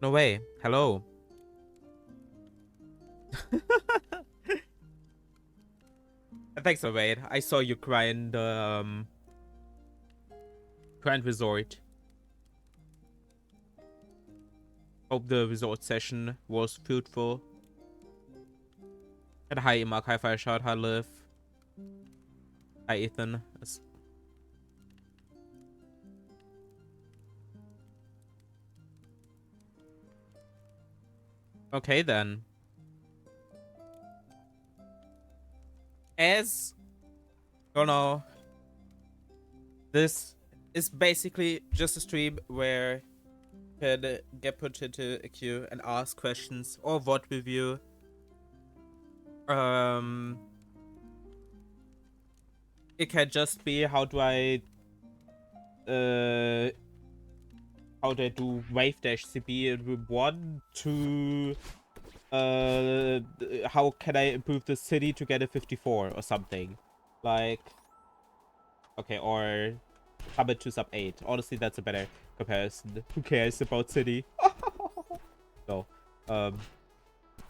No way. Hello. Thanks for wait. I saw you grind Grand Resort. Hope the resort session was fruitful. And hi Imak, hi Fireshot, hi Liv. Hi Ethan. Okay then. As you know, this is basically just a stream where you can get put into a queue and ask questions or vote with you. It can just be how do I do wave dash CB with 1 to how can I improve the city to get a 54 or something like, okay, or summon to sub 8. Honestly, that's a better comparison. Who cares about city? No.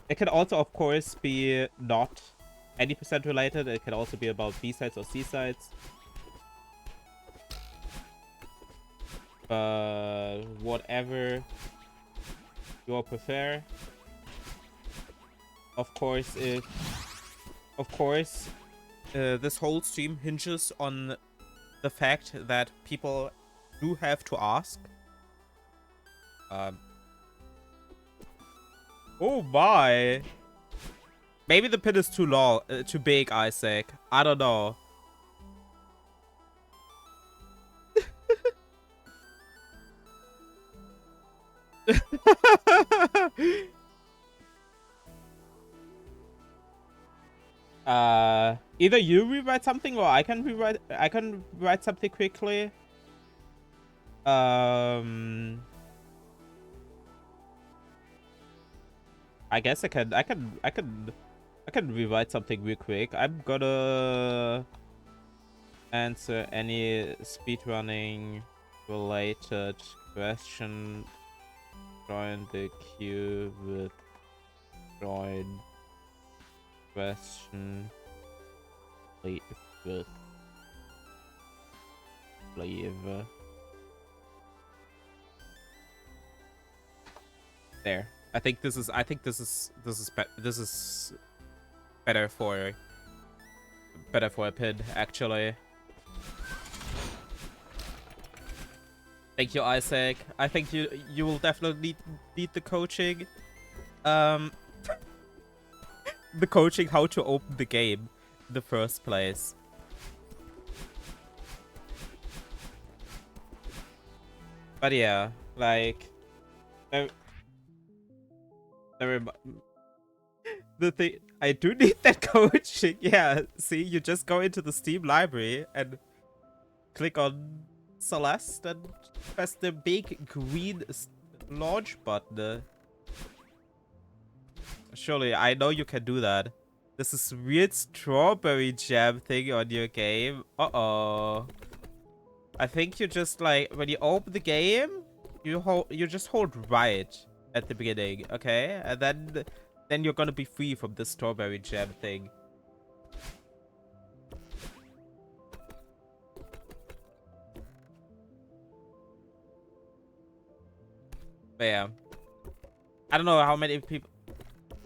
It can also of course be not any percent related. It can also be about B-sides or C-sides. Whatever you prefer. Of course, this whole stream hinges on the fact that people do have to ask. Oh my! Maybe the pin is too long, too big, Isaac. I don't know. Either you rewrite something or I can write something quickly. I guess I can rewrite something real quick. I'm gonna answer any speedrunning related question. Join the queue with join question with flavor. There. I think this is better for a pin actually. Thank you, Isaac. I think you will definitely need the coaching. The coaching how to open the game in the first place. But yeah, like the thing, I do need that coaching. Yeah, see, you just go into the Steam library and click on Celeste and press the big green launch button. Surely, I know you can do that. This is weird strawberry jam thing on your game. Uh-oh. I think you just like, when you open the game, you just hold right at the beginning, okay? And then you're gonna be free from this strawberry jam thing. But yeah. I don't know how many people...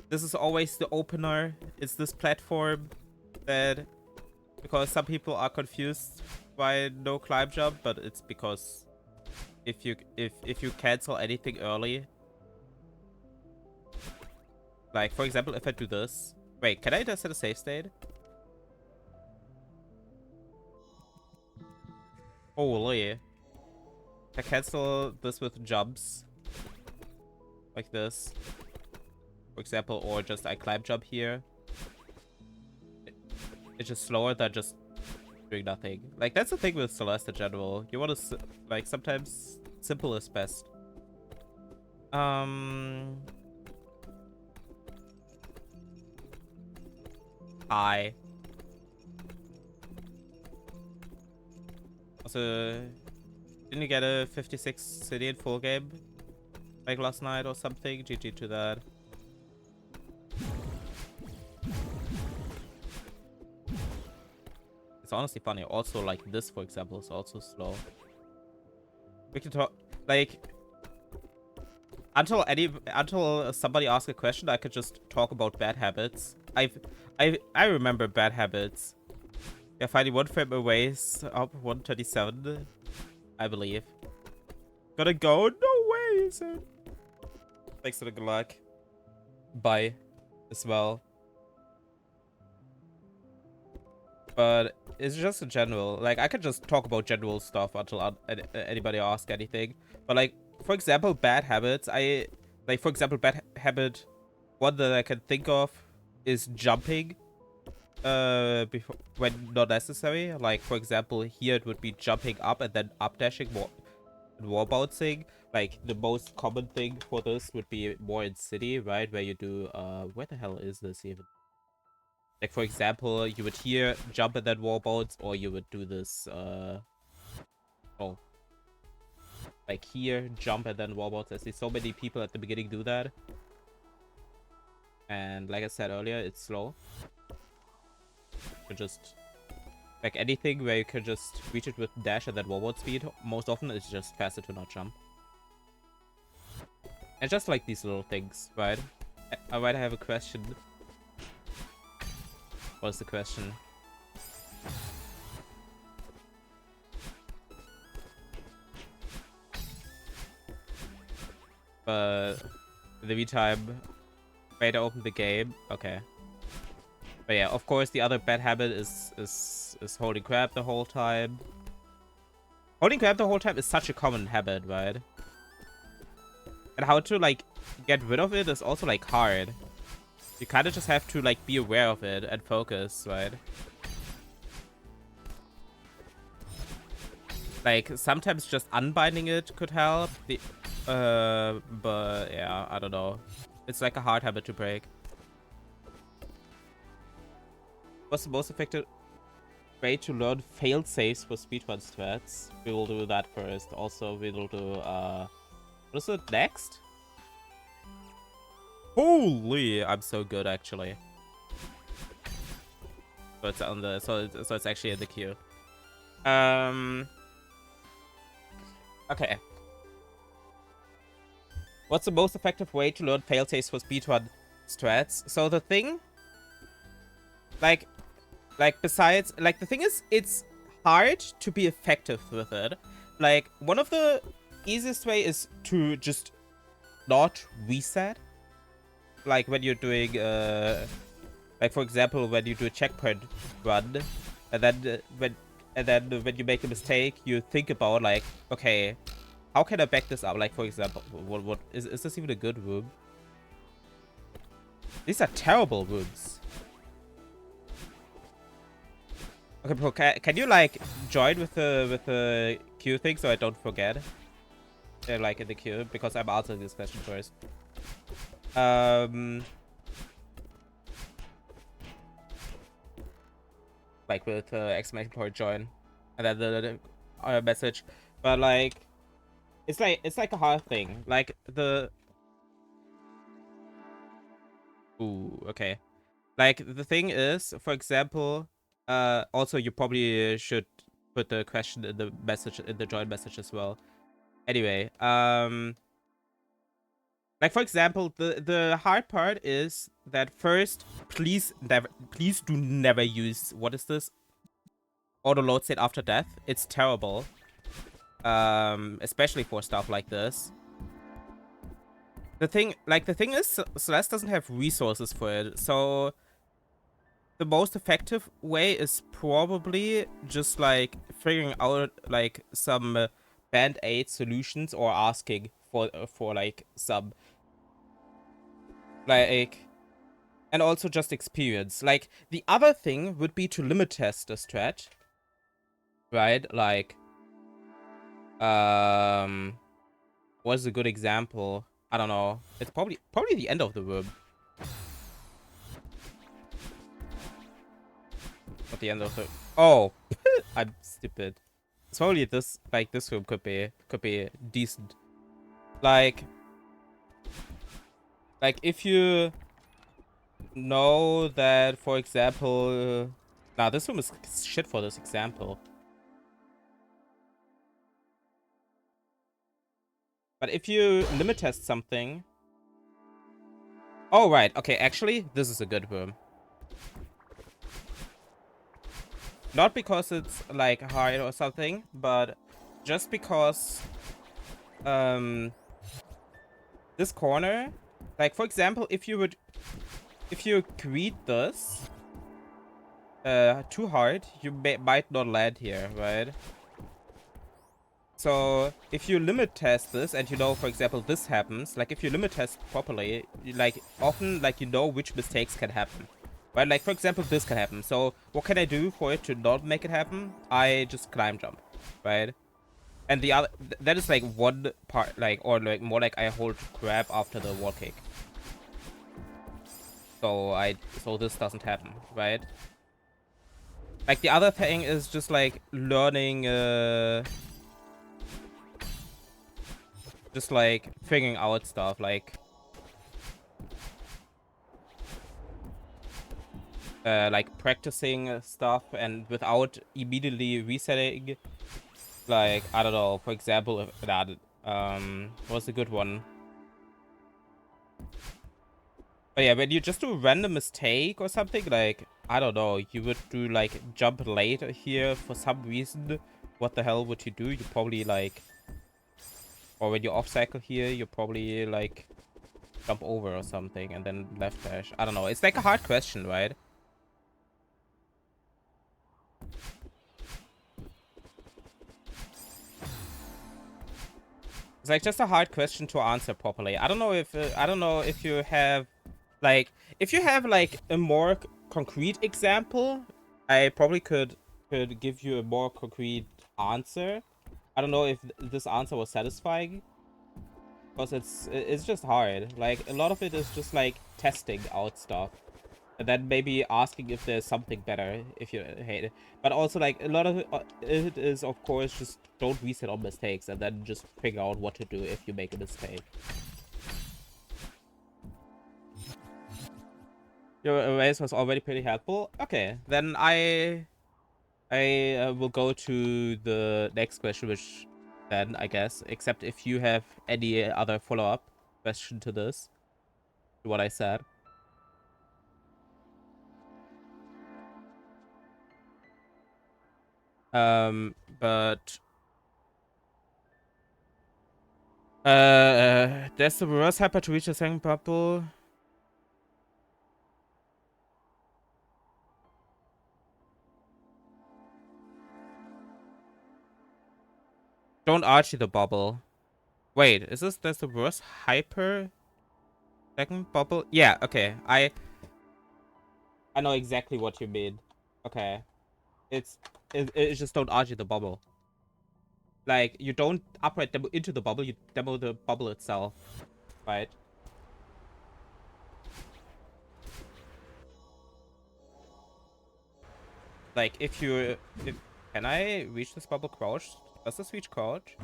This is always the opener. It's this platform that... Because some people are confused by no climb jump, but it's because if you cancel anything early, like for example, if I do this, wait, can I just set a save state? Holy! I cancel this with jumps like this, for example, or just I climb jump here. It's just slower than just doing nothing. Like, that's the thing with Celeste in general. You want to, like, sometimes simple is best. Hi. Also, didn't you get a 56 city in full game? like last night or something. GG to that. It's honestly funny. Also, like this, for example, is also slow. We can talk like until somebody asks a question, I could just talk about bad habits. I remember bad habits. Yeah, finding one frame away is up 127, I believe. Gotta go. No way, is it? Thanks for the good luck. Bye as well. But it's just in general. Like, I could just talk about general stuff until anybody asks anything. But, like, for example, bad habits. For example, bad habit, one that I can think of is jumping. Before, when not necessary. Like, for example, here it would be jumping up and then up dashing, wall bouncing. Like, the most common thing for this would be more in city, right? Where you do, where the hell is this even? Like, for example, you would here jump and then wall bounce, or you would do this, oh. Like here, jump and then wall bounce. I see so many people at the beginning do that. And like I said earlier, it's slow. You just, like anything where you can just reach it with dash and then wall bounce speed, most often it's just faster to not jump. And just like these little things, right? I might have a question. What's the question? But in the meantime, wait to open the game. Okay. But yeah, of course, the other bad habit is holding crab the whole time. Holding crab the whole time is such a common habit, right? And how to, like, get rid of it is also, like, hard. You kind of just have to, like, be aware of it and focus, right? Like, sometimes just unbinding it could help. But yeah, I don't know. It's like a hard habit to break. What's the most effective way to learn failed saves for speedrun strats? We will do that first. Also, we will do, what is it next? Holy, I'm so good actually. So it's on the so it's actually in the queue. Okay. What's the most effective way to learn failsafes for speedrun strats? So the thing, like besides, like the thing is, it's hard to be effective with it. Like one of the easiest way is to just not reset. Like when you're doing, like for example, when you do a checkpoint run, and then when you make a mistake, you think about like, okay, how can I back this up? Like for example, what is this even a good room? These are terrible rooms. Okay, bro, can you like join with the queue thing so I don't forget? Like in the queue, because I'm answering this question first. Like with exclamation point join, and then the message, but like it's like a hard thing. Like the okay, like the thing is, for example, also you probably should put the question in the message in the join message as well. Anyway, like for example, the hard part is that first, please do never use, what is this? Auto load state after death. It's terrible. Especially for stuff like this. The thing is, Celeste doesn't have resources for it, so the most effective way is probably just like figuring out like some band-aid solutions or asking for like some like, and also just experience. Like the other thing would be to limit test the strat, right? Like what's a good example? I don't know. It's probably the end of the room. At the end of the, oh, I'm stupid. It's probably this, like this room could be decent. Like Like, if you know that, for example... Nah, this room is shit for this example. But if you limit test something... Oh, right. Okay, actually, this is a good room. Not because it's, like, hard or something, but just because... This corner... Like, for example, if you greet this... too hard, you might not land here, right? So if you limit test this and you know, for example, this happens, like if you limit test properly, like often like you know which mistakes can happen, right? Like for example, this can happen. So what can I do for it to not make it happen? I just climb jump, right? And the other, that is like one part, like, or like more like I hold grab after the wall kick. So this doesn't happen, right? Like the other thing is just like learning, just like figuring out stuff, like practicing stuff and without immediately resetting. Like, I don't know, for example, if that what's a good one? But yeah, when you just do a random mistake or something, like, I don't know, you would do like jump late here for some reason. What the hell would you do? You probably like, or when you off cycle here, you probably like jump over or something and then left dash. I don't know. It's like a hard question, right? It's like just a hard question to answer properly. I don't know if you have like, if you have like a more concrete example, I probably could give you a more concrete answer. I don't know if this answer was satisfying, because it's just hard. Like a lot of it is just like testing out stuff. And then maybe asking if there's something better if you hate it. But also, like, a lot of it is, of course, just don't reset on mistakes and then just figure out what to do if you make a mistake. Your erase was already pretty helpful. Okay, then I will go to the next question, which then, I guess, except if you have any other follow-up question to this, to what I said. But there's the reverse hyper to reach the second bubble. Don't archie the bubble. Wait, is this there's the reverse hyper second bubble? Yeah, okay. I know exactly what you mean. Okay. It's just don't archie the bubble. Like, you don't upright demo into the bubble, you demo the bubble itself. Right? Like, if can I reach this bubble crouched? Does this reach crouch?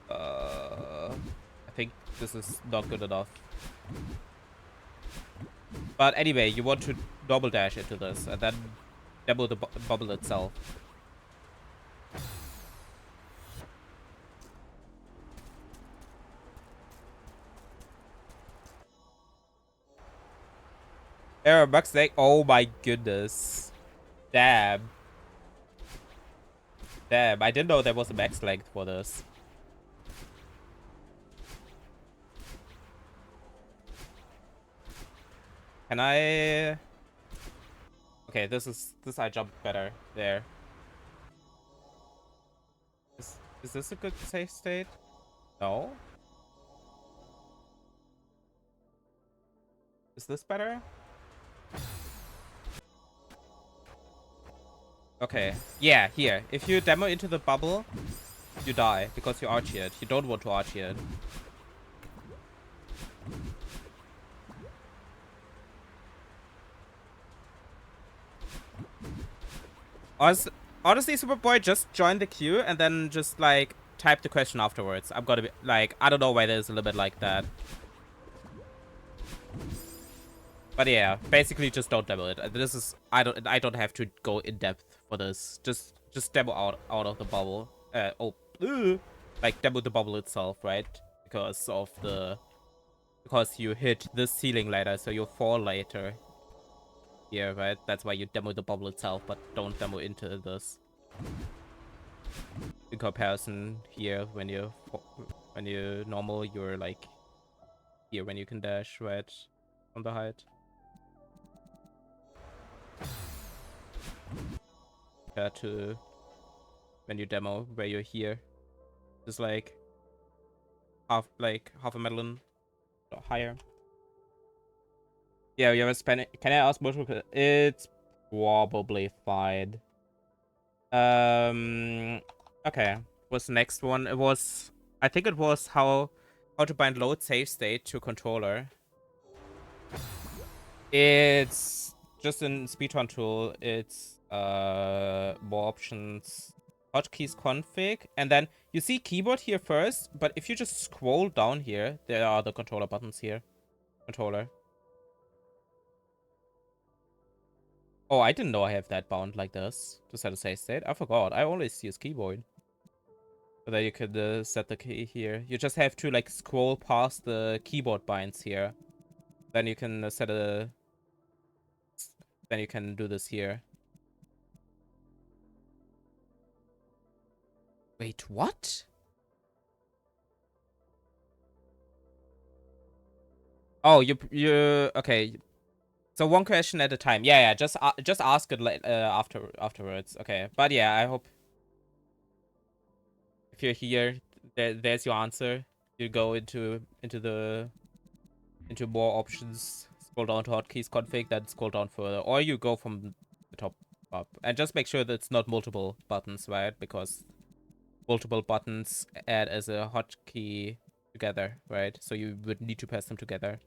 I think this is not good enough. But anyway, you want to double dash into this and then demo the bubble itself. Error max length. Oh my goodness. Damn. Damn, I didn't know there was a max length for this. Can I... Okay, this I jumped better there. Is this a good safe state? No? Is this better? Okay. Yeah, here. If you demo into the bubble, you die because you archie it. You don't want to archie it. Honestly, Superboy, just join the queue and then just like type the question afterwards. I'm gonna be like, I don't know why there's a little bit like that. But yeah, basically just don't demo it. This is I don't have to go in depth for this. Just demo out of the bubble. Like demo the bubble itself, right? Because you hit this ceiling later, so you'll fall later. Here, right? That's why you demo the bubble itself, but don't demo into this. In comparison, here when you normal, you're like here when you can dash, right, from the height. Compared to when you demo where you're here, just like half a melon higher. Yeah, you have a Spanish. Can I ask multiple? It's probably fine. Okay. What's the next one? I think it was how to bind load save state to controller. It's just in Speedrun tool. It's more options, hotkeys config, and then you see keyboard here first. But if you just scroll down here, there are the controller buttons here. Controller. Oh, I didn't know I have that bound like this to set a save state. I forgot. I always use keyboard. But then you could set the key here. You just have to like scroll past the keyboard binds here. Then you can set a. Then you can do this here. Wait, what? Oh, you okay. So one question at a time. Yeah. Just ask it afterwards. Okay, but yeah, I hope if you're here, there's your answer. You go into more options. Scroll down to hotkeys config, then scroll down further, or you go from the top up, and just make sure that it's not multiple buttons, right? Because multiple buttons add as a hotkey together, right? So you would need to press them together.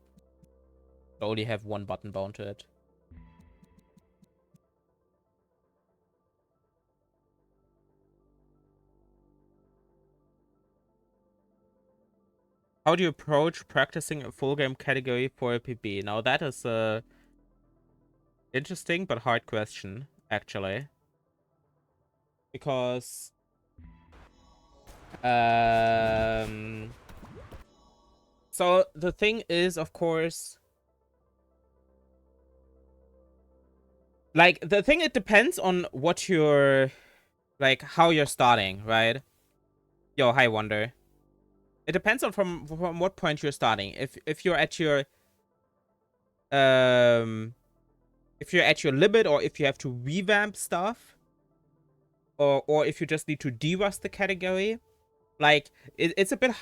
Only have one button bound to it. How do you approach practicing a full game category for a PB? Now that is a interesting but hard question, actually. Because so the thing is, of course, like the thing, it depends on what you're like, how you're starting, right? Yo, hi Wonder. It depends on from what point you're starting. If you're at your limit, or if you have to revamp stuff, or if you just need to de-rust the category, like it's a bit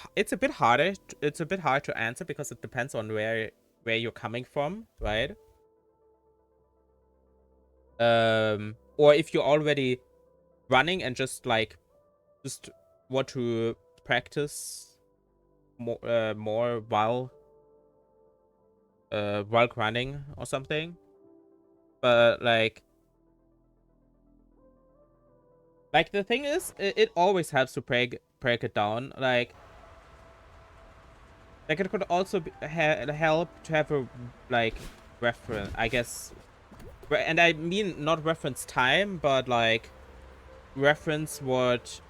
harder. It's a bit hard to answer because it depends on where you're coming from, right? Or if you're already running and just want to practice more while grinding or something. But like the thing is, it always helps to break it down. Like it could also help to have a reference, I guess. And I mean not reference time, but like reference what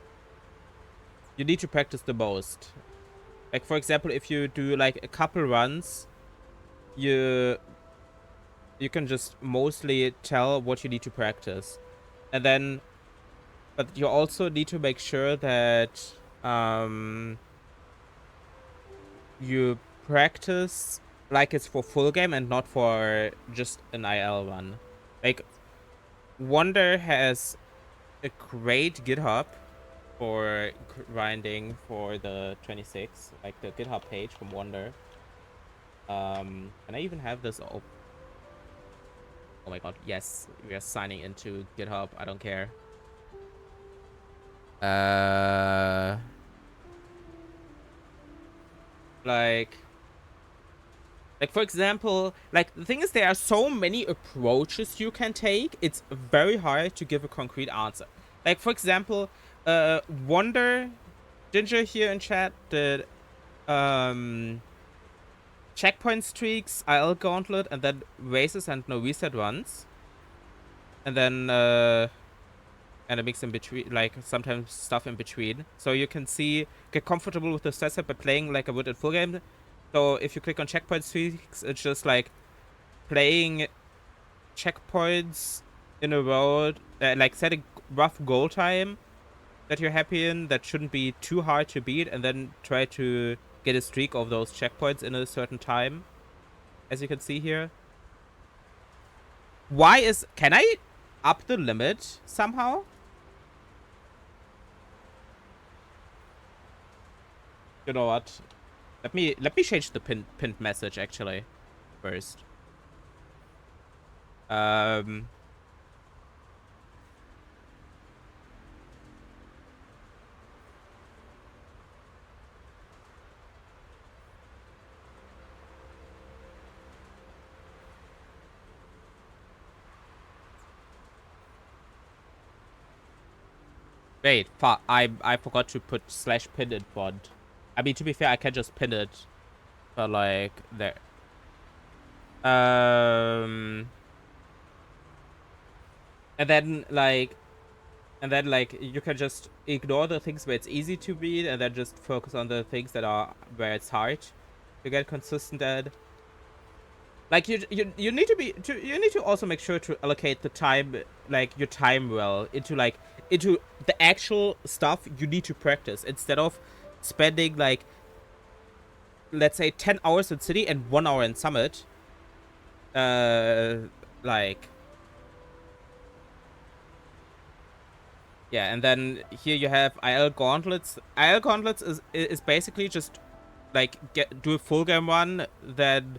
you need to practice the most. Like for example, if you do like a couple runs, you can just mostly tell what you need to practice. And then but you also need to make sure that you practice like it's for full game and not for just an IL run. Like Wonder has a great GitHub for grinding for the 26, like the GitHub page from Wonder. Can I even have this open? Oh my god, yes, we are signing into GitHub. I don't care. Like for example, like the thing is, there are so many approaches you can take. It's very hard to give a concrete answer. Like for example, Wonder Ginger here in chat did checkpoint streaks, IL gauntlet, and then races and no reset runs. And then and a mix in between, like sometimes stuff in between. So you can see, get comfortable with the setup by playing like I would in full game. So if you click on checkpoint streaks, it's just like playing checkpoints in a row, like set a rough goal time that you're happy in that shouldn't be too hard to beat, and then try to get a streak of those checkpoints in a certain time, as you can see here. Can I up the limit somehow? You know what? Let me change the pinned message actually first. Wait, fuck, I forgot to put /pin in bond. I mean, to be fair, I can just pin it, but like there. And then like you can just ignore the things where it's easy to beat, and then just focus on the things that are where it's hard to get consistent at. Like you need to also make sure to allocate the time, like your time well into the actual stuff you need to practice, instead of spending like, let's say 10 hours in city and 1 hour in summit. Like, yeah, and then here you have IL gauntlets. IL gauntlets is basically just like do a full game run, then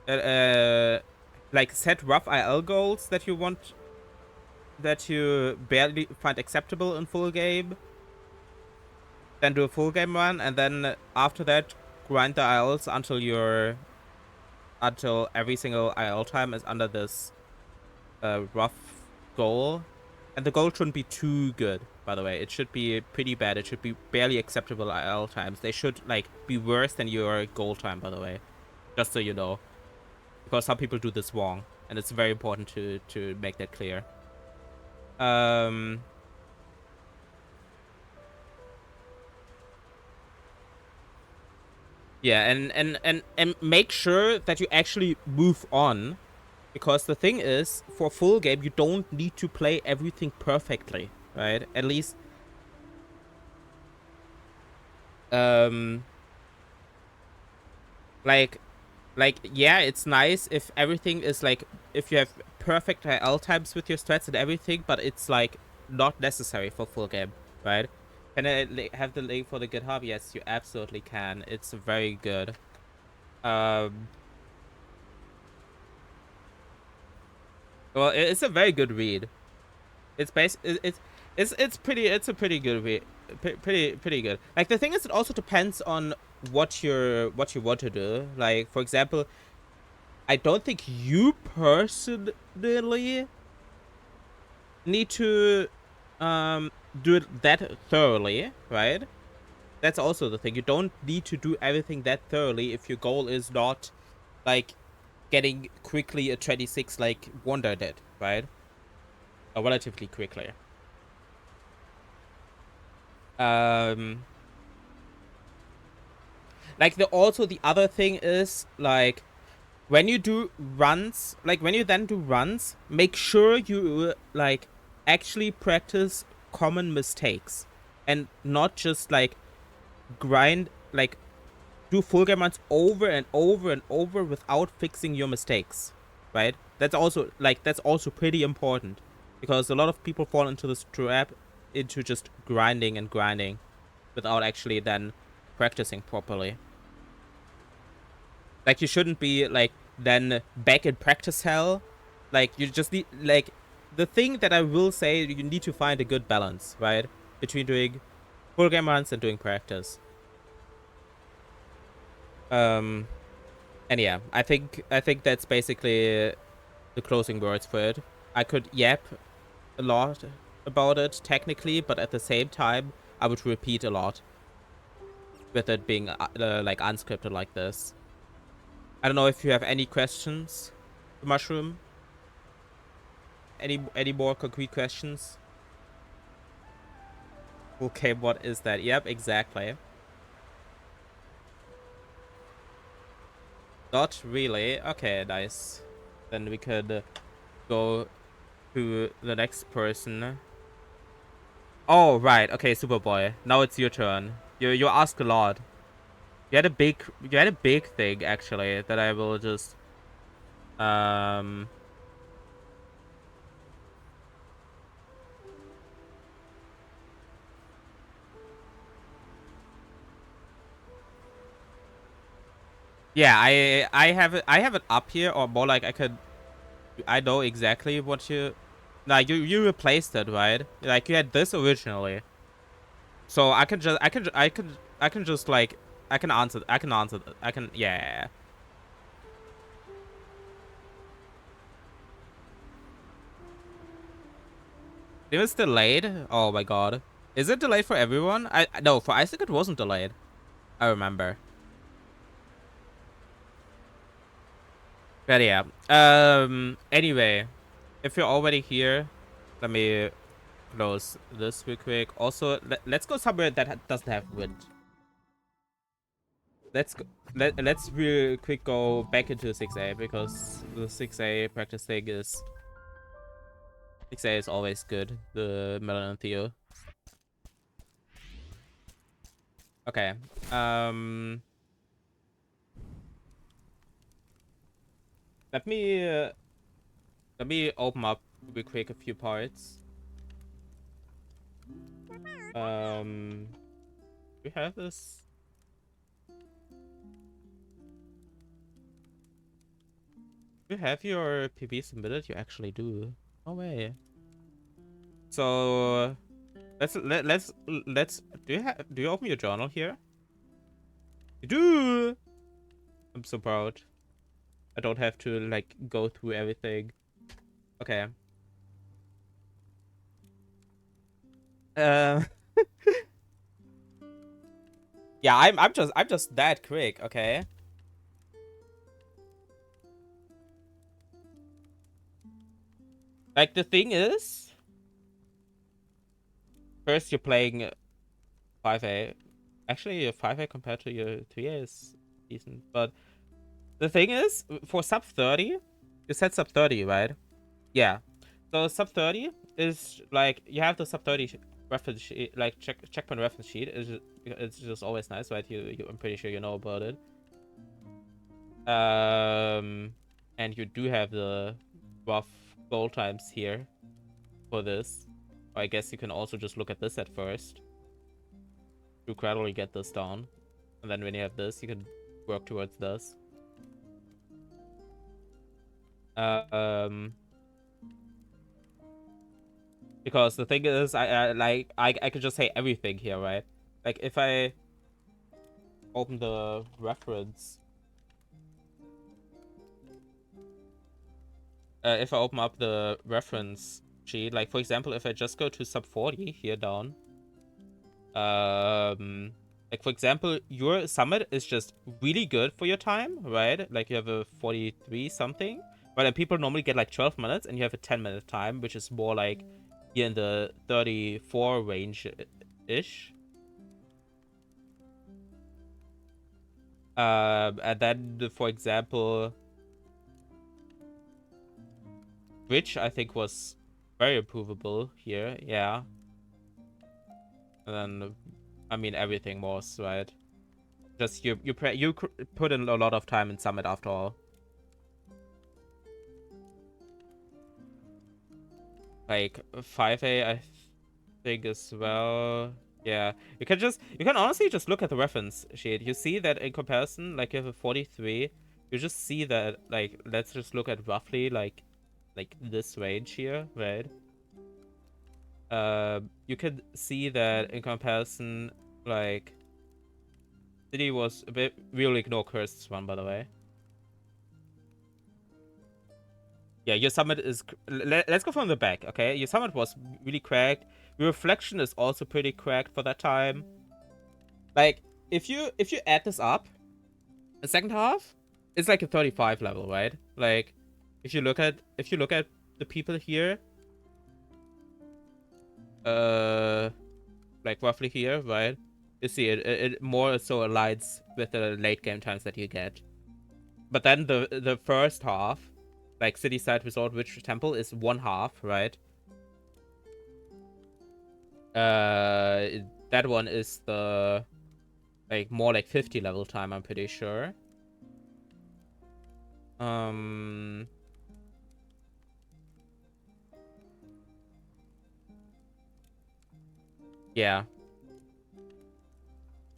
like set rough IL goals that you barely find acceptable in full game, then do a full game run, and then after that grind the ILs until every single IL time is under this rough goal. And the goal shouldn't be too good, by the way. It should be pretty bad. It should be barely acceptable IL times. They should like be worse than your goal time, by the way, just so you know, because some people do this wrong, and it's very important to make that clear. Yeah, and make sure that you actually move on, because the thing is, for full game, you don't need to play everything perfectly, right? At least, like, yeah, it's nice if everything is like, if you have perfect IL times with your strats and everything, but it's like not necessary for full game, right? Can I have the link for the GitHub? Yes, you absolutely can. It's very good. Well, it's a very good read. It's a pretty good read. Pretty good. Like, the thing is, it also depends on what you want to do. Like, for example, I don't think you personally need to do it that thoroughly, right? That's also the thing. You don't need to do everything that thoroughly if your goal is not like getting quickly a 26 like Wonder did, right? Or relatively quickly. Like, the other thing is, like, when you do runs, make sure you like actually practice common mistakes, and not just like grind, like do full game runs over and over and over without fixing your mistakes, right? That's also pretty important, because a lot of people fall into this trap, into just grinding and grinding without actually then practicing properly. Like, you shouldn't be like then back in practice hell. Like, you just need, like, the thing that I will say, you need to find a good balance, right, between doing full game runs and doing practice. And yeah, I think that's basically the closing words for it. I could yap a lot about it technically, but at the same time, I would repeat a lot with it being like unscripted like this. I don't know if you have any questions, Mushroom. Any more concrete questions? Okay, what is that? Yep, exactly. Not really. Okay, nice. Then we could go to the next person. Oh, right. Okay, Superboy. Now it's your turn. You ask a lot. You had a big thing actually that I will just um yeah, I have it up here, or more like I know exactly what you like. You replaced it, right? Like you had this originally. So I can just like I can answer I can yeah. It was delayed. Oh my god. Is it delayed for everyone? I no, for Isaac it wasn't delayed. I remember. But yeah. Anyway, if you're already here, let me close this real quick. Also, let's go somewhere that doesn't have wind. Let's go, let's real quick go back into 6A because the 6A practice thing is 6A is always good. The Melon and Theo. Okay. Um. Let me open up real quick a few parts. We have this. You have your PV submitted? You actually do. No way. So let's do you open your journal here? You do. I'm so proud. I don't have to like go through everything. Okay. Uh yeah, I'm just that quick, okay? Like the thing is, first you're playing 5A. Actually, your 5A compared to your 3A is decent, but the thing is, for sub 30, you said sub 30, right? Yeah. So sub 30 is like you have the sub 30 reference sheet, like checkpoint reference sheet. It's just always nice, right? I'm pretty sure you know about it. And you do have the rough goal times here for this. Or I guess you can also just look at this at first to gradually get this down, and then when you have this, you can work towards this. Um. Because the thing is, I could just say everything here, right? Like if I open the reference, if I open up the reference sheet, like for example, if I just go to sub 40 here down, like for example, your summit is just really good for your time, right? Like you have a 43 something, but then people normally get like 12 minutes, and you have a 10-minute time, which is more like here in the 34 range ish. And then, for example, which I think was very improvable here, yeah. And then, I mean, everything was, right? Just you put in a lot of time in Summit after all. Like 5A, I think as well. Yeah, you can honestly just look at the reference sheet. You see that in comparison, like you have a 43. You just see that, like, let's just look at roughly like this range here, right? You can see that in comparison, like, City was a bit. We'll ignore Cursed one, by the way. Yeah, your summit is. Let's go from the back, okay? Your summit was really cracked. Reflection is also pretty cracked for that time. Like, if you add this up, the second half, it's like a 35 level, right? Like, if you look at the people here, like roughly here, right? You see it more so aligns with the late game times that you get. But then the first half, like City Side Resort Witch Temple, is one half, right? That one is the like more like 50 level time, I'm pretty sure. Yeah.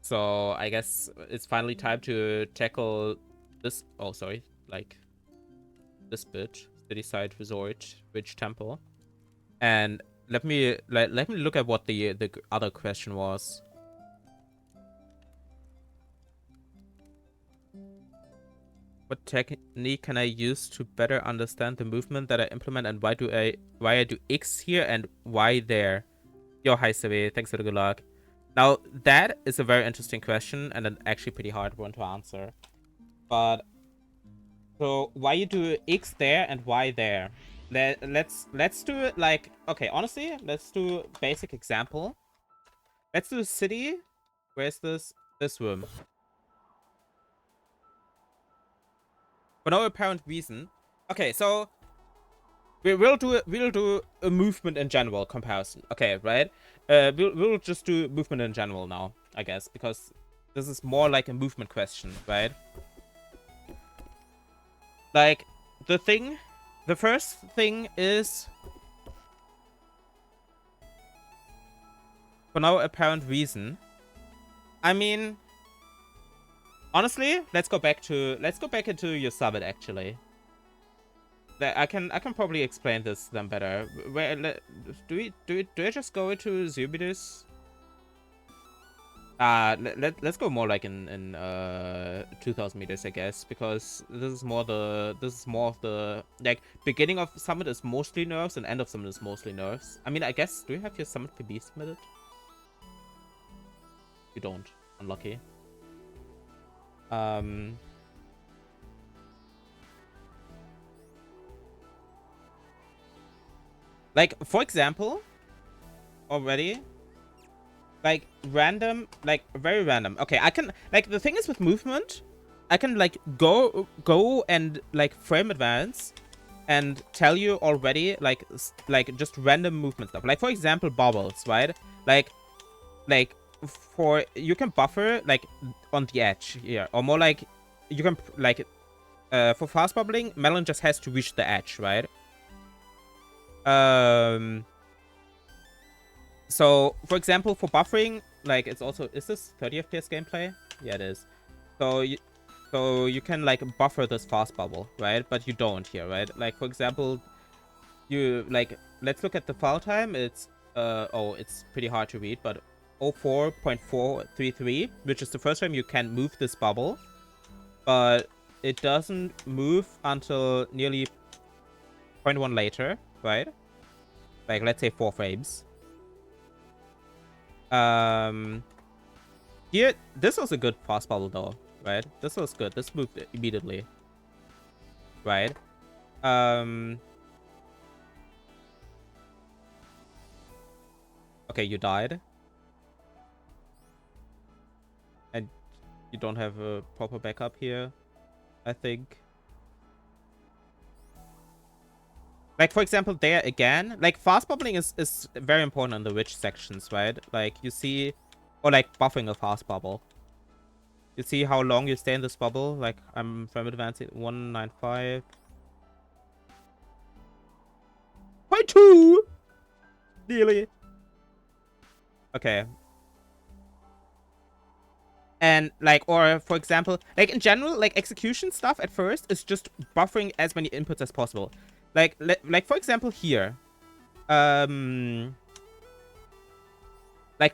So I guess it's finally time to tackle this. Oh, sorry, like this bit, City Side Resort Witch Temple, and let me look at what the other question was. What technique can I use to better understand the movement that I implement, and why I do X here and Y there? Yo, hi Sabi, thanks for the good luck. Now that is a very interesting question and an actually pretty hard one to answer. But so why you do X there and Y there? Let's do it like, okay, honestly, let's do basic example. Let's do city. Where's this room? For no apparent reason. Okay, so we'll do a movement in general comparison. Okay, right? We'll just do movement in general now, I guess, because this is more like a movement question, right? Like the first thing is, for no apparent reason. I mean, honestly, let's go back into your summit actually. I can probably explain this then better. Where do I just go into Zubidus? Let's go more like in 2000 meters, I guess, because this is more of the like beginning of summit is mostly nerves and end of summit is mostly nerves. I mean, I guess, do you have your summit PB submitted? You don't. Unlucky. Like, for example, already, like, random, like, very random. Okay, I can, like, the thing is with movement, I can, like, go and, like, frame advance and tell you already, like, just random movement stuff. Like, for example, bubbles, right? Like, for, you can buffer, like, on the edge here. Or more like, you can, like, for fast bubbling, Melon just has to reach the edge, right? So, for example, for buffering, like, it's also... Is this 30 FPS gameplay? Yeah, it is. So you can, like, buffer this fast bubble, right? But you don't here, right? Like, for example, you, like... Let's look at the file time. It's, oh, it's pretty hard to read, but 04.433, which is the first time you can move this bubble. But it doesn't move until nearly 0.1 later, right? Like, let's say 4 frames. Here, this was a good fast bubble though, right? This was good. This moved immediately, right? Okay, you died, and you don't have a proper backup here, I think. Like, for example, there again, like, fast bubbling is very important in the witch sections, right? Like, you see, or like buffing a fast bubble. You see how long you stay in this bubble? Like, I'm from advancing 195. 0.2! Nearly. Okay. And, like, or, for example, like, in general, like, execution stuff at first is just buffering as many inputs as possible. Like, for example, here. Like,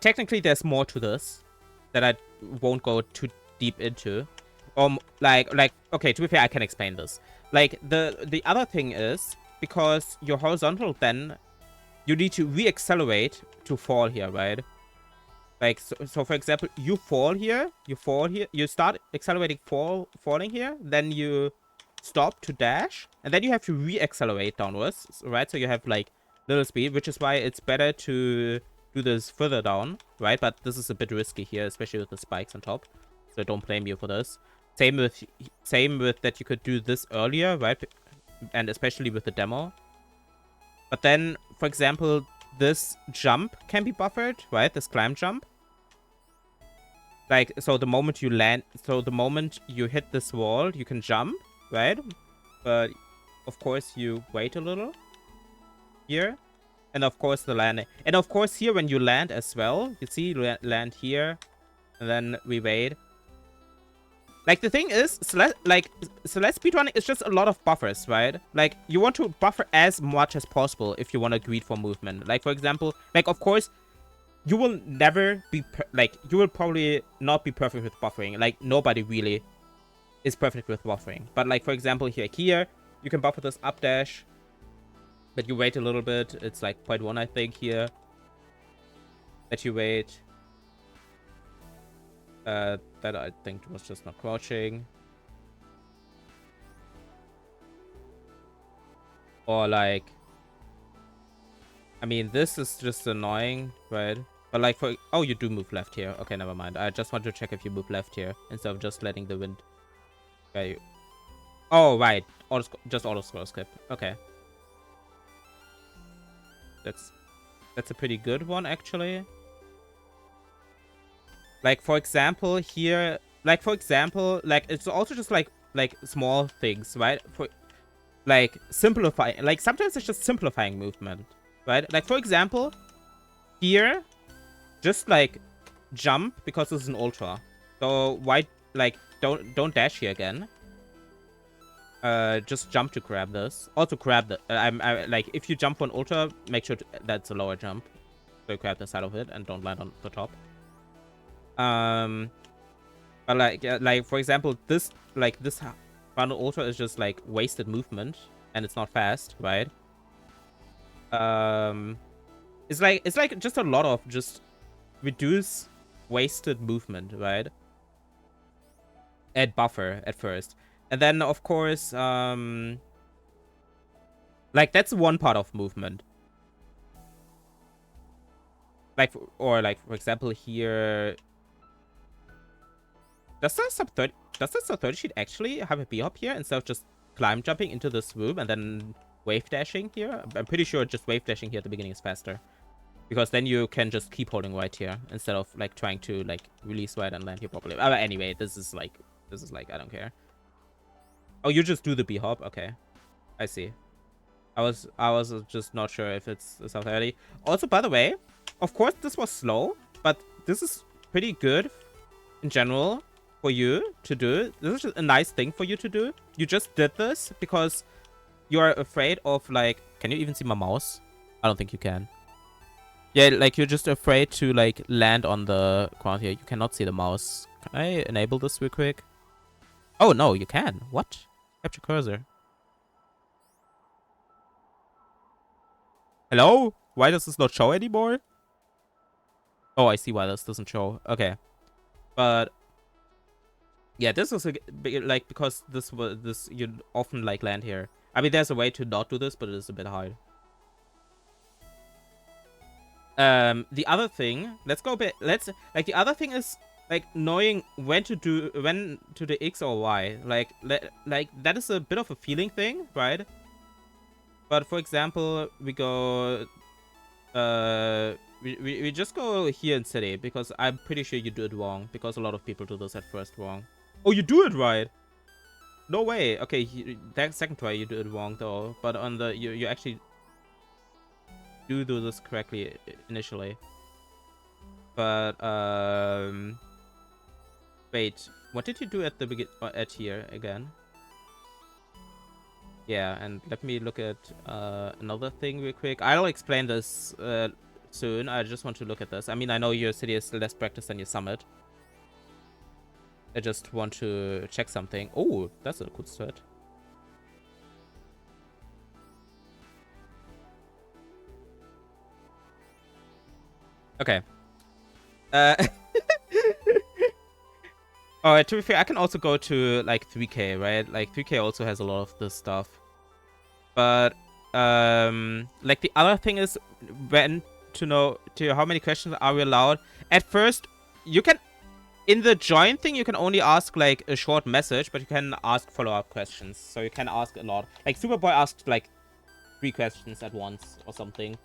technically, there's more to this that I won't go too deep into. Like, okay, to be fair, I can explain this. Like, the other thing is, because your horizontal then you need to re-accelerate to fall here, right? Like, so for example, you fall here, you start accelerating, falling here, then you stop to dash, and then you have to re-accelerate downwards, right? So you have, like, little speed, which is why it's better to do this further down, right? But this is a bit risky here, especially with the spikes on top, so don't blame you for this. Same with that you could do this earlier, right? And especially with the demo. But then, for example, this jump can be buffered, right? This climb jump. Like, so the moment you land, so the moment you hit this wall, you can jump, right? But, of course, you wait a little here. And, of course, the landing. And, of course, here when you land as well, you see, land here, and then we wait. Like, the thing is, Celeste speedrunning is just a lot of buffers, right? Like, you want to buffer as much as possible if you want to greed for movement. Like, for example, like, of course, you will never be, you will probably not be perfect with buffering. Like, nobody really is perfect with buffering. But, like, for example, here, you can buffer this up dash. But you wait a little bit. It's, like, 0.1, I think, here. That you wait. That I think was just not crouching. Or, like, I mean, this is just annoying, right? But, like, oh, you do move left here. Okay, never mind. I just want to check if you move left here instead of just letting the wind. Okay. Oh, right. Just auto scroll skip. Okay. That's a pretty good one, actually. Like, for example, here, like, it's also just, like, small things, right? For, like, simplifying, like, sometimes it's just simplifying movement, right? Like, for example, here, just, like, jump, because this is an ultra. So, why, like, don't dash here again. Just jump to grab this. Also, grab the, like, if you jump on ultra, make sure that's a lower jump. So, grab the side of it, and don't land on the top. But like for example, this final ultra is just like wasted movement, and it's not fast, right? It's like just a lot of just reduce wasted movement, right? Add buffer at first, and then of course, like that's one part of movement. Like, or like for example here. Does the sub 30 sheet actually have a B-hop here instead of just climb jumping into this room and then wave dashing here? I'm pretty sure just wave dashing here at the beginning is faster. Because then you can just keep holding right here instead of like trying to like release right and land here properly. Anyway, this is like, I don't care. Oh, you just do the B-hop? Okay. I see. I was just not sure if it's a sub 30. Also, by the way, of course this was slow, but this is pretty good in general. For you to do. This is just a nice thing for you to do. You just did this because you're afraid of, like... Can you even see my mouse? I don't think you can. Yeah, like, you're just afraid to, like, land on the ground here. You cannot see the mouse. Can I enable this real quick? Oh, no, you can. What? Capture cursor. Hello? Why does this not show anymore? Oh, I see why this doesn't show. Okay. But... yeah, this was like, because this you often like land here. I mean, there's a way to not do this, but it is a bit hard. The other thing, the other thing is like knowing when to the X or Y. Like that is a bit of a feeling thing, right? But for example, we go, we just go here in city because I'm pretty sure you do it wrong because a lot of people do this at first wrong. Oh, you do it right. No way. Okay, that second try you do it wrong though. But on the you actually do this correctly initially. But wait, what did you do at the begin at here again? Yeah, and let me look at another thing real quick. I'll explain this soon. I just want to look at this. I mean, I know your city is less practiced than your summit. I just want to check something. Oh, that's a good start. Okay. Uh, Alright, to be fair, I can also go to like 3K, right? Like 3K also has a lot of this stuff. But like the other thing is when to how many questions are we allowed. At first, you can in the join thing you can only ask like a short message, but you can ask follow-up questions. So you can ask a lot. Like Superboy asked like 3 questions at once or something.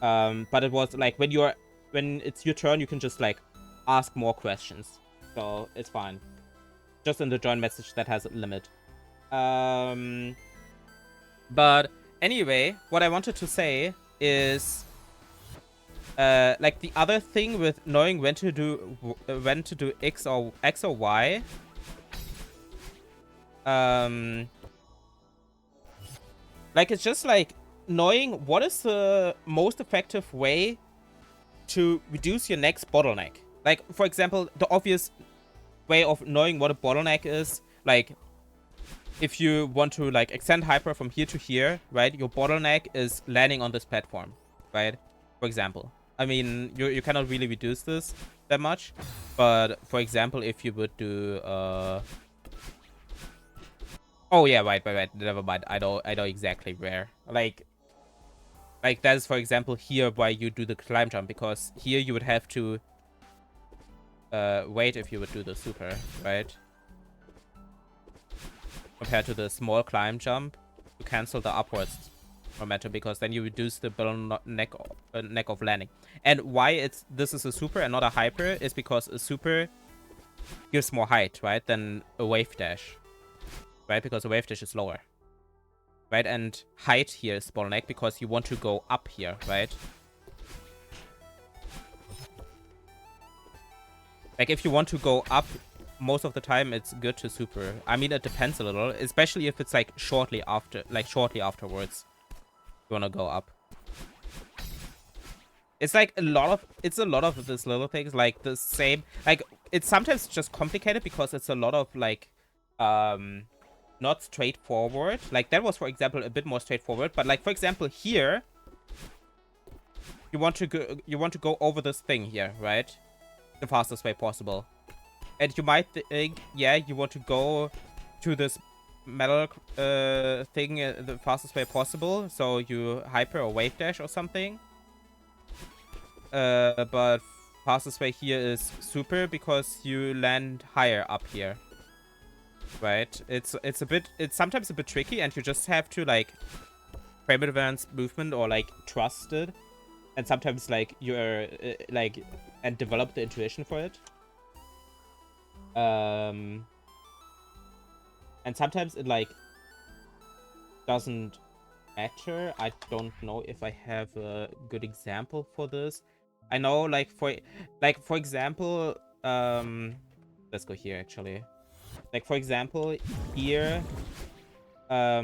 But it was like when it's your turn, you can just like ask more questions. So it's fine. Just in the join message that has a limit. But anyway, what I wanted to say is like the other thing with knowing when to do X or Y. Like it's just like knowing what is the most effective way to reduce your next bottleneck. Like for example, the obvious way of knowing what a bottleneck is, like if you want to like extend hyper from here to here, right? Your bottleneck is landing on this platform, right? For example. I mean, you cannot really reduce this that much, but for example, if you would do oh yeah, right, never mind. I know exactly where. Like that is for example here why you do the climb jump, because here you would have to wait if you would do the super, right? Compared to the small climb jump to cancel the upwards momentum, because then you reduce the neck of landing. And why this is a super and not a hyper is because a super gives more height, right, than a wave dash, right? Because a wave dash is lower, right? And height here is bottleneck because you want to go up here, right? Like if you want to go up, most of the time it's good to super. I mean, it depends a little, especially if it's like shortly afterwards you want to go up. It's like a lot of these little things, like the same, like it's sometimes just complicated because it's a lot of like not straightforward. Like that was for example a bit more straightforward, but like for example here you want to go over this thing here, right? The fastest way possible. And you might think, yeah, you want to go to this metal thing the fastest way possible, so you hyper or wave dash or something. But fastest way here is super because you land higher up here, right? It's sometimes a bit tricky, and you just have to like frame advanced movement or like trust it, and sometimes like you're like and develop the intuition for it. And sometimes it like doesn't matter. I don't know if I have a good example for this. I know like for example, let's go here actually. Like for example here, let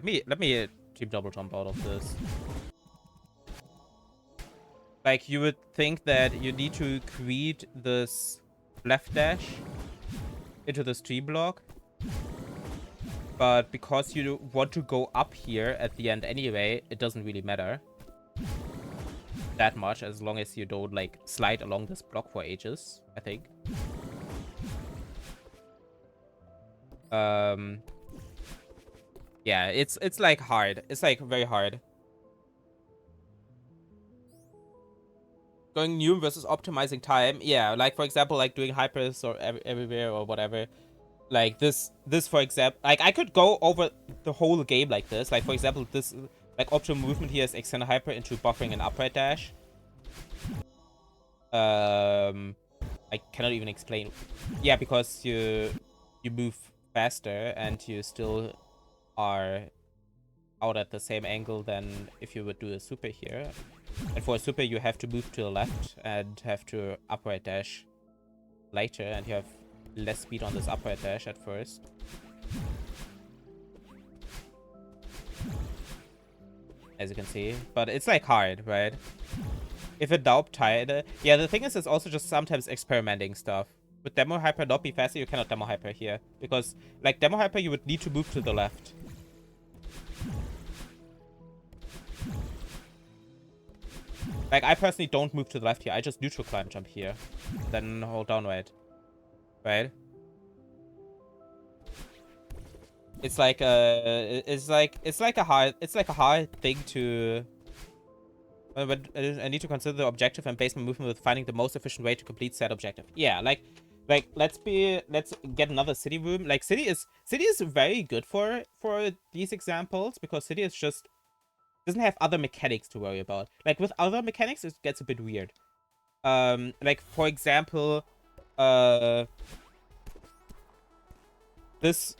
me team double jump out of this. Like you would think that you need to create this left dash into this tree block, but because you want to go up here at the end anyway, it doesn't really matter that much, as long as you don't like slide along this block for ages, I think. Yeah, it's like hard. It's like very hard. Going new versus optimizing time. Yeah, like for example, like doing hypers or everywhere or whatever. Like this for example, like I could go over the whole game like this. Like for example, this like optimal movement here is extend hyper into buffering and upright dash. I cannot even explain. Yeah, because you move faster and you still are out at the same angle than if you would do a super here. And for a super, you have to move to the left and have to upright dash later, and you have less speed on this upright dash at first. As you can see. But it's like hard, right? If a doubt tied. Yeah, the thing is, it's also just sometimes experimenting stuff. Would demo hyper not be faster? You cannot demo hyper here. Because, like, demo hyper, you would need to move to the left. Like, I personally don't move to the left here. I just neutral climb jump here. Then hold down right. Right? It's like a hard thing to but I need to consider the objective and base my movement with finding the most efficient way to complete said objective. Yeah, like let's get another city room. Like city is very good for these examples because city is just doesn't have other mechanics to worry about. Like with other mechanics it gets a bit weird. Like for example, this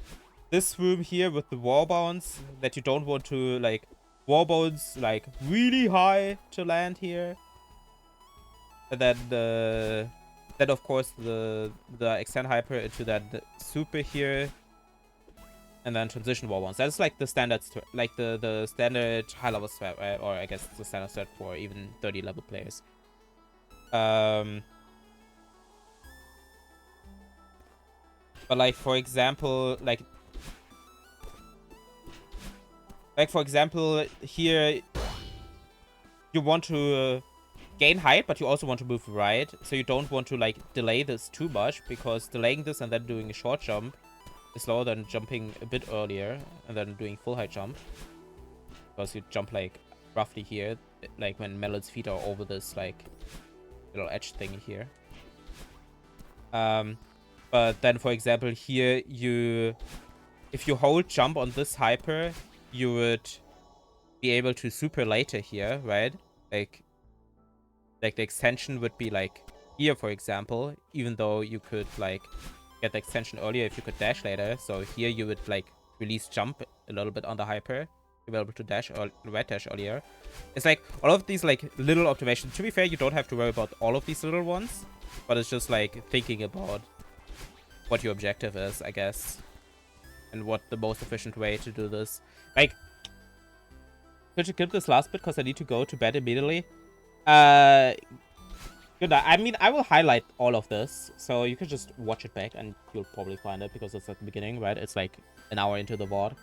room here with the wall bounce that you don't want to like wall bounce like really high to land here. And then of course the extend hyper into that super here. And then transition wall bounce. That's like the standard like the standard high level strat, right? Or I guess the standard strat for even 30 level players. But like for example, for example, here you want to gain height, but you also want to move right. So you don't want to like delay this too much because delaying this and then doing a short jump is slower than jumping a bit earlier and then doing full height jump. Because you jump like roughly here, like when Melon's feet are over this like little edge thing here. But then for example here if you hold jump on this hyper, you would be able to super later here, right? Like the extension would be like here, for example, even though you could like get the extension earlier if you could dash later. So here you would like release jump a little bit on the hyper. You'll be able to dash or red dash earlier. It's like all of these like little optimizations. To be fair, you don't have to worry about all of these little ones, but it's just like thinking about what your objective is, I guess, and what the most efficient way to do this. Like, could you skip this last bit because I need to go to bed immediately? Good. I mean, I will highlight all of this, so you could just watch it back and you'll probably find it because it's at the beginning, right? It's like an hour into the VOD.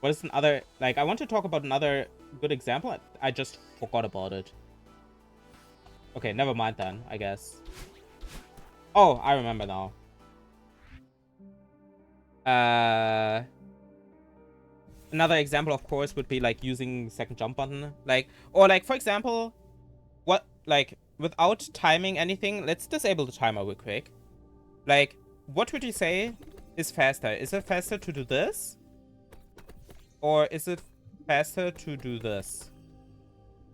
What is another, like, I want to talk about another good example. I just forgot about it. Okay, never mind then, I guess. Oh, I remember now. Another example, of course, would be like using second jump button, like, or like, for example, what, like, without timing anything, let's disable the timer real quick. Like, what would you say is faster? Is it faster to do this? Or is it faster to do this?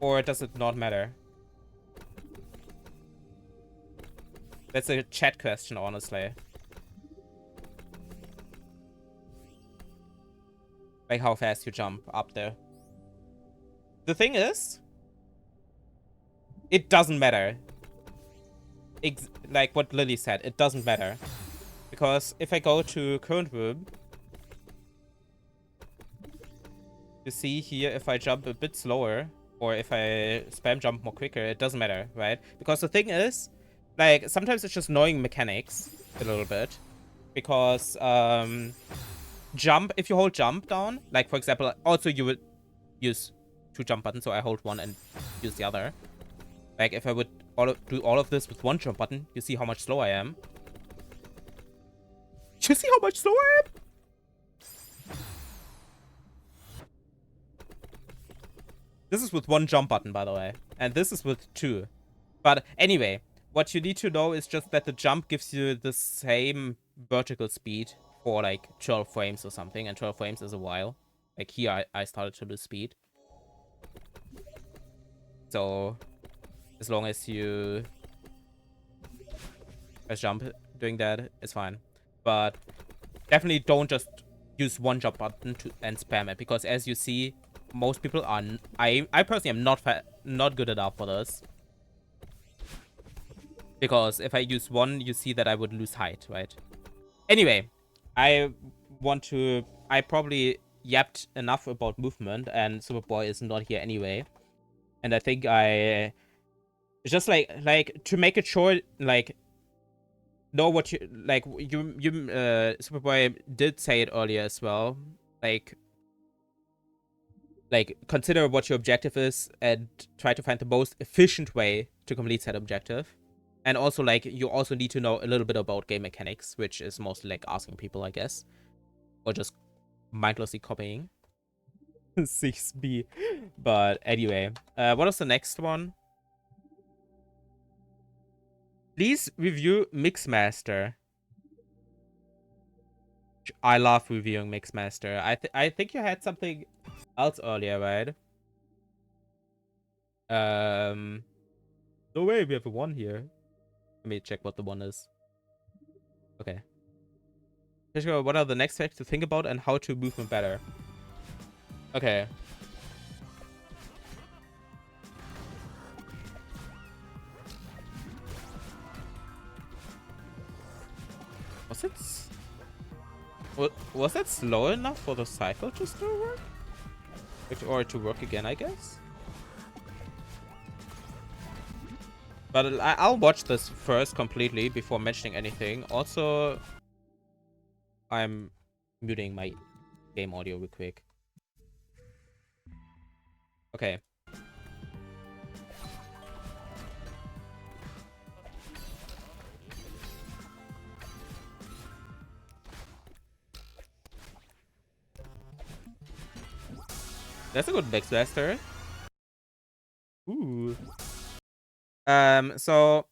Or does it not matter? That's a chat question, honestly. Like how fast you jump up there. The thing is, it doesn't matter. Like what Lily said, it doesn't matter. Because if I go to current room, you see here, if I jump a bit slower, or if I spam jump more quicker, it doesn't matter, right? Because the thing is, like, sometimes it's just knowing mechanics a little bit. Because, jump, if you hold jump down, like, for example, also you would use two jump buttons, so I hold one and use the other. Like, if I would do all of this with one jump button, you see how much slower I am. You see how much slower I am? This is with one jump button, by the way. And this is with two. But anyway, what you need to know is just that the jump gives you the same vertical speed for like 12 frames or something. And 12 frames is a while. Like here, I started to lose speed. So, as long as you press jump doing that, it's fine. But definitely don't just use one jump button and spam it. Because as you see, most people are... I personally am not good enough for this. Because if I use one, you see that I would lose height, right? Anyway, I probably yapped enough about movement, and Superboy is not here anyway. And I think just like to make it short, like, know what you like. You Superboy did say it earlier as well. Like like, consider what your objective is and try to find the most efficient way to complete said objective. And also, like, you also need to know a little bit about game mechanics, which is mostly like asking people, I guess, or just mindlessly copying 6B. But anyway, what is the next one? Please review Mixmaster. I love reviewing Mixmaster. I think you had something else earlier, right? No way, we have a one here. Let me check what the one is. Okay. What are the next facts to think about and how to move them better? Okay. Was it... Was that slow enough for the cycle to still work? Or to work again, I guess? But I'll watch this first completely before mentioning anything. Also, I'm muting my game audio real quick. Okay. That's a good Backslaster. Ooh. So...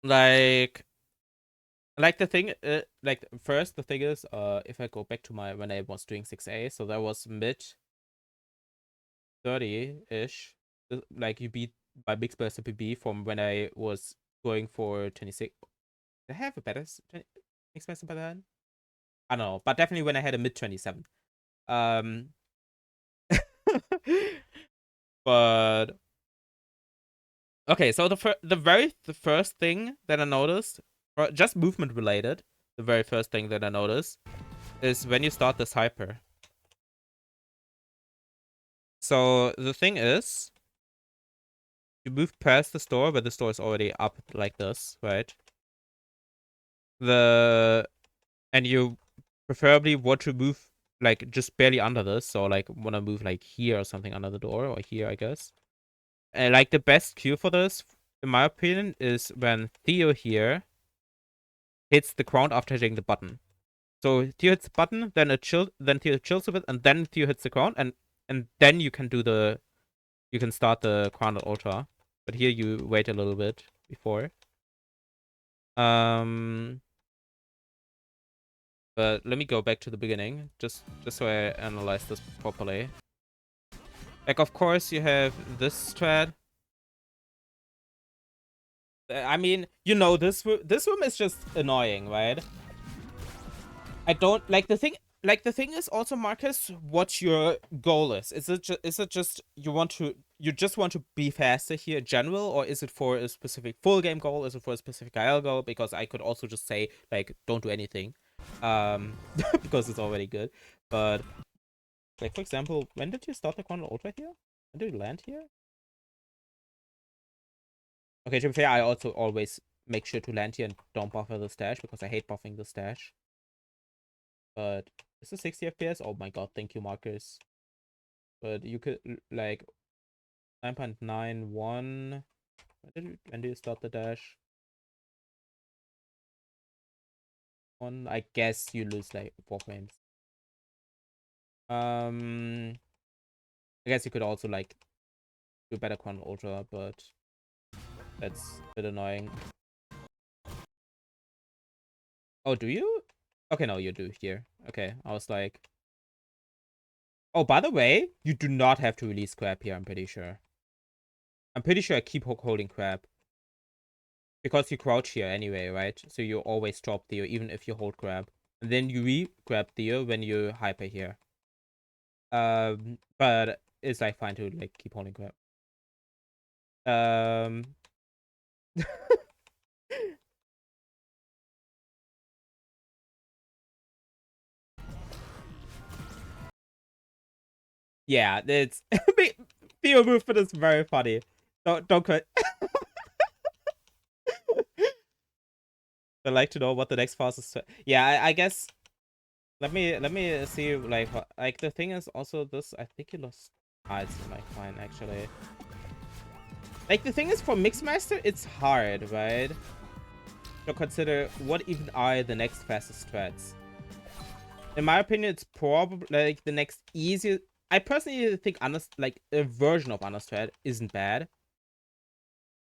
Like the thing, like first the thing is, if I go back to my when I was doing 6A, so that was mid 30-ish. Like you beat by Big Burst PB from when I was going for 26. Did I have a better expensive by then? I don't know, but definitely when I had a mid 27. Um, but okay, so the first thing that I noticed, just movement related, the very first thing that I noticed is when you start this hyper. So the thing is, you move past the store, but the store is already up like this, right? And you preferably want to move like just barely under this, so like want to move like here or something under the door, or here, I guess. And like the best cue for this, in my opinion, is when Theo here hits the ground after hitting the button. So Theo hits the button, then then Theo chills with it, and then Theo hits the ground, and then you can start the grounded ultra. But here you wait a little bit before. But let me go back to the beginning, just so I analyze this properly. Like, of course, you have this strat. I mean, you know, this room is just annoying, right? I don't like the thing. Like the thing is also, Marcus, what your goal is. Is it just you just want to be faster here in general, or is it for a specific full game goal? Is it for a specific IL goal? Because I could also just say like don't do anything, because it's already good. But like for example, when did you start the Chrono Ultra here? When did you land here? Okay, to be fair, I also always make sure to land here and don't buffer the stash because I hate buffing the stash. But is it 60 FPS? Oh my god, thank you, Marcus. But you could like 9.91. When do you start the dash? One, I guess you lose like 4 frames. I guess you could also like do better Chrono Ultra, but that's a bit annoying. Oh, do you? Okay, no, you do here. Okay, I was like... Oh, by the way, you do not have to release crab here, I'm pretty sure. I'm pretty sure I keep holding crab. Because you crouch here anyway, right? So you always drop Theo, even if you hold grab. And then you re-grab Theo when you hyper here. But it's like fine to like keep holding grab. Yeah, it's Theo movement is very funny. Don't quit. I'd like to know what the next fastest. Yeah, I guess let me see like the thing is also this. I think you lost. Ah, it's like fine actually. Like the thing is for Mixmaster, it's hard, right? To consider what even are the next fastest threads. In my opinion, it's probably like the next easiest. I personally think like a version of Underthread isn't bad.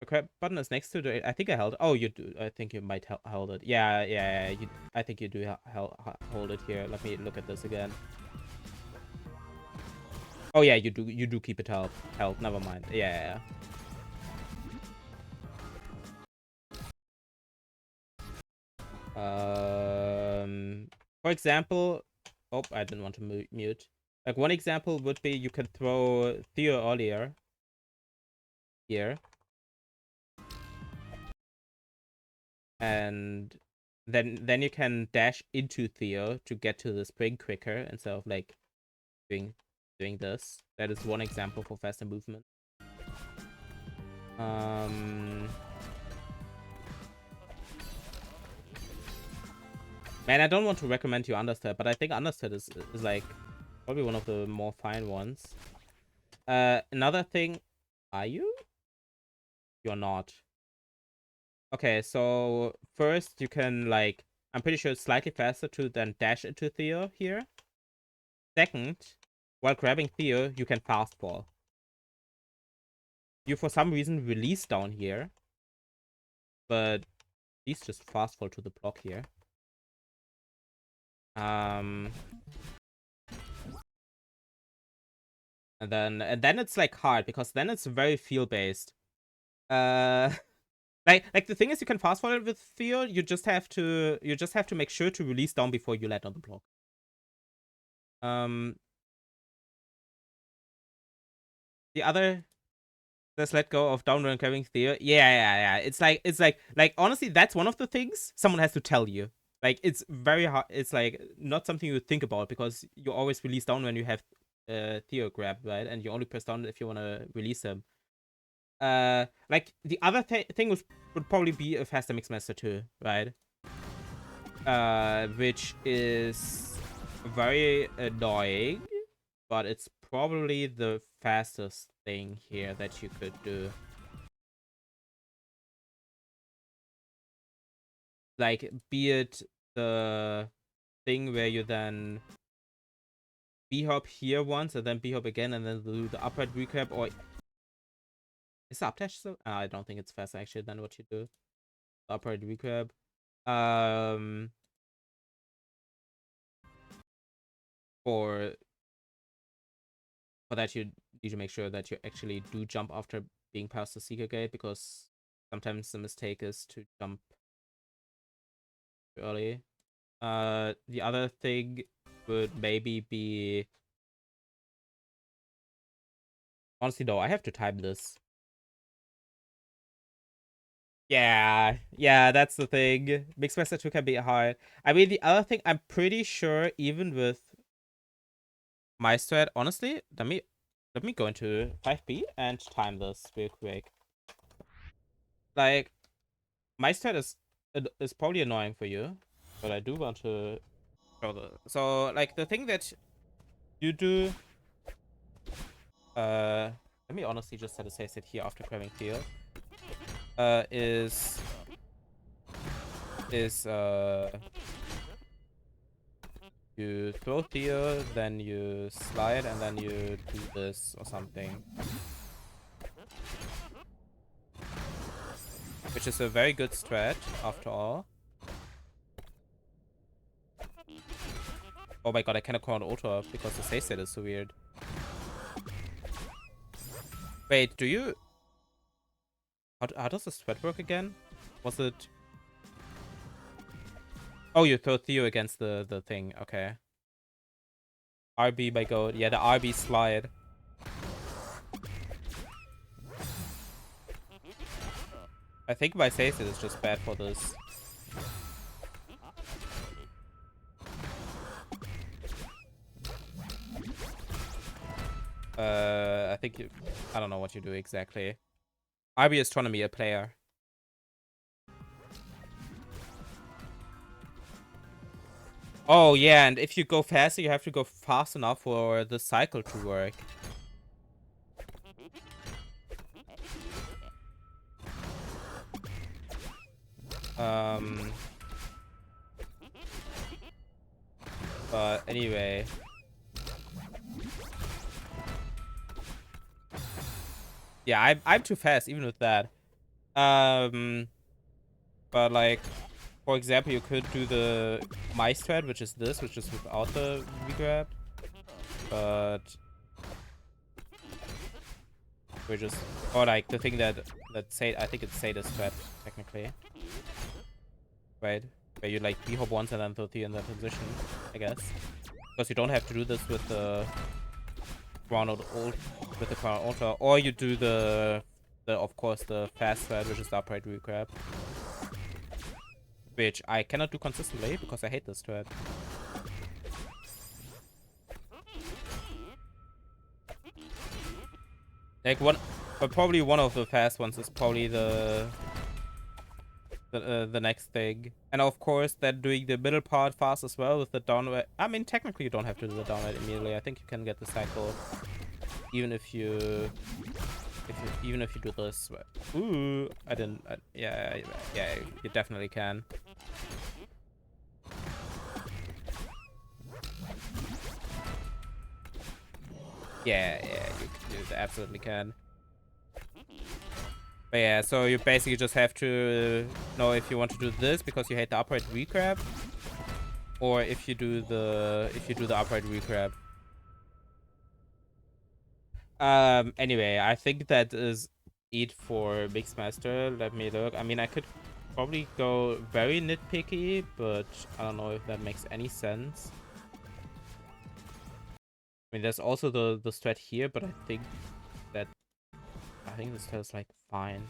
The crap button is next to the. I think I held. Oh, you do. I think you might hold it. Yeah. I think you do hold it here. Let me look at this again. Oh yeah, you do. You do keep it held. Held. Never mind. Yeah. For example, oh, I didn't want to mute. Like one example would be you can throw Theo earlier here, and then you can dash into Theo to get to the spring quicker instead of like doing this. That is one example for faster movement. Man, I don't want to recommend you Understep, but I think Understep is like probably one of the more fine ones. Another thing, are you? You're not. Okay, so first you can like, I'm pretty sure it's slightly faster to then dash into Theo here. Second, while grabbing Theo, you can fastball. You for some reason release down here, but he's just fastball to the block here. And then it's like hard because then it's very feel based. Like the thing is you can fast forward with Theo, you just have to make sure to release down before you land on the block. The other, let's let go of down run carrying Theo. Yeah. It's like honestly, that's one of the things someone has to tell you. Like it's very hard. It's like not something you think about because you always release down when you have Theo grab, right? And you only press down if you want to release him. Like the other thing would probably be a faster Mixmaster too, right? Which is very annoying, but it's probably the fastest thing here that you could do. Like, be it the thing where you then B-hop here once, and then B-hop again, and then do the upright recap, or... Is the updash so? I don't think it's faster, actually, than what you do. The upright recap. For that, you need to make sure that you actually do jump after being past the Seeker Gate, because sometimes the mistake is to jump early. The other thing would maybe be... Honestly, though, I have to time this. Yeah, that's the thing. Mixed Master 2 can be hard. I mean, the other thing, I'm pretty sure, even with my strat, honestly, let me go into 5B and time this real quick. Like, my strat is probably annoying for you, but I do want to show the... So, like, the thing that you do... let me honestly just set a save set here after grabbing field. Is you throw Theo, then you slide, and then you do this or something. Which is a very good strat, after all. Oh my god, I cannot call an auto up because the save set is so weird. Wait, do you... How does the strat work again? Was it... Oh, you throw Theo against the thing. Okay. RB by goat. Yeah, the RB slide. I think my save set is just bad for this. I think you... I don't know what you do exactly. RB is trying to be a player. Oh yeah, and if you go faster, you have to go fast enough for the cycle to work. But anyway. Yeah, I'm too fast even with that. But like, for example, you could do the mice thread, which is this, which is without the regrab. But we're just, or like the thing that say, I think it's say this thread technically, right? Where you like b-hop once and then 30 in that position, I guess, because you don't have to do this with the grounded ult, with the crown ultra, or you do the of course the fast thread, which is the upright regrab, which I cannot do consistently because I hate this thread. Like but probably one of the fast ones is probably the next thing, and of course then doing the middle part fast as well with the downward. I mean, technically you don't have to do the downward immediately. I think you can get the cycle even if you do this. Ooh, I didn't. Yeah, you definitely can. Yeah, you absolutely can. But yeah, so you basically just have to know if you want to do this because you hate the upright regrab, or if you do the upright regrab. Anyway, I think that is it for Mixmaster. Let me look. I mean, I could probably go very nitpicky, but I don't know if that makes any sense. I mean, there's also the strat here, but I think the strat is like fine.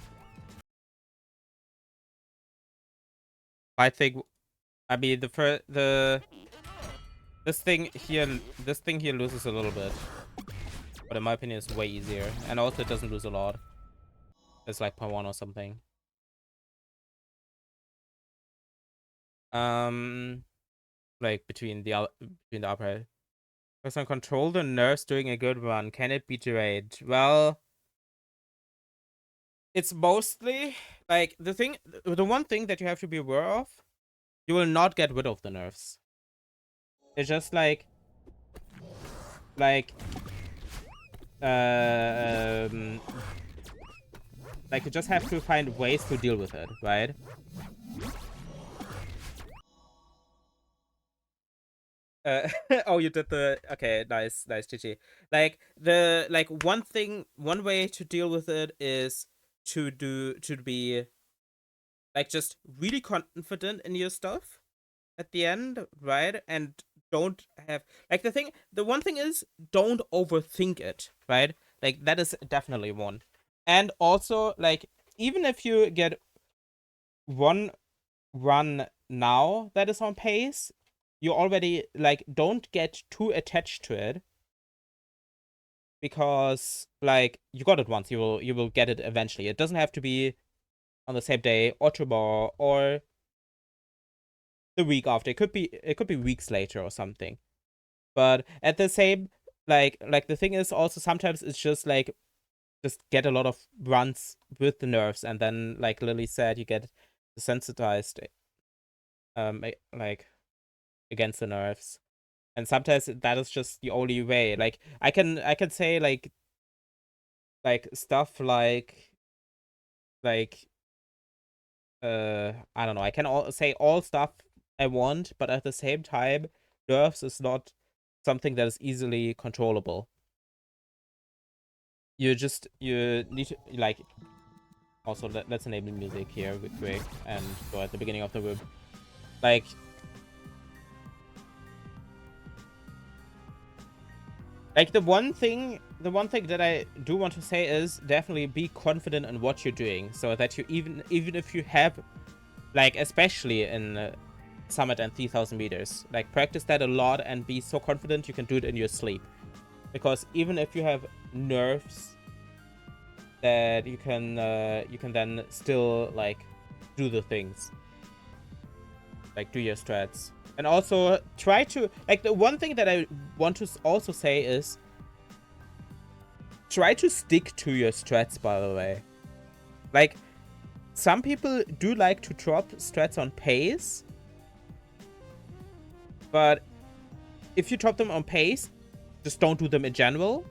I think, I mean, this thing here loses a little bit, but in my opinion, it's way easier, and also it doesn't lose a lot. It's like 0.1 or something. Like between the upright. Person control the nerves during a good run. Can it be delayed? Well, it's mostly like the one thing that you have to be aware of. You will not get rid of the nerves. It's just like um like you just have to find ways to deal with it, right? Oh, you did the okay, nice, GG. Like one way to deal with it is to be like just really confident in your stuff at the end, right? And don't have like the one thing is don't overthink it, right? Like that is definitely one. And also like even if you get one run now that is on pace, you already like don't get too attached to it because like you got it once, you will get it eventually. It doesn't have to be on the same day or tomorrow or the week after. It could be weeks later or something. But at the same like the thing is also sometimes it's just like just get a lot of runs with the nerves and then like Lily said you get desensitized like against the nerves. And sometimes that is just the only way. Like I can say stuff like I don't know. I can say all stuff I want, but at the same time, nerves is not something that is easily controllable. You need to like also let's enable music here real quick and go at the beginning of the room. Like the one thing that I do want to say is definitely be confident in what you're doing so that you even if you have like especially in Summit and 3000 meters, like practice that a lot and be so confident you can do it in your sleep, because even if you have nerves that you can then still like do the things, like do your strats. And also try to, like, the one thing that I want to also say is try to stick to your strats, by the way. Like, some people do like to drop strats on pace, but if you drop them on pace, just don't do them in general.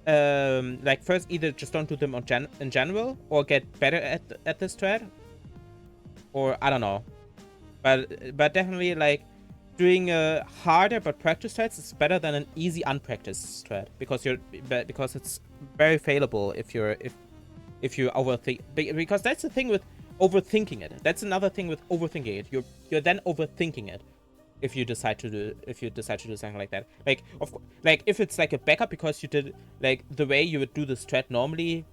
Like, first, either just don't do them on in general, or get better at the strat, or I don't know. But definitely, like, doing harder but practice strats is better than an easy unpracticed strat, because it's very failable if you overthink, because that's the thing with overthinking it. That's another thing with overthinking it. You're then overthinking it if you decide to do something like that. Like, of course, like, if it's like a backup because you did like the way you would do the strat normally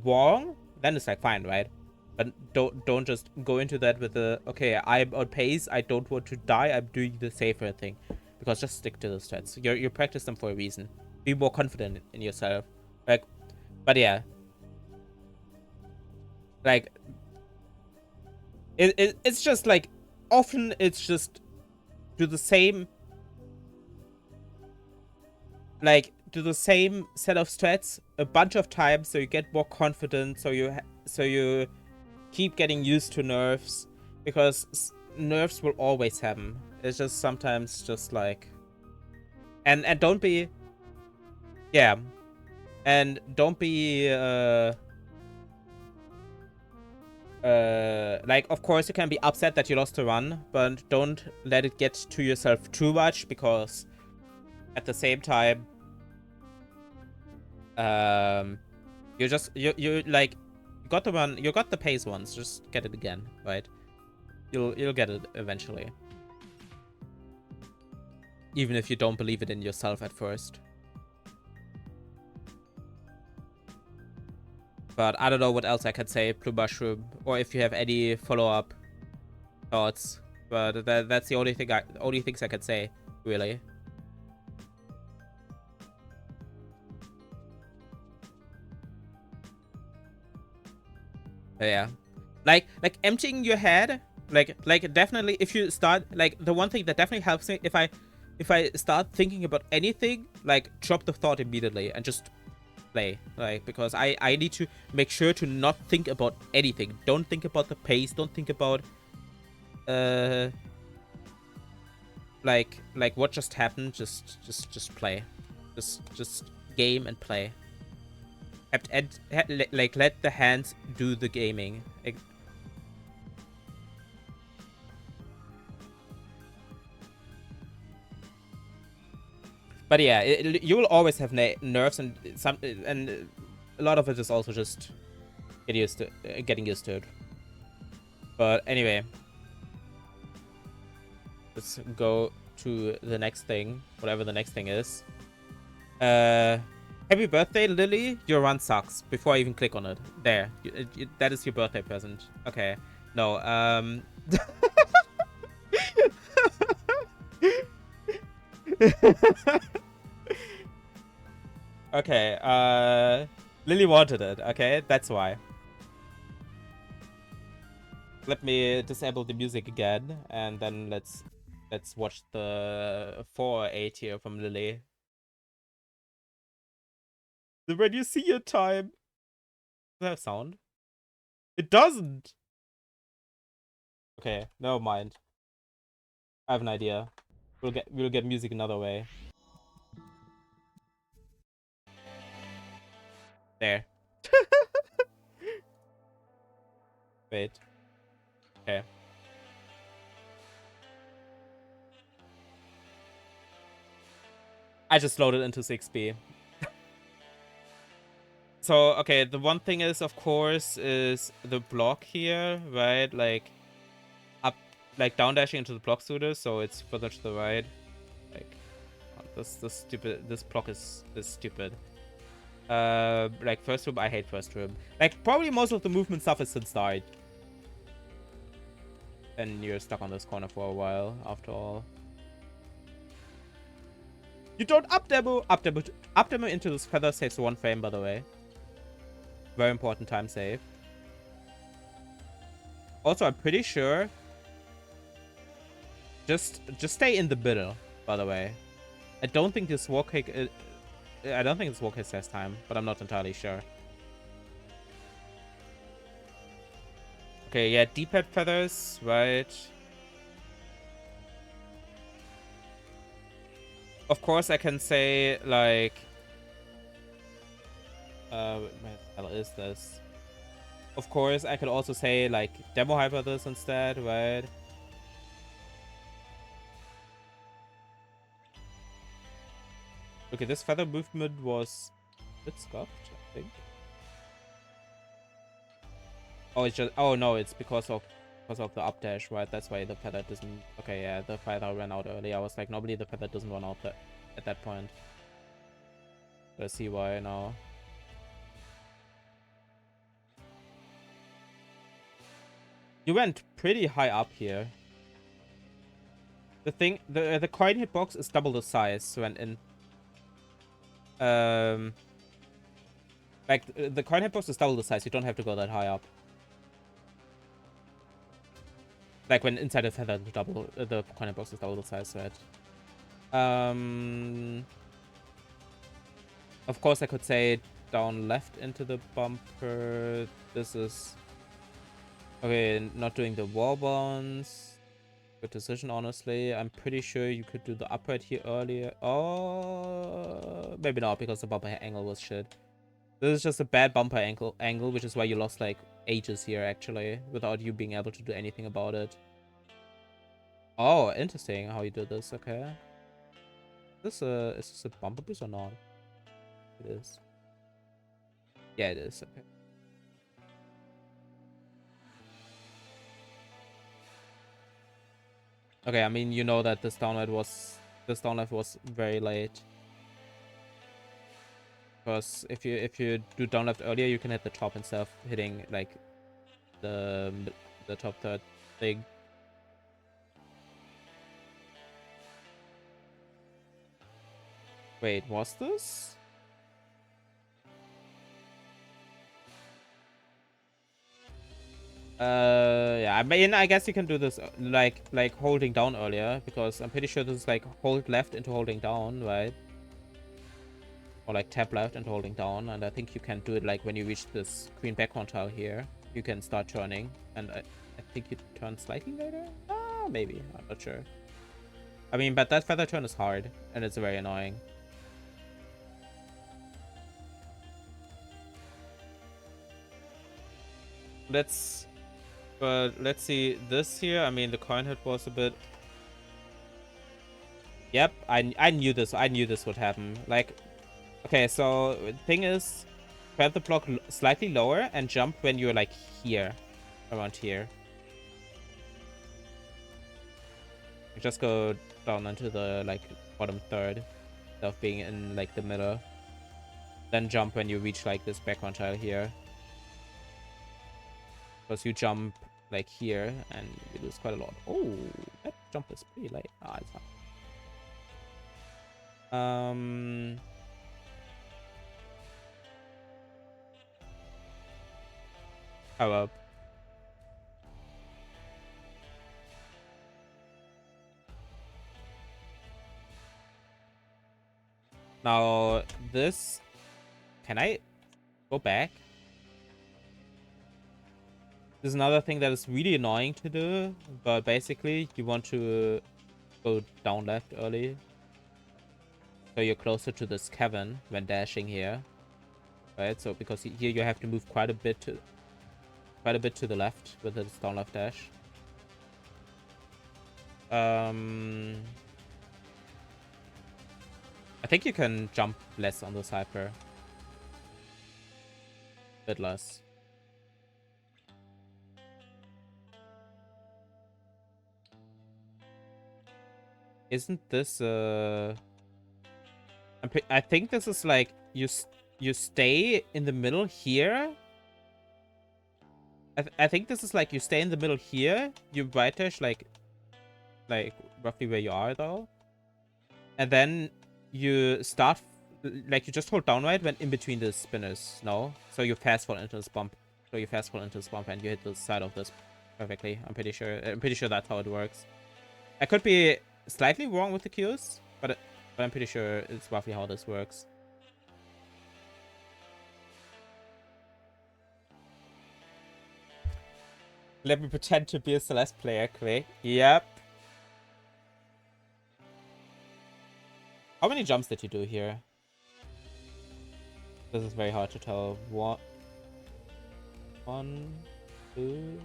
wrong, then it's like fine, right? But don't just go into that with the, okay, I'm on pace, I don't want to die, I'm doing the safer thing. Because just stick to the strats. You practice them for a reason. Be more confident in yourself. Like, but yeah. Like, it's just like, often it's just do the same, like, do the same set of strats a bunch of times so you get more confident, so you keep getting used to nerfs, because nerfs will always happen. It's just sometimes just like, and don't be, yeah, and don't be like, of course you can be upset that you lost a run, but don't let it get to yourself too much, because at the same time, you like, you got the run, you got the pace once, just get it again, right? You'll get it eventually, even if you don't believe it in yourself at first. But I don't know what else I can say, Blue Mushroom, or if you have any follow-up thoughts. But that's the only things I can say, really. Yeah, like emptying your head, like definitely, if you start, like, the one thing that definitely helps me, if I start thinking about anything, like, drop the thought immediately and just play, like, because I need to make sure to not think about anything. Don't think about the pace, don't think about like what just happened. Just play, just game and play, like, let the hands do the gaming. Like, but yeah, you will always have nerves, and a lot of it is also just getting used to it. But anyway, let's go to the next thing, whatever the next thing is. Happy birthday, Lily. Your run sucks. Before I even click on it. There. That is your birthday present. Okay. No, okay, Lily wanted it, okay? That's why. Let me disable the music again, and then let's watch the 4 or 8 here from Lily. When you see your time. Does that have sound? It doesn't! Okay, never mind. I have an idea. We'll get music another way. There. Wait. Okay. I just loaded into 6B. So, okay, the one thing is, of course, is the block here, right? Like, up, like, down dashing into the block suitor, so it's further to the right. Like, this block is stupid. Like, first room, I hate first room. Like, probably most of the movement stuff is since died. And you're stuck on this corner for a while, after all. You don't up demo into this feather saves 1 frame, by the way. Very important time save. Also, I'm pretty sure. Just stay in the middle. By the way, I don't think this walk kick. I don't think this walk kick has time, but I'm not entirely sure. Okay, yeah, D-pad feathers, right? Of course, I can say like, where the hell is this? Of course, I could also say like demo hyper this instead, right? Okay, this feather movement was a bit scuffed, I think. Oh, it's just, oh no, it's because of the updash, right? That's why the feather doesn't. Okay, yeah, the feather ran out early. I was like, normally the feather doesn't run out at that point. Let's see why now. You went pretty high up here. The thing, the coin hitbox is double the size when in. Like the coin hitbox is double the size. You don't have to go that high up. Like when inside a feather, the coin hitbox is double the size, right? Of course, I could say down left into the bumper. This is okay. Not doing the wall bounce. Good decision, honestly. I'm pretty sure you could do the upright here earlier. Oh, maybe not because the bumper angle was shit. This is just a bad bumper angle, which is why you lost like ages here actually, without you being able to do anything about it. Oh, interesting how you do this. Okay. Is this a bumper boost or not? It is. Yeah, it is. Okay. Okay, I mean, you know that this downlight was very late. Because if you do down left earlier, you can hit the top instead of hitting like the top third thing. Wait, was this? Yeah, I mean, I guess you can do this like holding down earlier, because I'm pretty sure this is like hold left into holding down, right? Or like tap left into holding down, and I think you can do it like when you reach this green background tile here, you can start turning, and I think you turn slightly later? Ah, maybe, I'm not sure. I mean, but that feather turn is hard, and it's very annoying. Let's see this here. I mean, the coin hit was a bit. Yep, I knew this. I knew this would happen. Like, okay, so the thing is, grab the block slightly lower and jump when you're like here, around here. You just go down into the like bottom third, instead of being in like the middle. Then jump when you reach like this background tile here. Because you jump like here and you lose quite a lot. Oh, that jump is pretty late. Ah, it's fine. Power up. Now this, can I go back? This is another thing that is really annoying to do, but basically you want to go down left early, so you're closer to this cavern when dashing here, right? So because here you have to move quite a bit to the left with this down left dash. I think you can jump less on this hyper, a bit less. Isn't this I think this is like you stay in the middle here. I think this is like you stay in the middle here. You right dash like roughly where you are though, and then you start like you just hold down right when in between the spinners. No, so you fast fall into this bump. So you fast fall into this bump and you hit the side of this perfectly. I'm pretty sure. I'm pretty sure that's how it works. I could be slightly wrong with the cues, but I'm pretty sure it's roughly how this works. Let me pretend to be a Celeste player, quick. Yep. How many jumps did you do here? This is very hard to tell. One, two.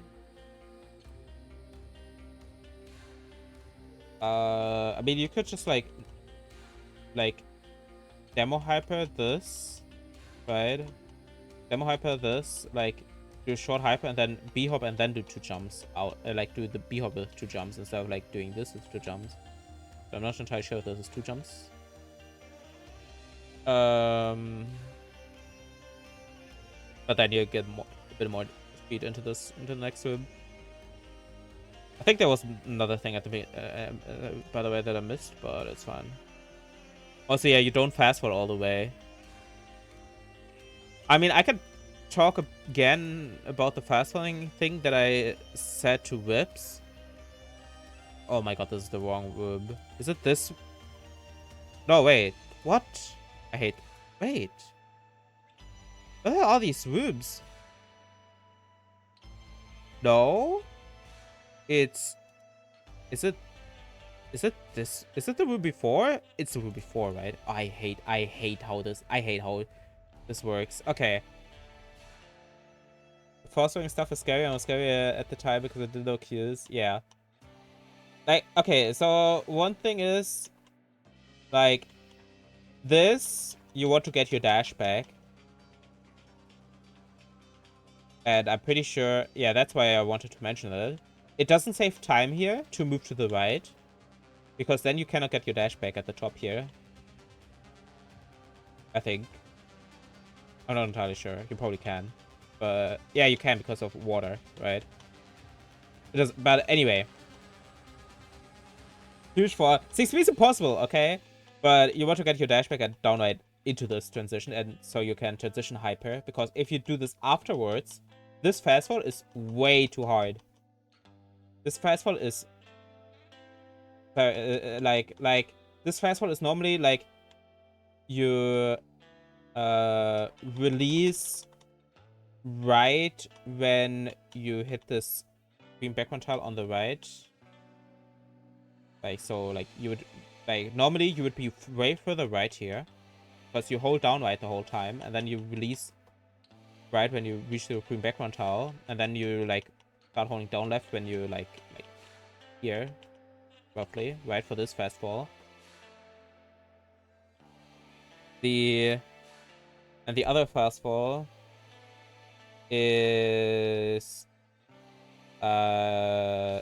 I mean, you could just like demo hyper this, right? Demo hyper this, like do a short hyper and then B hop and then do 2 jumps out. Like do the B hop with 2 jumps instead of like doing this with 2 jumps. So I'm not entirely sure if this is 2 jumps. But then you get a bit more speed into the next room. I think there was another thing at the by the way that I missed, but it's fine. Also, yeah, you don't fast forward all the way. I mean, I could talk again about the fast forwarding thing that I said to Whips. Oh my god, this is the wrong room. Is it this? No, wait. What? I hate... Wait. What are all these rooms? No? It's... Is it this? Is it the room before? It's the room before, right? I hate how this works. Okay. Fostering stuff is scary. I was scary at the time because I did no cues. Yeah. Like, okay, so one thing is, like, this, you want to get your dash back. And I'm pretty sure, yeah, that's why I wanted to mention it. It doesn't save time here to move to the right, because then you cannot get your dash back at the top here. I think. I'm not entirely sure. You probably can. But, yeah, you can because of water, right? It does, but anyway. Huge for 6 is impossible, okay? But you want to get your dash back and downright into this transition, and so you can transition hyper, because if you do this afterwards, this fast fall is way too hard. This fast fall is like this fast fall is normally like you release right when you hit this green background tile on the right. Like, so, like, you would, like, normally you would be way further right here, because you hold down right the whole time, and then you release right when you reach the green background tile, and then you, like, start holding down left when you, like here, roughly, right, for this fast fall. And the other fast fall is, also,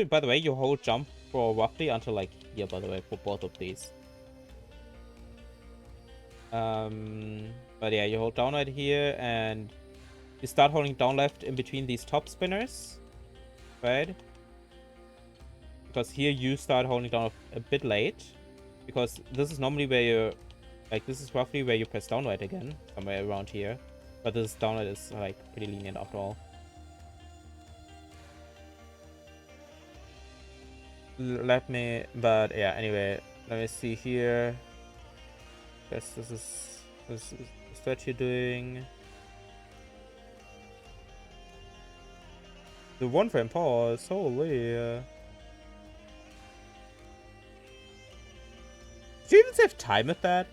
by the way, you hold jump for roughly until, like, here, by the way, for both of these. But yeah, you hold down right here, and you start holding down left in between these top spinners, right? Because here you start holding down a bit late, because this is normally where you, like, this is roughly where you press down right again, somewhere around here. But this down right is, like, pretty lenient after all. But yeah, anyway, let me see here. Guess this is what you're doing. The 1 frame pause, holy. Did you even save time with that?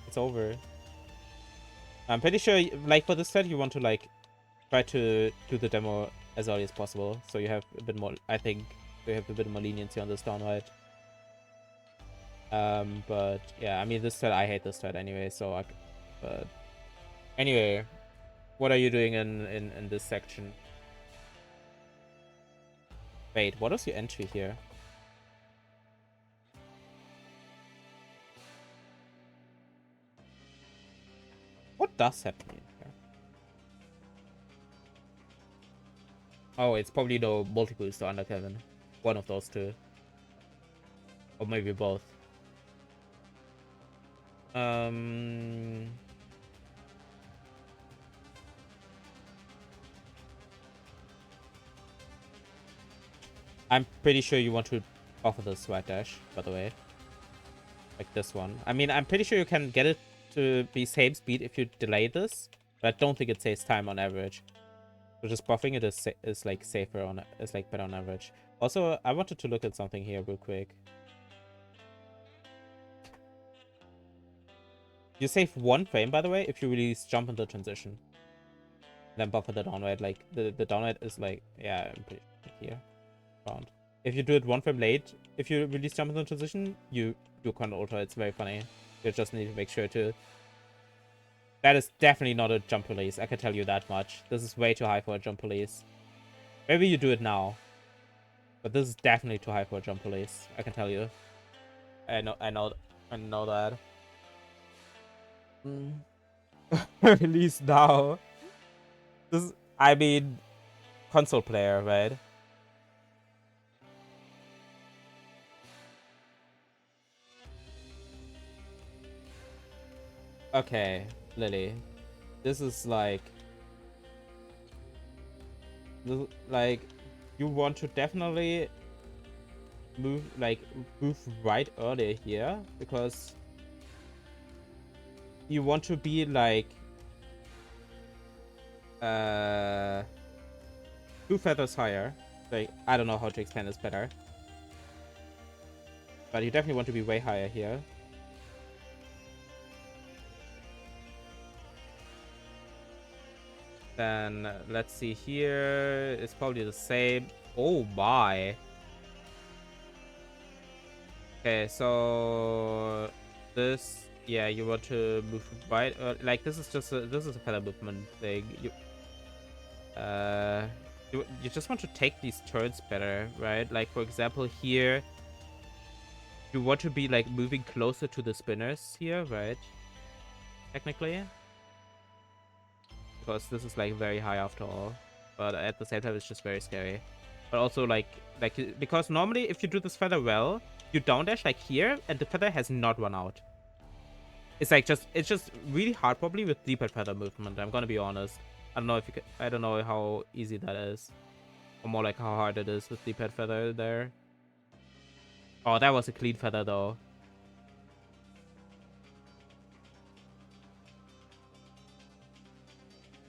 It's over. I'm pretty sure, like, for this set, you want to, like, try to do the demo as early as possible, so you have a bit more, I think, you have a bit more leniency on this down right. But, yeah, I mean, this set, I hate this set anyway, so, but, anyway, what are you doing in this section? Wait, what is your entry here? What does happen here? Oh, it's probably the multi-boost or Underkevin. One of those two. Or maybe both. Um, I'm pretty sure you want to offer the sweat dash, by the way. Like this one. I mean, I'm pretty sure you can get it to be same speed if you delay this, but I don't think it saves time on average. So just buffing it is like safer on is like better on average. Also, I wanted to look at something here real quick. You save 1 frame, by the way, if you release jump into transition. Then buffer the downward. Like the downward is like, yeah, I'm pretty sure here. Found. If you do it 1 frame late, if you release jump into transition, you do control ultra. It's very funny. You just need to make sure to. That is definitely not a jump release. I can tell you that much. This is way too high for a jump release. Maybe you do it now. But this is definitely too high for a jump release. I can tell you. I know that. Release now. I mean, console player, right? Okay, Lily. This is like... Like, you want to definitely move right earlier here, because you want to be like 2 feathers higher. Like, I don't know how to explain this better, but you definitely want to be way higher here. Then let's see here. It's probably the same. Oh my. Okay, so this, yeah, you want to move right. Like this is just this is a feather movement thing. You just want to take these turns better, right? Like for example here, you want to be like moving closer to the spinners here, right? Technically, because this is like very high after all, but at the same time it's just very scary. But also like because normally if you do this feather well, you down dash like here and the feather has not run out. It's like it's just really hard probably with D-pad feather movement. I'm gonna be honest. I don't know if you can, I don't know how easy that is, or more like how hard it is with D-pad feather there. Oh, that was a clean feather though.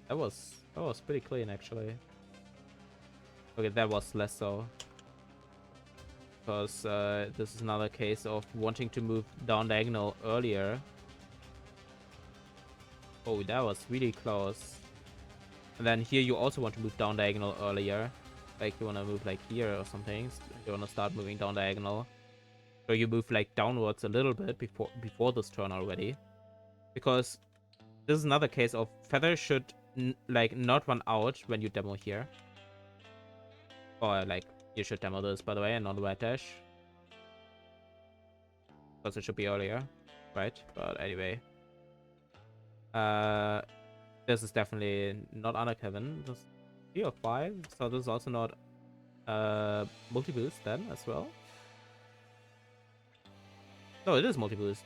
That was pretty clean actually. Okay, that was less so. Because this is another case of wanting to move down diagonal earlier. Oh, that was really close. And then here you also want to move down diagonal earlier. Like you want to move like here or something. You want to start moving down diagonal. So you move like downwards a little bit before this turn already. Because this is another case of feather should like not run out when you demo here. Or like you should demo this by the way and not red dash. Because it should be earlier. Right? But anyway. This is definitely not under Kevin. This 3 or 5. So this is also not multi-boost then as well. No, it is multi-boost.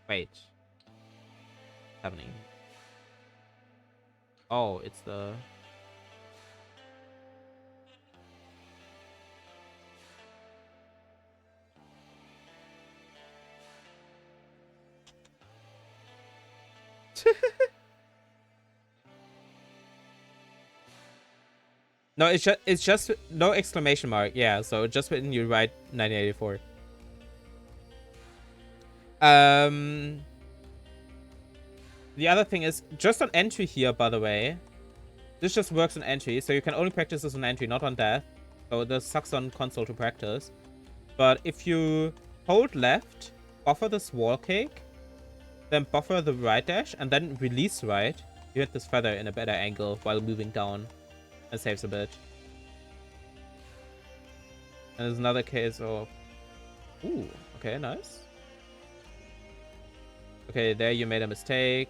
Wait. What's happening? Oh, it's the... No, it's just no exclamation mark. Yeah, so just when you write 1984. The other thing is just on entry here, by the way. This just works on entry, so you can only practice this on entry, not on death. So this sucks on console to practice. But if you hold left, buffer this wall cake, then buffer the right dash, and then release right, you hit this feather in a better angle while moving down. It saves a bit. And there's another case of... Ooh, okay, nice. Okay, there you made a mistake.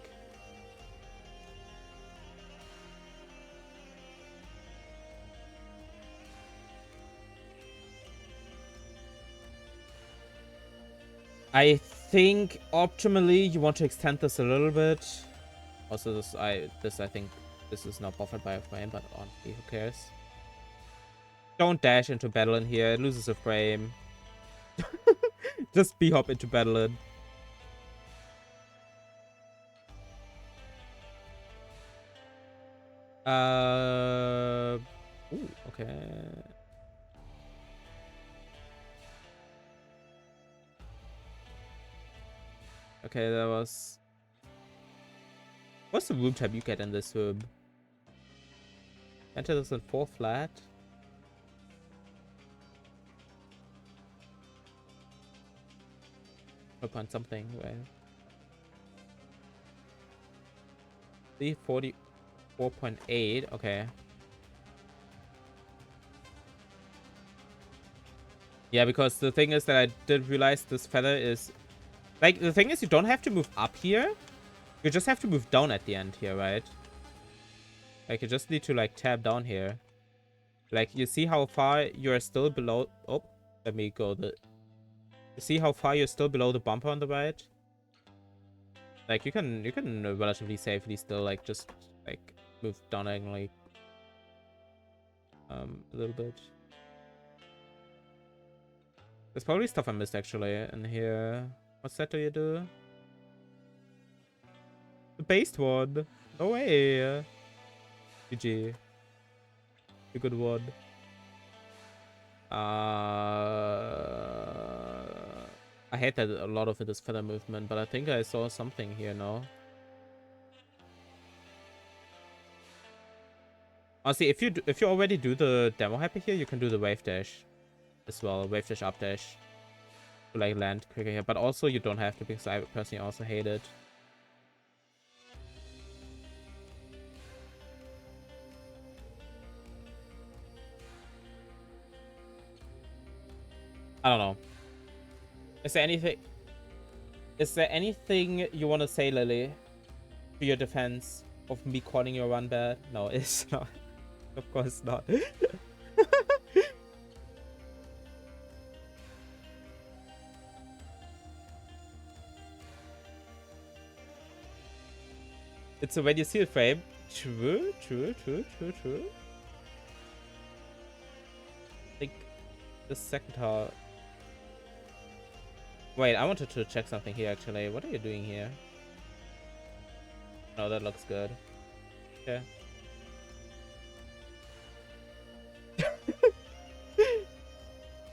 I think optimally you want to extend this a little bit. Also, I think this is not buffered by a frame, but honestly, who cares? Don't dash into battle in here. It loses a frame. Just b-hop into battle in. Ooh, okay. Okay, that was... What's the room type you get in this room? Enter this in 4 flat. 4 something, right? 344.8, okay. Yeah, because the thing is that I did realize this feather is... Like, the thing is you don't have to move up here. You just have to move down at the end here, right? Like, you just need to, like, tab down here. Like, you see how far you're still below... Oh, let me go the... You see how far you're still below the bumper on the right? Like, you can relatively safely still, like, just, like, move down diagonally. A little bit. There's probably stuff I missed, actually, in here. What set do you do? The based one. No way. GG. A good one. I hate that a lot of it is feather movement, but I think I saw something here now. Honestly, if you already do the demo happy here, you can do the wave dash as well. Wave dash up dash to like land quicker here, but also you don't have to because I personally also hate it. I don't know. Is there anything you want to say, Lily, to your defense of me calling your run bad? No, it's not. Of course not. It's a when you see the frame. True. I think the second half. Wait, I wanted to check something here actually. What are you doing here? No, that looks good. Okay.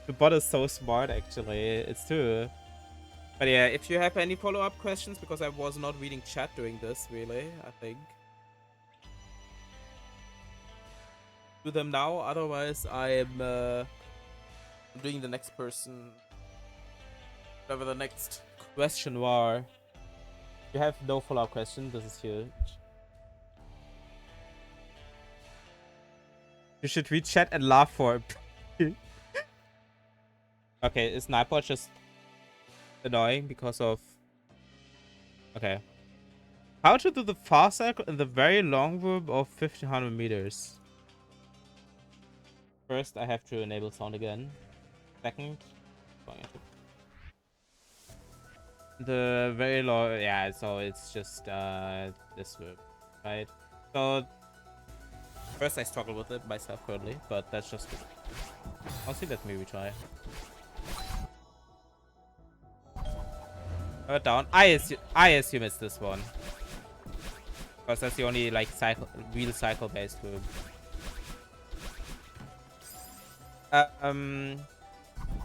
The bot is so smart actually. It's true. But yeah, if you have any follow-up questions, because I was not reading chat during this, really, I think. Do them now, otherwise I'm doing the next person. Whatever the next question was. If you have no follow-up question, this is huge. You should read chat and laugh for it. Okay, is Nightbot just annoying because of... Okay. How to do the fast cycle in the very long room of 1500 meters? First, I have to enable sound again. Second, the very low, yeah, so it's just this room, right? So first I struggle with it myself currently, but that's just it. Honestly, let me retry. Down. I assume it's this one, because that's the only like real cycle based room.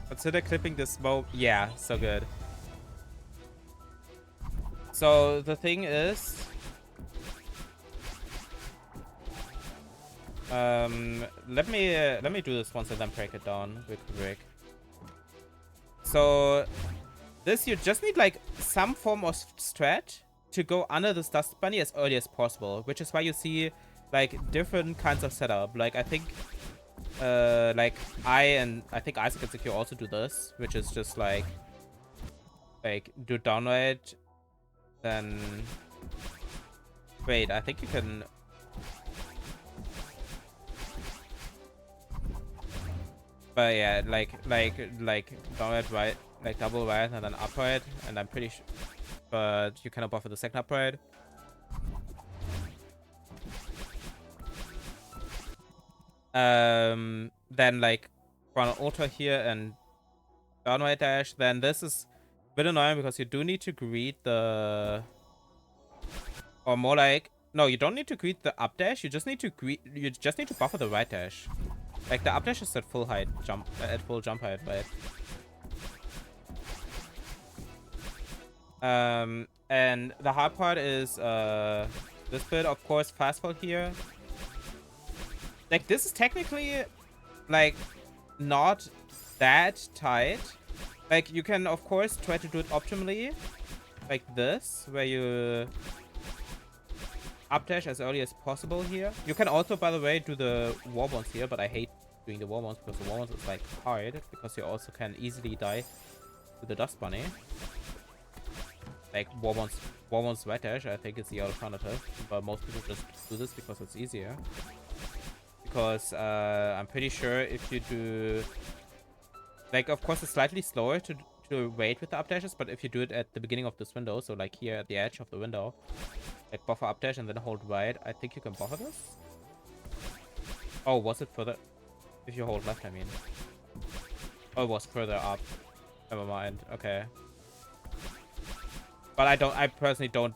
Consider clipping this smoke. Yeah, so good. So the thing is, let me do this once and then break it down real quick. So this, you just need like some form of strat to go under this dust bunny as early as possible, which is why you see like different kinds of setup. Like I think like I think Isaac and Secure also do this, which is just like do downright, then wait, I think you can But yeah, like downright right, like double right and then upright, and I'm pretty sure. But you cannot buffer the second upright. Then like front ultra here and downright dash. Then this is a bit annoying because you do need to greet the, or more like, no, you don't need to greet the up dash. You just need to buffer the right dash. Like the up dash is at full height jump, at full jump height, right? And the hard part is this bit, of course, fast fall here. Like this is technically like not that tight. Like you can of course try to do it optimally, like this, where you updash as early as possible here. You can also, by the way, do the war bonds here, but I hate doing the war bonds because the war bonds is like hard, because you also can easily die to the dust bunny. Like war bonds right dash, I think it's the alternative, but most people just do this because it's easier. Because I'm pretty sure if you do, like, of course it's slightly slower to wait with the updashes, but if you do it at the beginning of this window, so like here at the edge of the window, like buffer updash and then hold right, I think you can buffer this. Oh, was it further? If you hold left, I mean. Oh, it was further up. Never mind. Okay. But I personally don't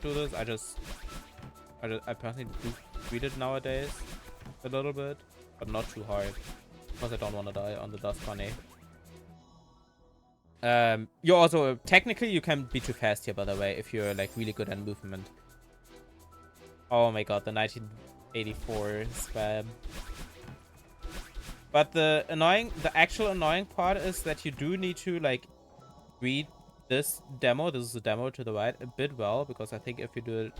do this. I personally do read it nowadays a little bit, but not too hard, because I don't want to die on the dust bunny. You also technically you can be too fast here, by the way, if you're like really good at movement. Oh my god, the 1984 spam. But the actual annoying part is that you do need to like read this demo. This is a demo to the right a bit well, because I think if you do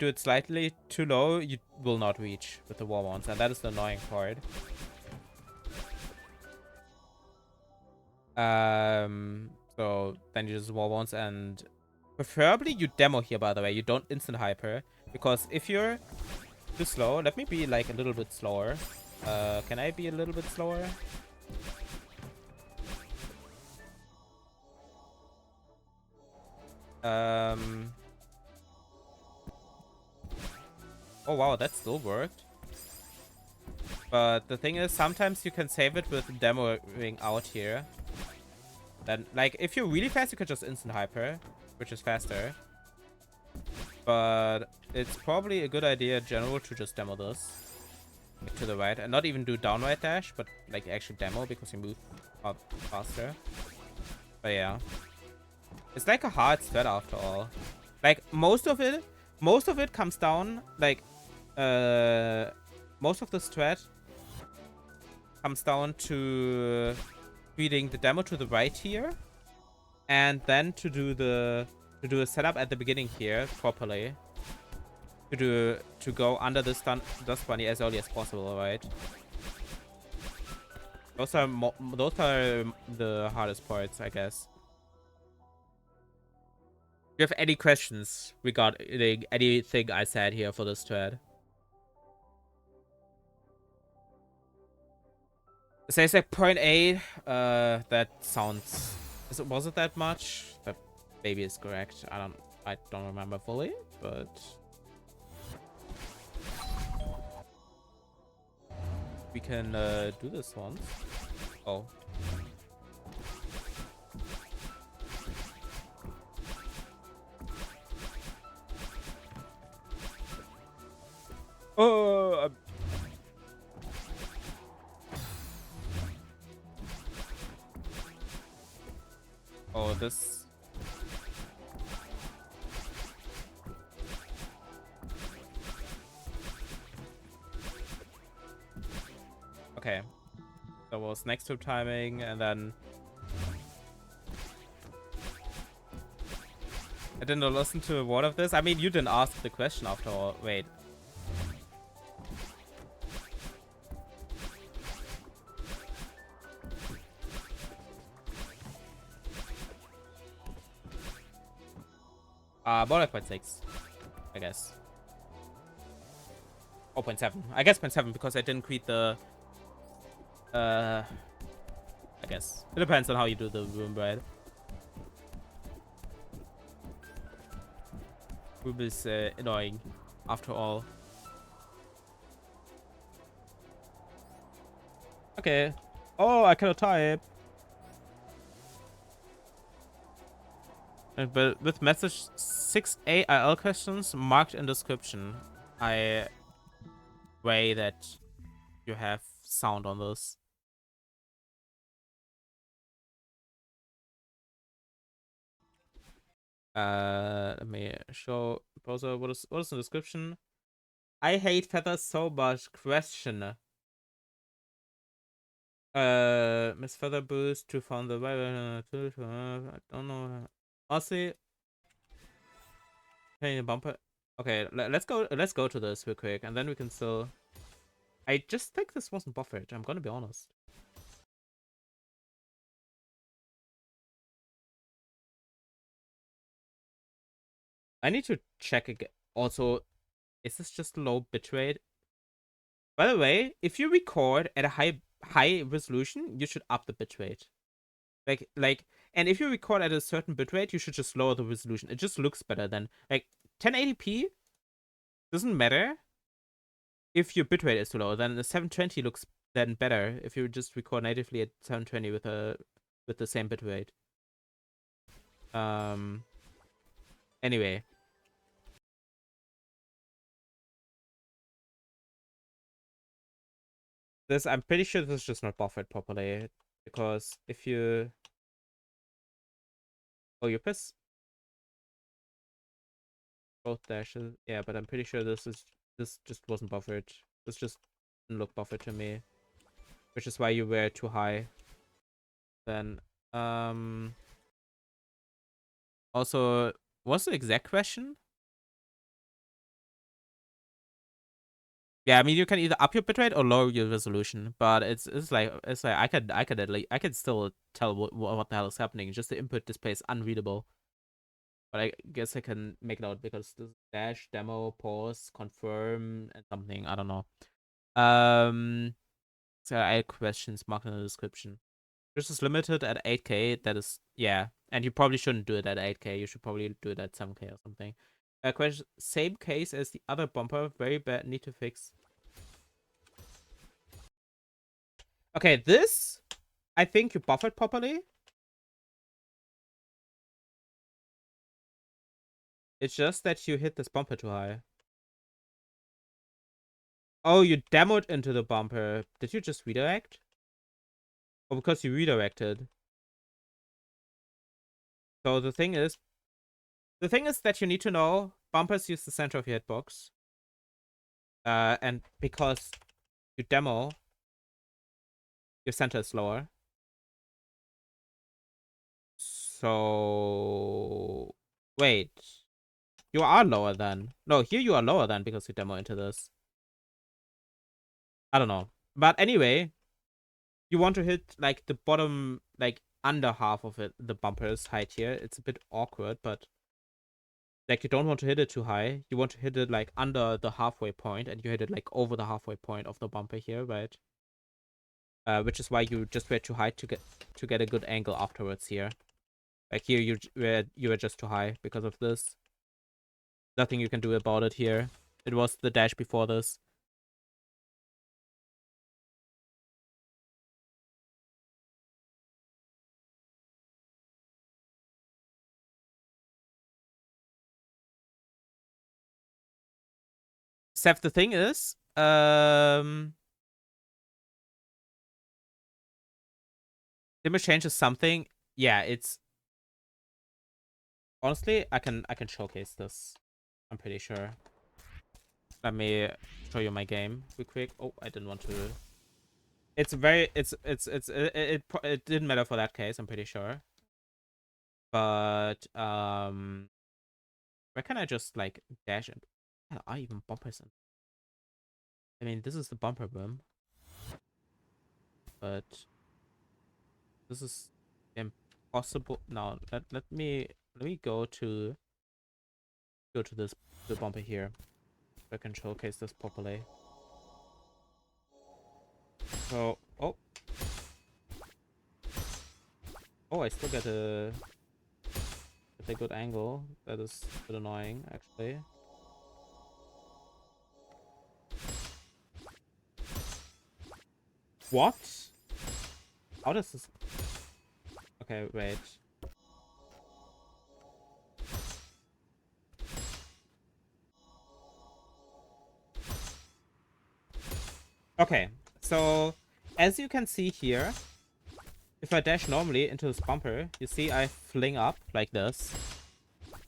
it slightly too low, you will not reach with the war wands, and that is the annoying part. So then you just war wands, and preferably you demo here, by the way. You don't instant hyper, because if you're too slow, let me be like a little bit slower. Can I be a little bit slower? Oh wow, that still worked. But the thing is, sometimes you can save it with demoing out here. Then, like, if you're really fast, you could just instant hyper, which is faster. But it's probably a good idea in general to just demo this to the right, and not even do downright dash, but like actually demo, because you move up faster. But yeah, it's like a hard strat after all. Like most of it comes down, like most of the strat comes down to reading the demo to the right here, and then to do a setup at the beginning here properly, to go under this dust bunny as early as possible, right? Those are the hardest parts, I guess. Do you have any questions regarding anything I said here for this thread? It says like 0.8. That sounds. Was it that much? That maybe is correct. I don't remember fully, but we can do this once. Oh. Oh. Oh, this. Okay. That was next to timing, and then I didn't listen to a word of this. I mean, you didn't ask the question after all. Wait. More like 0.6, I guess. Oh, 0.7. I guess 0.7 because I didn't create the I guess it depends on how you do the room, right? Room is annoying, after all. Okay. Oh, I cannot type. But with message 6A IL questions marked in description, I way that you have sound on this. Let me show browser what is the description. I hate feathers so much. Question. Miss Feather Boost to found the I don't know. Honestly, hey bumper. Okay, let's go to this real quick, and then we can still. I just think this wasn't buffered. I'm gonna be honest. I need to check again. Also, is this just low bitrate? By the way, if you record at a high resolution, you should up the bitrate. And if you record at a certain bitrate, you should just lower the resolution. It just looks better than 1080p doesn't matter if your bitrate is too low. Then the 720 looks then better if you just record natively at 720 with the same bitrate. Anyway. I'm pretty sure this is just not buffered properly. Because if you... Oh, you press both dashes. Yeah, but I'm pretty sure this just wasn't buffered. This just didn't look buffered to me. Which is why you were too high. Then, also, what's the exact question? Yeah, I mean you can either up your bitrate or lower your resolution, but it's like I could still tell what the hell is happening. Just the input display is unreadable. But I guess I can make it out because this dash demo pause confirm and something, I don't know. So I had questions marked in the description. This is limited at 8K. That is, yeah, and you probably shouldn't do it at 8K. You should probably do it at 7K or something. Question: same case as the other bumper. Very bad. Need to fix. Okay, this I think you buffered properly. It's just that you hit this bumper too high. Oh, you demoed into the bumper. Did you just redirect? Oh, because you redirected. So the thing is that you need to know bumpers use the center of your hitbox. And because you demo, your center is lower. So wait. You are lower then. No, here you are lower then because you demo into this. I don't know. But anyway, you want to hit like the bottom, like under half of it, the bumper's height here. It's a bit awkward, but like you don't want to hit it too high. You want to hit it like under the halfway point, and you hit it like over the halfway point of the bumper here, right? Which is why you just were too high to get a good angle afterwards here. Like here you were just too high because of this. Nothing you can do about it here. It was the dash before this. Seth, the thing is, image changes something. Yeah, it's honestly I can showcase this. I'm pretty sure. Let me show you my game real quick. Oh, I didn't want to. It's very it didn't matter for that case. I'm pretty sure. But where can I just like dash it? Where are even bumpers in? I mean, this is the bumper boom, but this is impossible. Now let me go to this the bumper here. So I can showcase this properly. So oh Oh, I still get a good angle. That is a bit annoying, actually. What? How does this... Okay, wait. Okay, so as you can see here, if I dash normally into this bumper, you see I fling up like this.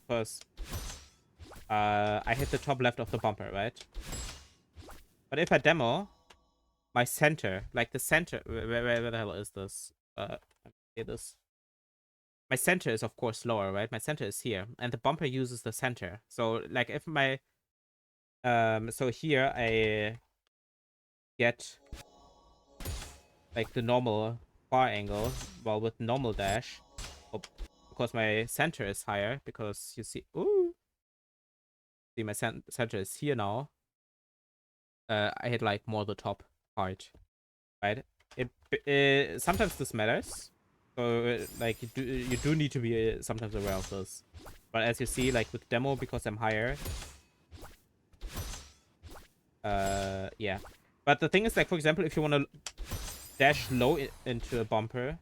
Because I hit the top left of the bumper, right? But if I demo, my center, like the center, where the hell is this? This. My center is of course lower, right? My center is here, and the bumper uses the center. So like if my so here I get like the normal far angle, well with normal dash, oh, because my center is higher. Because you see, ooh, see my center is here now. I hit like more the top part, right? It sometimes this matters. So like you do need to be sometimes aware of this. But as you see, like with demo, because I'm higher, yeah. But the thing is, like for example, if you want to dash low into a bumper,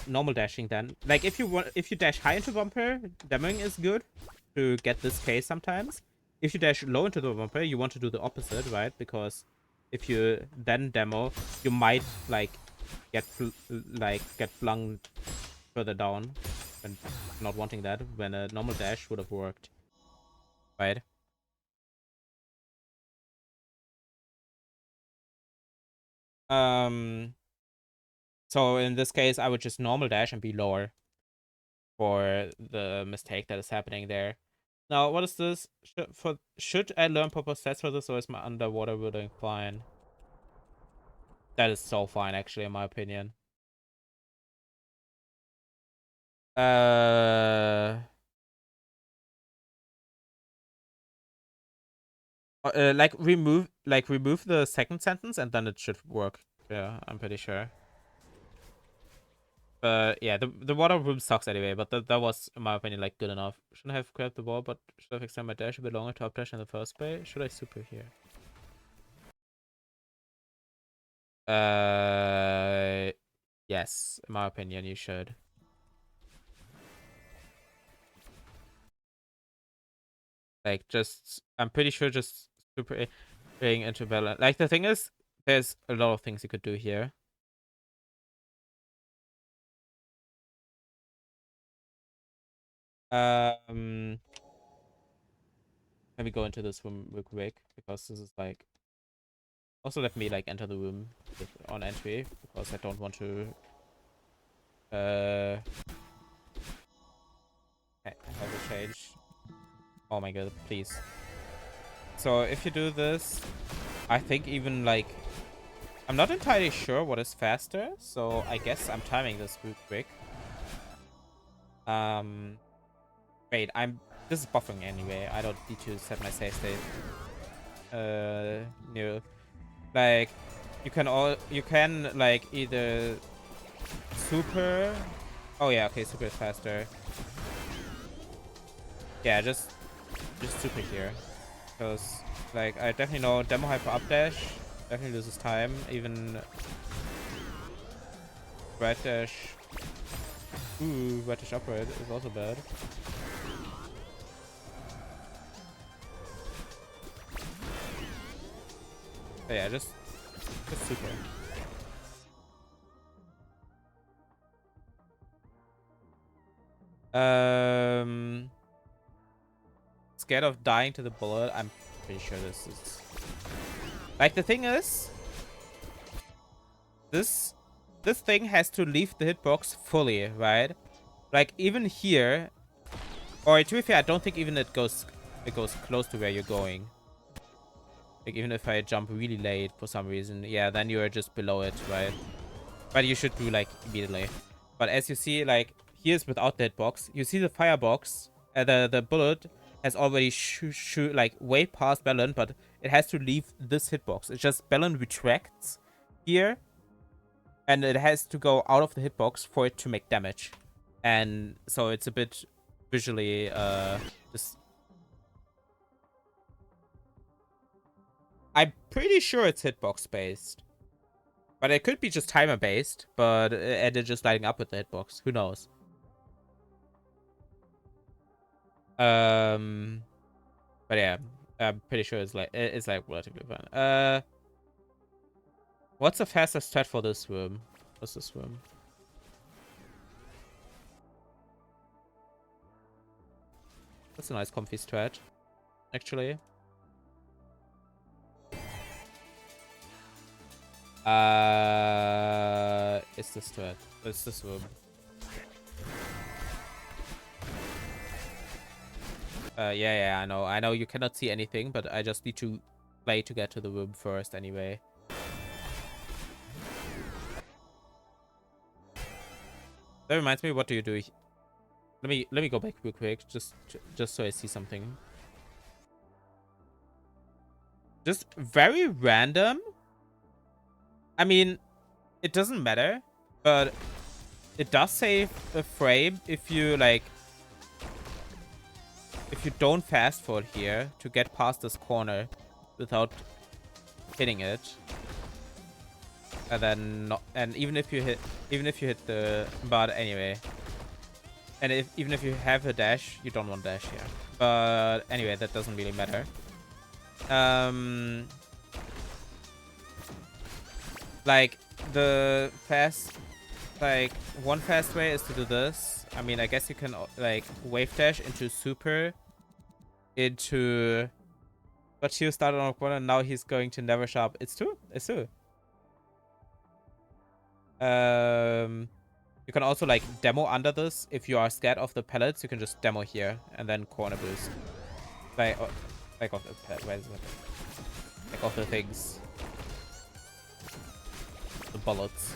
normal dashing, then like if you dash high into bumper, demoing is good to get this case sometimes. If you dash low into the bumper, you want to do the opposite, right? Because if you then demo, you might like get flung further down, and not wanting that when a normal dash would have worked, right? um so in this case I would just normal dash and be lower for the mistake that is happening there. Now, what is this? Should I learn proper stats for this, or is my underwater doing fine? That is so fine, actually, in my opinion. Uh, remove the second sentence, and then it should work. Yeah, I'm pretty sure. Yeah, the water room sucks anyway, but that was, in my opinion, like good enough. Shouldn't have grabbed the wall, but should have extended my dash a bit longer to up dash in the first play. Should I super here? Yes, in my opinion, you should. Like, just, I'm pretty sure just super being into balance. Like, the thing is, there's a lot of things you could do here. Um, Let me go into this room real quick, because this is like, also let me like enter the room on entry, because I don't want to have a change. Oh my god, please. So if you do this, I think even like, I'm not entirely sure what is faster, so I guess I'm timing this real quick. Wait, this is buffering anyway. I don't need to set my save state. No. Like, you can like either super. Oh yeah, okay, super is faster. Yeah, just super here, because like I definitely know demo hyper up dash definitely loses time. Even red dash. Ooh, red dash upgrade is also bad. But yeah, just super. Scared of dying to the bullet. I'm pretty sure this is like, the thing is, this thing has to leave the hitbox fully, right? Like even here, or to be fair, I don't think even it goes close to where you're going. Like even if I jump really late for some reason, yeah, then you are just below it, right? But you should do like immediately. But as you see, like here's without the hitbox. You see the firebox, the bullet has already shoot like way past Bellon, but it has to leave this hitbox. It's just Bellon retracts here, And it has to go out of the hitbox for it to make damage. And so it's a bit visually just... I'm pretty sure it's hitbox based. But it could be just timer based, but and it's just lighting up with the hitbox. Who knows? But yeah, I'm pretty sure it's like relatively fun. What's the fastest strat for this room? What's this room? That's a nice comfy strat, actually. It's this strat. It's this room. Yeah, I know you cannot see anything, but I just need to play to get to the room first anyway. That reminds me, what do you do? Let me go back real quick, just so I see something. Just very random. I mean, it doesn't matter, but it does save a frame if you like. If you don't fast forward here to get past this corner without hitting it, and then not, and even if you hit the, but anyway, and even if you have a dash, you don't want dash here. But anyway, that doesn't really matter. Like the fast, like one fast way is to do this. I mean, I guess you can like wave dash into super, into, but he started on a corner. Now he's going to never sharp. It's two. It's two. You can also like demo under this. If you are scared of the pellets, you can just demo here and then corner boost. Like of the where is it? Like of the things. The bullets.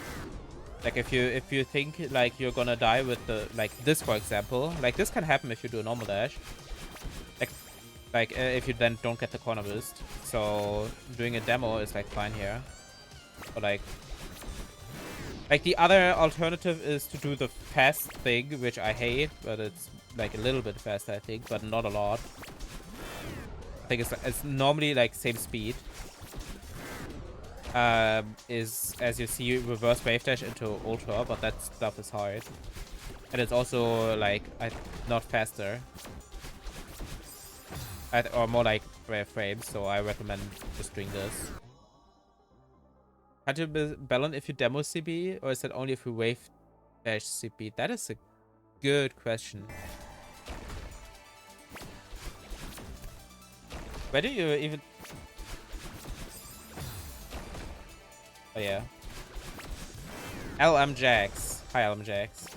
Like if you think like you're gonna die with the like this, for example, like this can happen if you do a normal dash. Like if you then don't get the corner boost. So doing a demo is like fine here. But like the other alternative is to do the fast thing, which I hate, but it's like a little bit faster, I think, but not a lot. I think it's normally like same speed. Is, as you see, reverse wave dash into ultra, but that stuff is hard. And it's also like not faster. Or more like rare frames, so I recommend just doing this. Can't you balance if you demo CB, or is that only if you wave dash CB? That is a good question. Where do you even... Oh yeah. LM Jax. Hi LM Jax.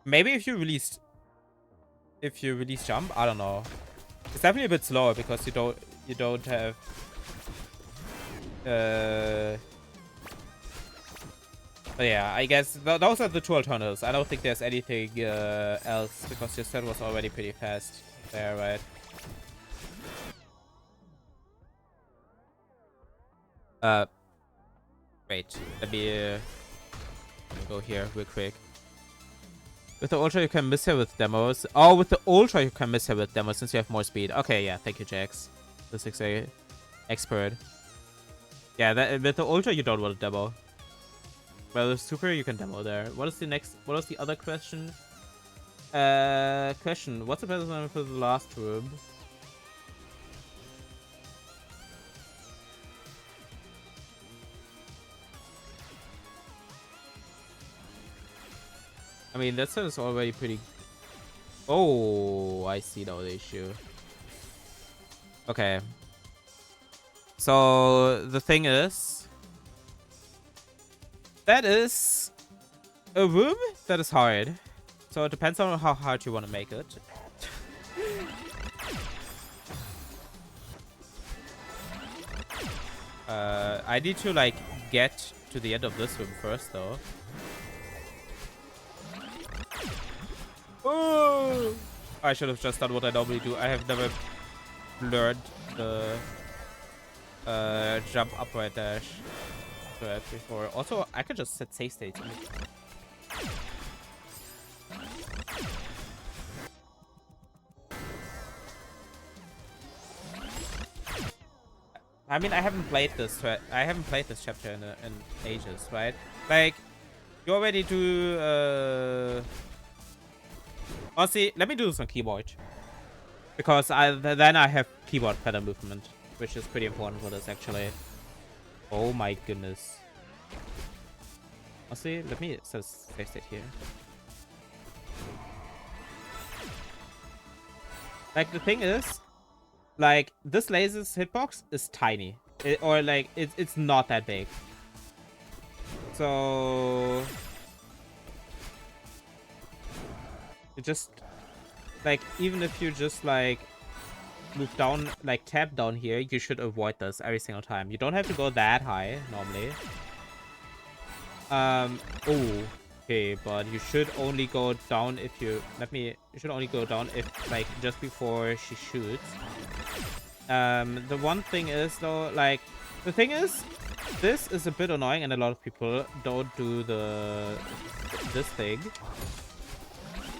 Maybe if you release jump, I don't know. It's definitely a bit slower because you don't have but yeah, I guess those are the two alternatives. I don't think there's anything else because your set was already pretty fast there, right? Wait, let me go here real quick. With the ultra you can miss her with demos. Oh, with the ultra you can miss her with demos since you have more speed. Okay, yeah, thank you, Jax. The 6A expert. Yeah, with the ultra you don't want to demo. Well, the super you can demo there. What is the next? What was the other question? What's the best one for the last room? I mean, that set is already pretty... Oh, I see now the issue. Okay. So, the thing is... That is... a room that is hard. So, it depends on how hard you want to make it. I need to, like, get to the end of this room first, though. Oh! I should have just done what I normally do. I have never learned the jump upright dash before. Also, I could just set save states. I mean, I haven't played this chapter in ages, right? Like, you already do. Honestly, let me do this on keyboard, because then I have keyboard pedal movement, which is pretty important for this actually. Oh my goodness. Honestly, let me set save state here. Like, the thing is, like, this laser's hitbox is tiny. It's not that big. So it just, like, even if you just, like, move down, like, tap down here, you should avoid this every single time. You don't have to go that high, normally. Oh, okay, but you should only go down if you, you should only go down if, like, just before she shoots. The one thing is, though, like, the thing is, this is a bit annoying, and a lot of people don't do this thing,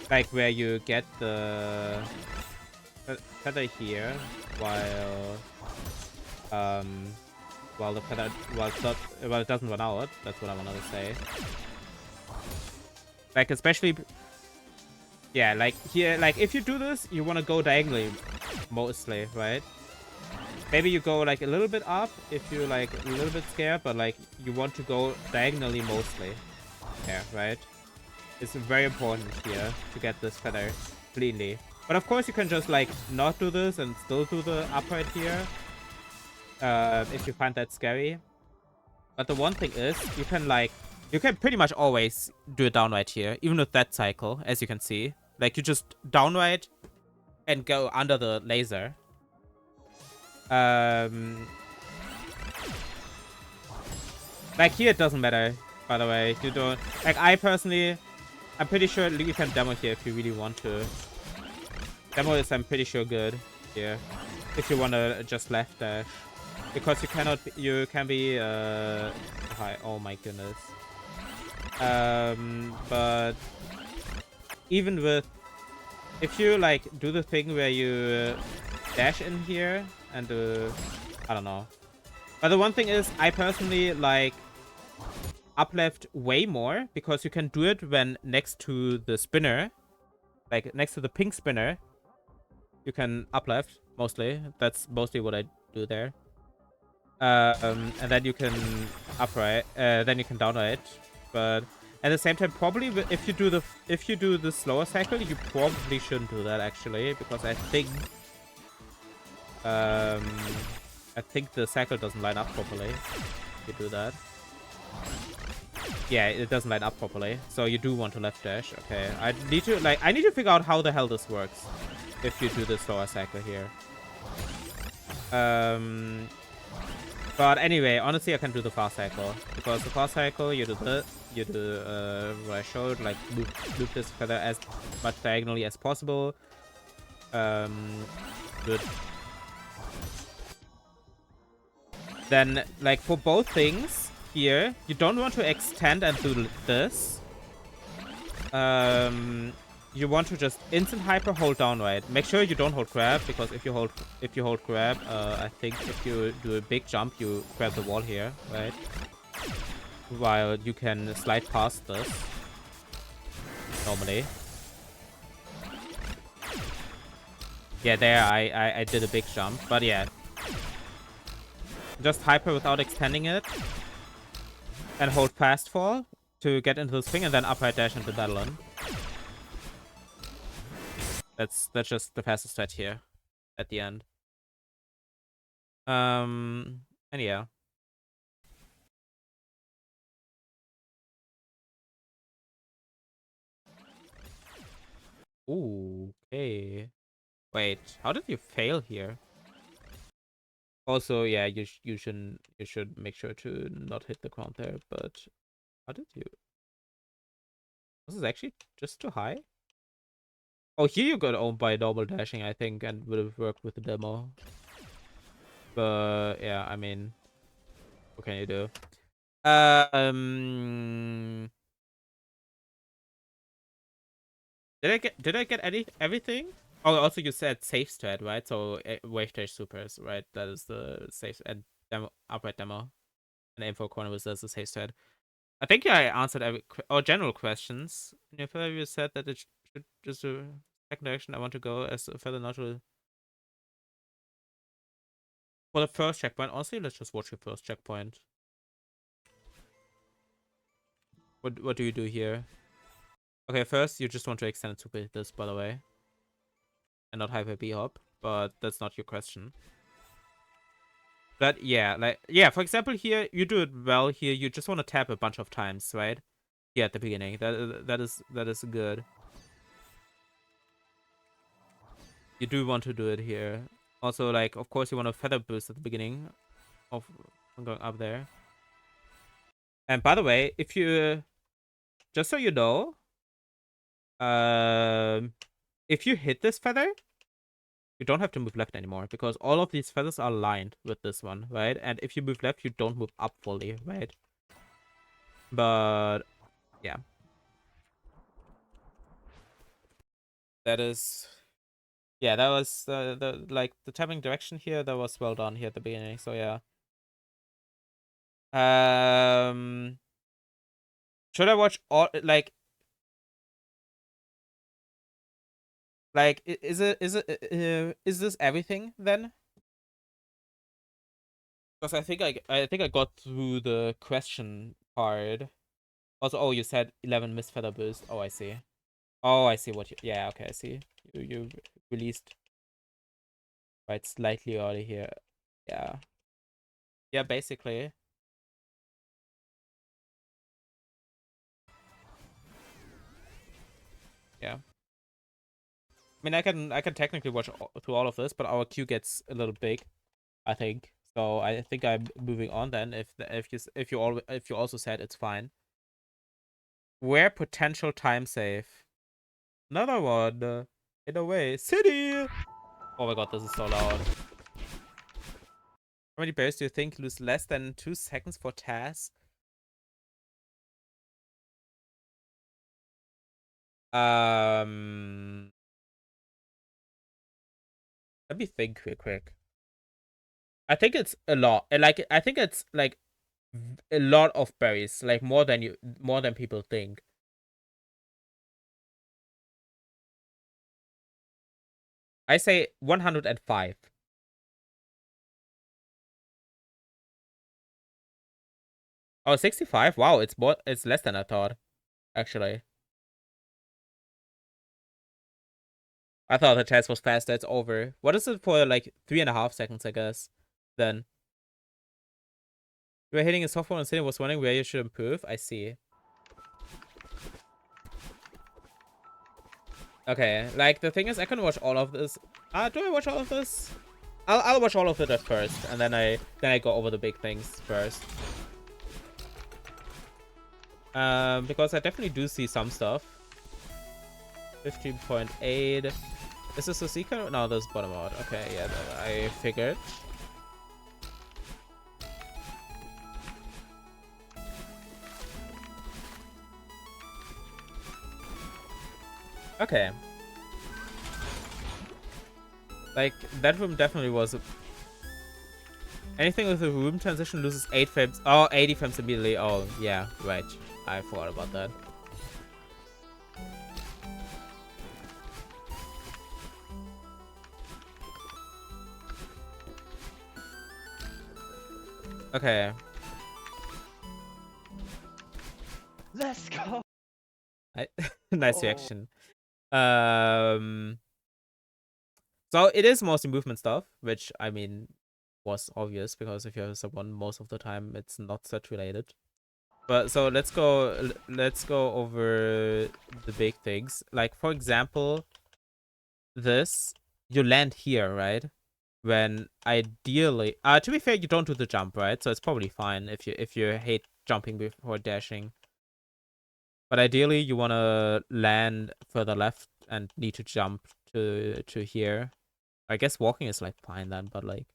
like, where you get the feather here while the feather, while it doesn't run out. That's what I wanted to say. Like, especially, yeah, like here, like, if you do this, you want to go diagonally mostly, right? Maybe you go, like, a little bit up if you're, like, a little bit scared, but, like, you want to go diagonally mostly. Yeah, right? It's very important here to get this feather cleanly. But of course you can just, like, not do this and still do the upright here, if you find that scary. But the one thing is, you can pretty much always do a downright here, even with that cycle, as you can see. Like, you just downright and go under the laser. Like, here it doesn't matter, by the way. You don't, like, I'm pretty sure you can demo here if you really want to. Demo is, I'm pretty sure, good here, if you want to just left dash, because you can be high. Oh my goodness. But even with, if you, like, do the thing where you dash in here and I don't know. But the one thing is, I personally like up left way more, because you can do it when next to the spinner, like next to the pink spinner. You can up left mostly. That's mostly what I do there. And then you can upright. Then you can down right. But at the same time, probably if you do the slower cycle, you probably shouldn't do that actually, because I think the cycle doesn't line up properly if you do that. Yeah, it doesn't line up properly. So you do want to left dash. Okay, I need to figure out how the hell this works if you do the slower cycle here. But anyway, honestly, I can do the fast cycle, because the fast cycle, you do what I showed, like, loop this feather as much diagonally as possible. Good. Then, like, for both things here, you don't want to extend and do this. You want to just instant hyper, hold down right. Make sure you don't hold grab, because if you hold grab, I think if you do a big jump, you grab the wall here, right? While you can slide past this normally. Yeah, there I did a big jump, but yeah. Just hyper without extending it, and hold fast fall to get into the swing, and then upright dash into Babylon. That's just the fastest strat here at the end. And yeah. Ooh, okay. Wait, how did you fail here? Also, yeah, you should make sure to not hit the ground there, but how did you? Was this actually just too high? Oh, here you got owned by normal dashing, I think, and would have worked with the demo. But yeah, I mean, what can you do? Did I get everything? Oh, also you said safe strat, right? So wave dash supers, right? That is the safe and demo upright demo. And info corner was the safe strat. I think I answered every general questions. In your further you said that it should just a second direction I want to go as a further natural for the first checkpoint. Honestly, let's just watch your first checkpoint. What do you do here? Okay, first you just want to extend super this, by the way, and not have a B hop, but that's not your question. But yeah, like yeah, for example, here you do it well. Here you just want to tap a bunch of times, right? Yeah, at the beginning. That is good. You do want to do it here. Also, like of course you want to feather boost at the beginning of going up there. And by the way, if you just so you know, um, if you hit this feather, you don't have to move left anymore because all of these feathers are lined with this one, right? And if you move left, you don't move up fully, right? But yeah, that is yeah, that was the like the tapping direction here. That was well done here at the beginning. So yeah. Um, should I watch all like is this everything then? Because I think I got through the question part. Also, oh, you said 11 missed feather boost. Oh, I see. Oh, I see what you. Yeah, okay, I see. You released right slightly early here. Yeah. Yeah, basically. Yeah. I mean, I can technically watch through all of this, but our queue gets a little big, I think. So I think I'm moving on then. If you also said it's fine. Where potential time save? Another one. In a way, city. Oh my god, this is so loud. How many berries do you think lose less than 2 seconds for tasks? Um, Let me think real quick. I think it's a lot. I think it's like a lot of berries, like more than people think. I say 105. Oh, 65? Wow, it's less than I thought, actually. I thought the test was faster, it's over. What is it for like 3.5 seconds, I guess? Then. You were hitting a softball and City was wondering where you should improve. I see. Okay, like the thing is I can watch all of this. Do I watch all of this? I'll watch all of it at first, and then I go over the big things first. Because I definitely do see some stuff. 15.8. Is this a secret? No, this is bottom out. Okay, yeah, I figured. Okay. Like, that room definitely was... Anything with a room transition loses 8 frames. Oh, 80 frames immediately. Oh, yeah, right. I forgot about that. Okay. Let's go. Nice reaction. So it is mostly movement stuff, which I mean was obvious because if you have someone most of the time it's not set related. But so let's go over the big things. Like for example, this you land here, right? When ideally to be fair, you don't do the jump, right? So it's probably fine if you hate jumping before dashing. But ideally you wanna land further left and need to jump to here. I guess walking is like fine then, but like,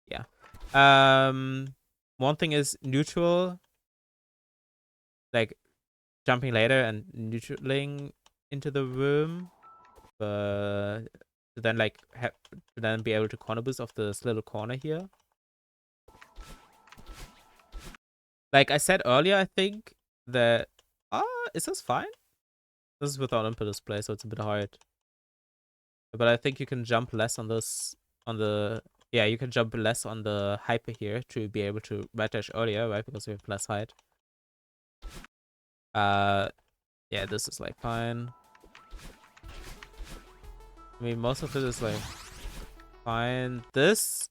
yeah. One thing is neutral, like jumping later and neutraling into the room, but to then like to then be able to corner boost off this little corner here. Like I said earlier, I think that is this fine? This is without input display, so it's a bit hard. But I think you can jump less on this yeah, you can jump less on the hyper here to be able to right dash earlier, right? Because we have less height. Yeah, this is like fine. I mean, most of it is like fine. This,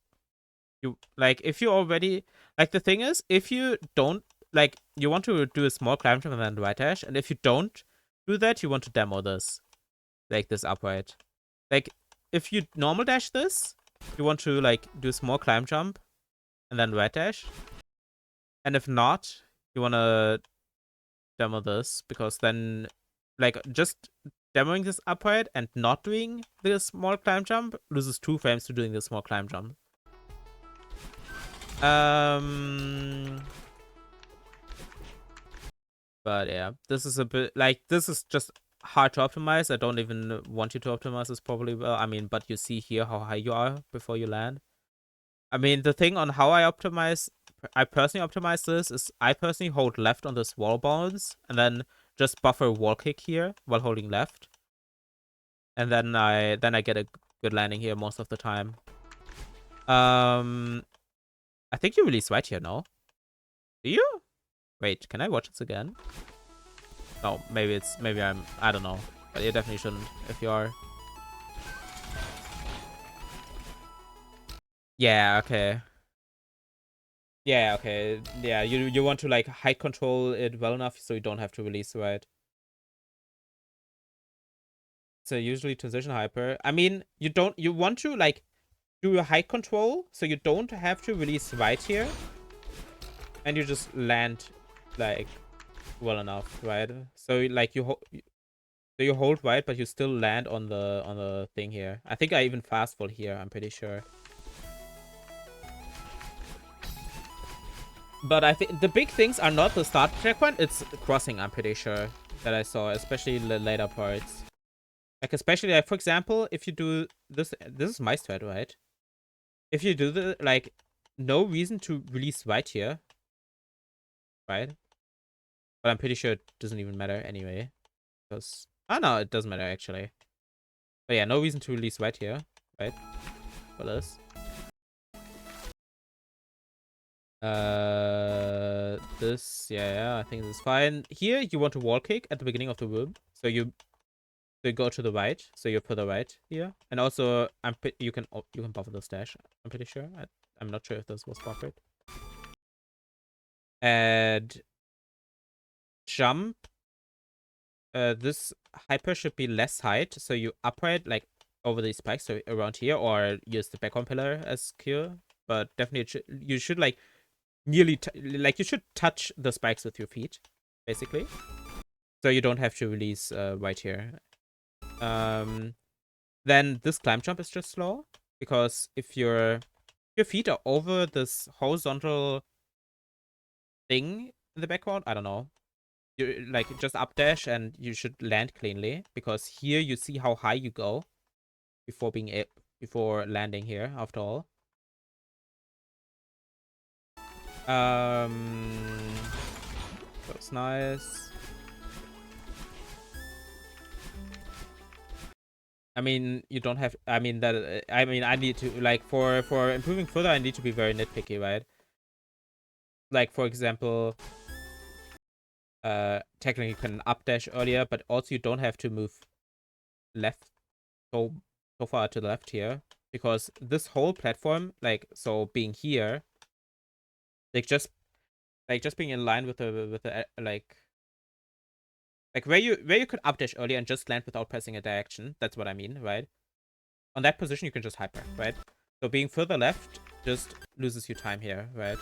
you like, if you already like, the thing is, if you don't like, you want to do a small climb jump and then right dash, and if you don't do that, you want to demo this, like this upright. Like, if you normal dash this, you want to like do a small climb jump and then right dash, and if not, you want to demo this, because then like just demoing this upright and not doing the small climb jump loses 2 frames to doing the small climb jump. But yeah, this is a bit like, this is just hard to optimize. I don't even want you to optimize this probably well. I mean, but you see here how high you are before you land. I mean, the thing on how I personally optimize this is I personally hold left on this wall bounce and then just buffer wall kick here while holding left. And then I get a good landing here most of the time. I think you release right here, no? Do you? Wait, can I watch this again? No, maybe I don't know. But you definitely shouldn't if you are. Yeah, okay. Yeah, okay. Yeah, you want to like height control it well enough so you don't have to release, right? So usually transition hyper. I mean, you want to like do a height control so you don't have to release right here. And you just land like well enough, right? So like you hold right, but you still land on the thing here. I think I even fast fall here, I'm pretty sure. But I think the big things are not the start checkpoint, it's crossing, I'm pretty sure, that I saw, especially the later parts. Like, especially, like, for example, if you do this is my strat, right? If you do the, like, no reason to release right here, right? But I'm pretty sure it doesn't even matter anyway. Because, oh no, it doesn't matter, actually. But yeah, no reason to release right here, right? For this. This, yeah, I think this is fine. Here, you want to wall kick at the beginning of the room. So you go to the right. So you're further right here. And also, you can buffer the stash, I'm pretty sure. I'm not sure if this was buffered. And jump. This hyper should be less height. So you upright, like, over these spikes, so around here, or use the background pillar as cure. But definitely, you should like nearly like, you should touch the spikes with your feet, basically, so you don't have to release right here. Then this climb jump is just slow, because if your feet are over this horizontal thing in the background, I don't know, you like just up dash and you should land cleanly, because here you see how high you go before landing here after all. That's nice. I mean, you don't have. I mean that. I mean, I need to like for improving further. I need to be very nitpicky, right? Like, for example, technically you can up dash earlier, but also you don't have to move left so far to the left here, because this whole platform, like, so being here, like just being in line with the like where you could up dash earlier and just land without pressing a direction. That's what I mean, right? On that position, you can just hyper, right? So being further left just loses you time here, right?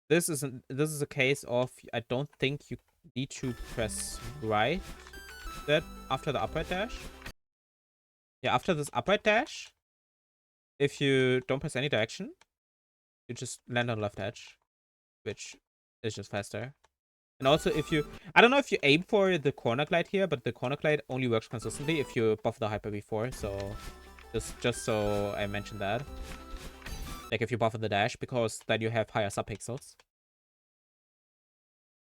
This is a case of, I don't think you need to press right that after the upright dash. Yeah, after this upright dash, if you don't press any direction, you just land on the left edge, which is just faster. And also, if you, I don't know if you aim for the corner glide here, but the corner glide only works consistently if you buff the hyper before. So just so I mentioned that, like if you buff the dash, because then you have higher subpixels.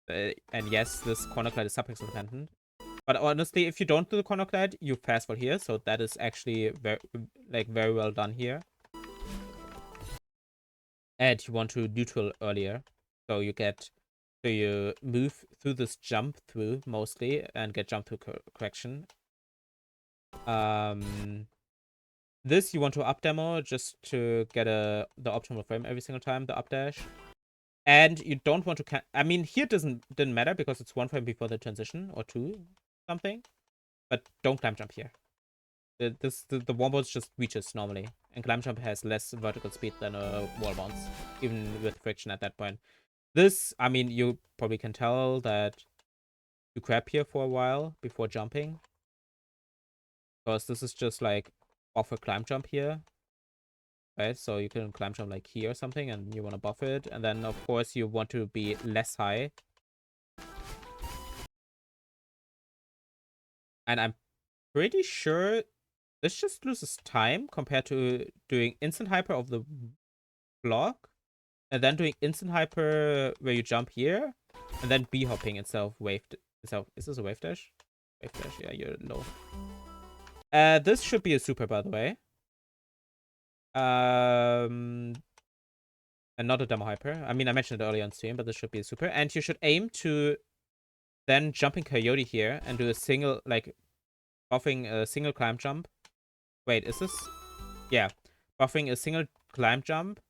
And yes, this corner glide is subpixel dependent. But honestly, if you don't do the corner glide, you fast fall here. So that is actually very well done here. And you want to neutral earlier, so you move through this jump through mostly and get jump through correction. This you want to up demo just to get the optimal frame every single time, the up dash. And you don't want to I mean, here didn't matter because it's 1 frame before the transition or 2 something. But don't climb jump here. The wall bounce just reaches normally, and climb jump has less vertical speed than a wall bounce, even with friction at that point. This, I mean, you probably can tell that you grab here for a while before jumping, because this is just like off a climb jump here, right? So you can climb jump like here or something, and you want to buff it, and then of course you want to be less high. And I'm pretty sure this just loses time compared to doing instant hyper of the block, and then doing instant hyper where you jump here, and then B hopping instead of wave. Is this a wave dash? Wave dash, yeah, you're low. This should be a super, by the way. And not a demo hyper. I mean, I mentioned it earlier on stream, but this should be a super. And you should aim to then jumping coyote here and do a single, like, buffing a single climb jump. Wait, is this? Yeah. Buffing a single climb jump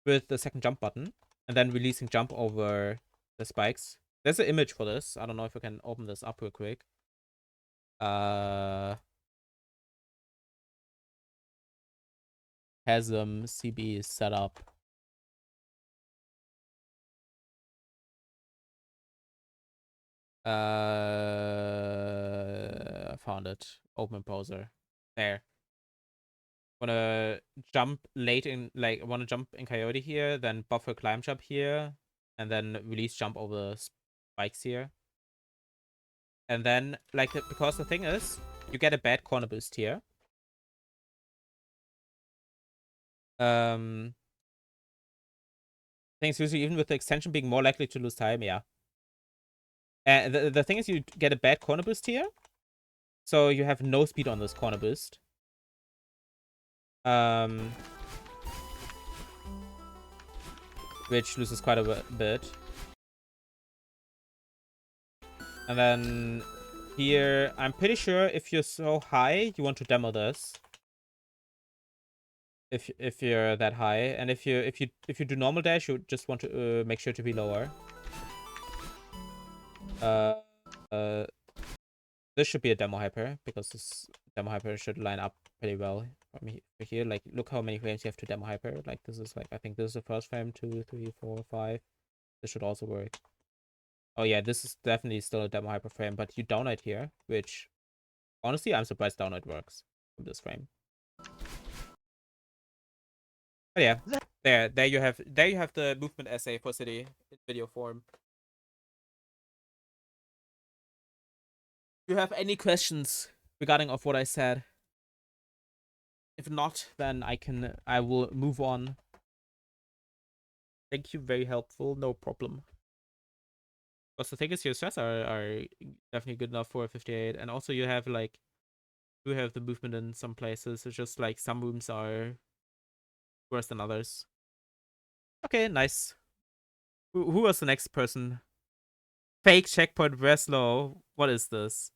with the second jump button, and then releasing jump over the spikes. There's an image for this. I don't know if I can open this up real quick. Chasm CB setup. I found it. Open browser. There. Wanna jump late in, like, wanna jump in Coyote here, then buffer climb jump here, and then release jump over spikes here. And then, like, because the thing is, you get a bad corner boost here. Things usually, even with the extension being more likely to lose time, yeah. And the thing is, you get a bad corner boost here, so you have no speed on this corner boost. Which loses quite a bit. And then here, I'm pretty sure if you're so high, you want to demo this. If you're that high, and if you do normal dash, you just want to make sure to be lower. This should be a demo hyper, because this demo hyper should line up pretty well from here. Like, look how many frames you have to demo hyper. Like, this is like, I think this is the first frame. 2, 3, 4, 5. This should also work. Oh yeah, this is definitely still a demo hyper frame, but you downlight here, which honestly I'm surprised downlight works from this frame. But yeah, there you have the movement essay for City in video form. Do you have any questions regarding of what I said? If not, then I will move on. Thank you, very helpful, no problem. Because the thing is, your stats are definitely good enough for a 58, and also you have like the movement in some places. It's just like some rooms are worse than others. Okay, nice. Who was the next person? Fake checkpoint Breslow. What is this?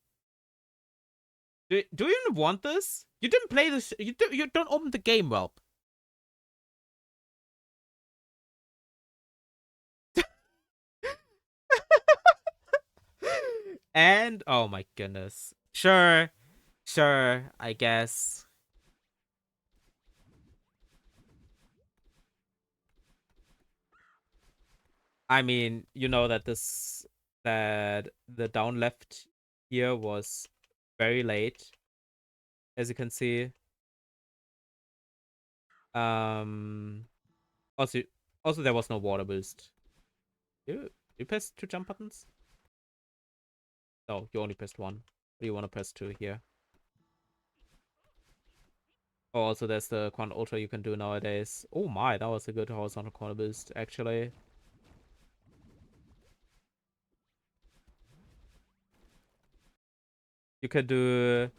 Do you even want this? You didn't play this. You don't open the game, Welp. And oh my goodness. Sure, I guess. I mean, you know that this that the down left here was very late, as you can see. Um, also, also there was no water boost. You pressed 2 jump buttons? No, you only pressed 1. Or you want to press 2 here? Oh, also there's the Quant Ultra you can do nowadays. Oh my, that was a good horizontal corner boost, actually. You could do...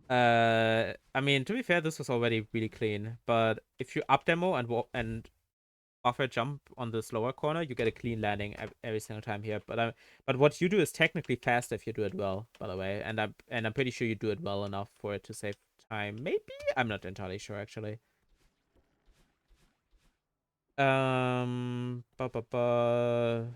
I mean, to be fair, this was already really clean. But if you up demo and buffer jump on the slower corner, you get a clean landing every single time here. But what you do is technically faster if you do it well, by the way. And I'm pretty sure you do it well enough for it to save time. Maybe? I'm not entirely sure, actually. Ba ba ba.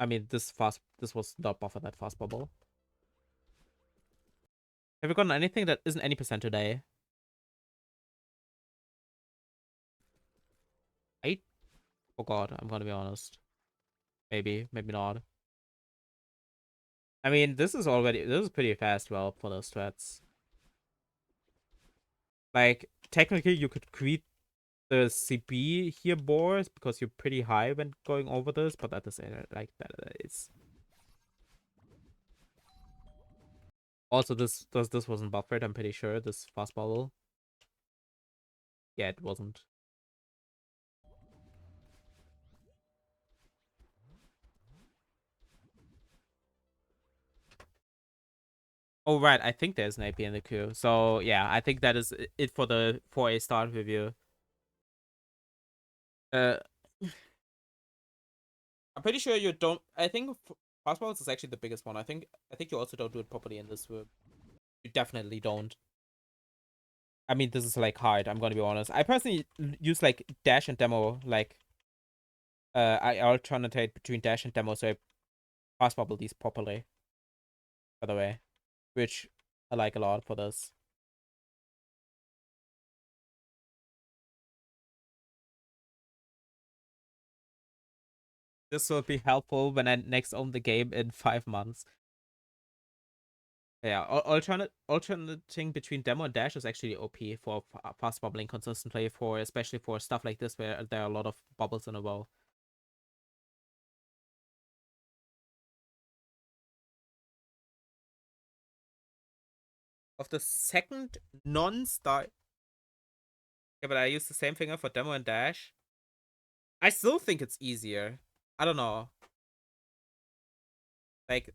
I mean, this was not buffer that fast bubble. Have you gotten anything that isn't any percent today? 8? Oh god, I'm gonna be honest. Maybe, maybe not. I mean, this is pretty fast, well, for those strats. Like, technically, you could create the CB here boards because you're pretty high when going over this, but at the same time, like, that is... Also, this wasn't buffered, I'm pretty sure, this fast bubble. Yeah, it wasn't. Oh, right. I think there's an AP in the queue. So, yeah, I think that is it for the 4A start review. Uh, I'm pretty sure you don't... I think fastballs is actually the biggest one. I think you also don't do it properly in this room. You definitely don't. I mean, this is, like, hard. I'm gonna be honest. I personally use, like, dash and demo. Like, I alternate between dash and demo, so I fastball these properly, by the way. Which I like a lot for this. This will be helpful when I next own the game in 5 months. Yeah, alternating between demo and dash is actually OP for fast bubbling consistently, for especially for stuff like this where there are a lot of bubbles in a row. Of the second non-star... Yeah, but I use the same finger for demo and dash. I still think it's easier. I don't know. Like,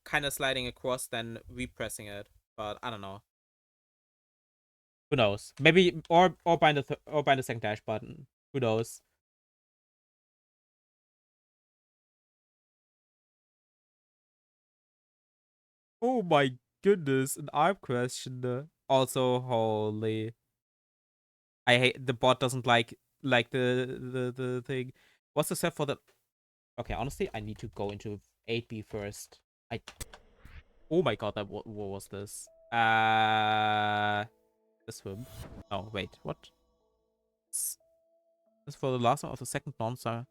kind of sliding across than repressing it, but I don't know. Who knows? Maybe or bind the second dash button. Who knows? Oh my goodness, an ARP question. Also, holy. I hate the bot doesn't like the thing. What's the set for the... Okay, honestly, I need to go into 8B first. Oh my god, what was this? The swim. Oh, wait, what? This for the last one of the second non-star.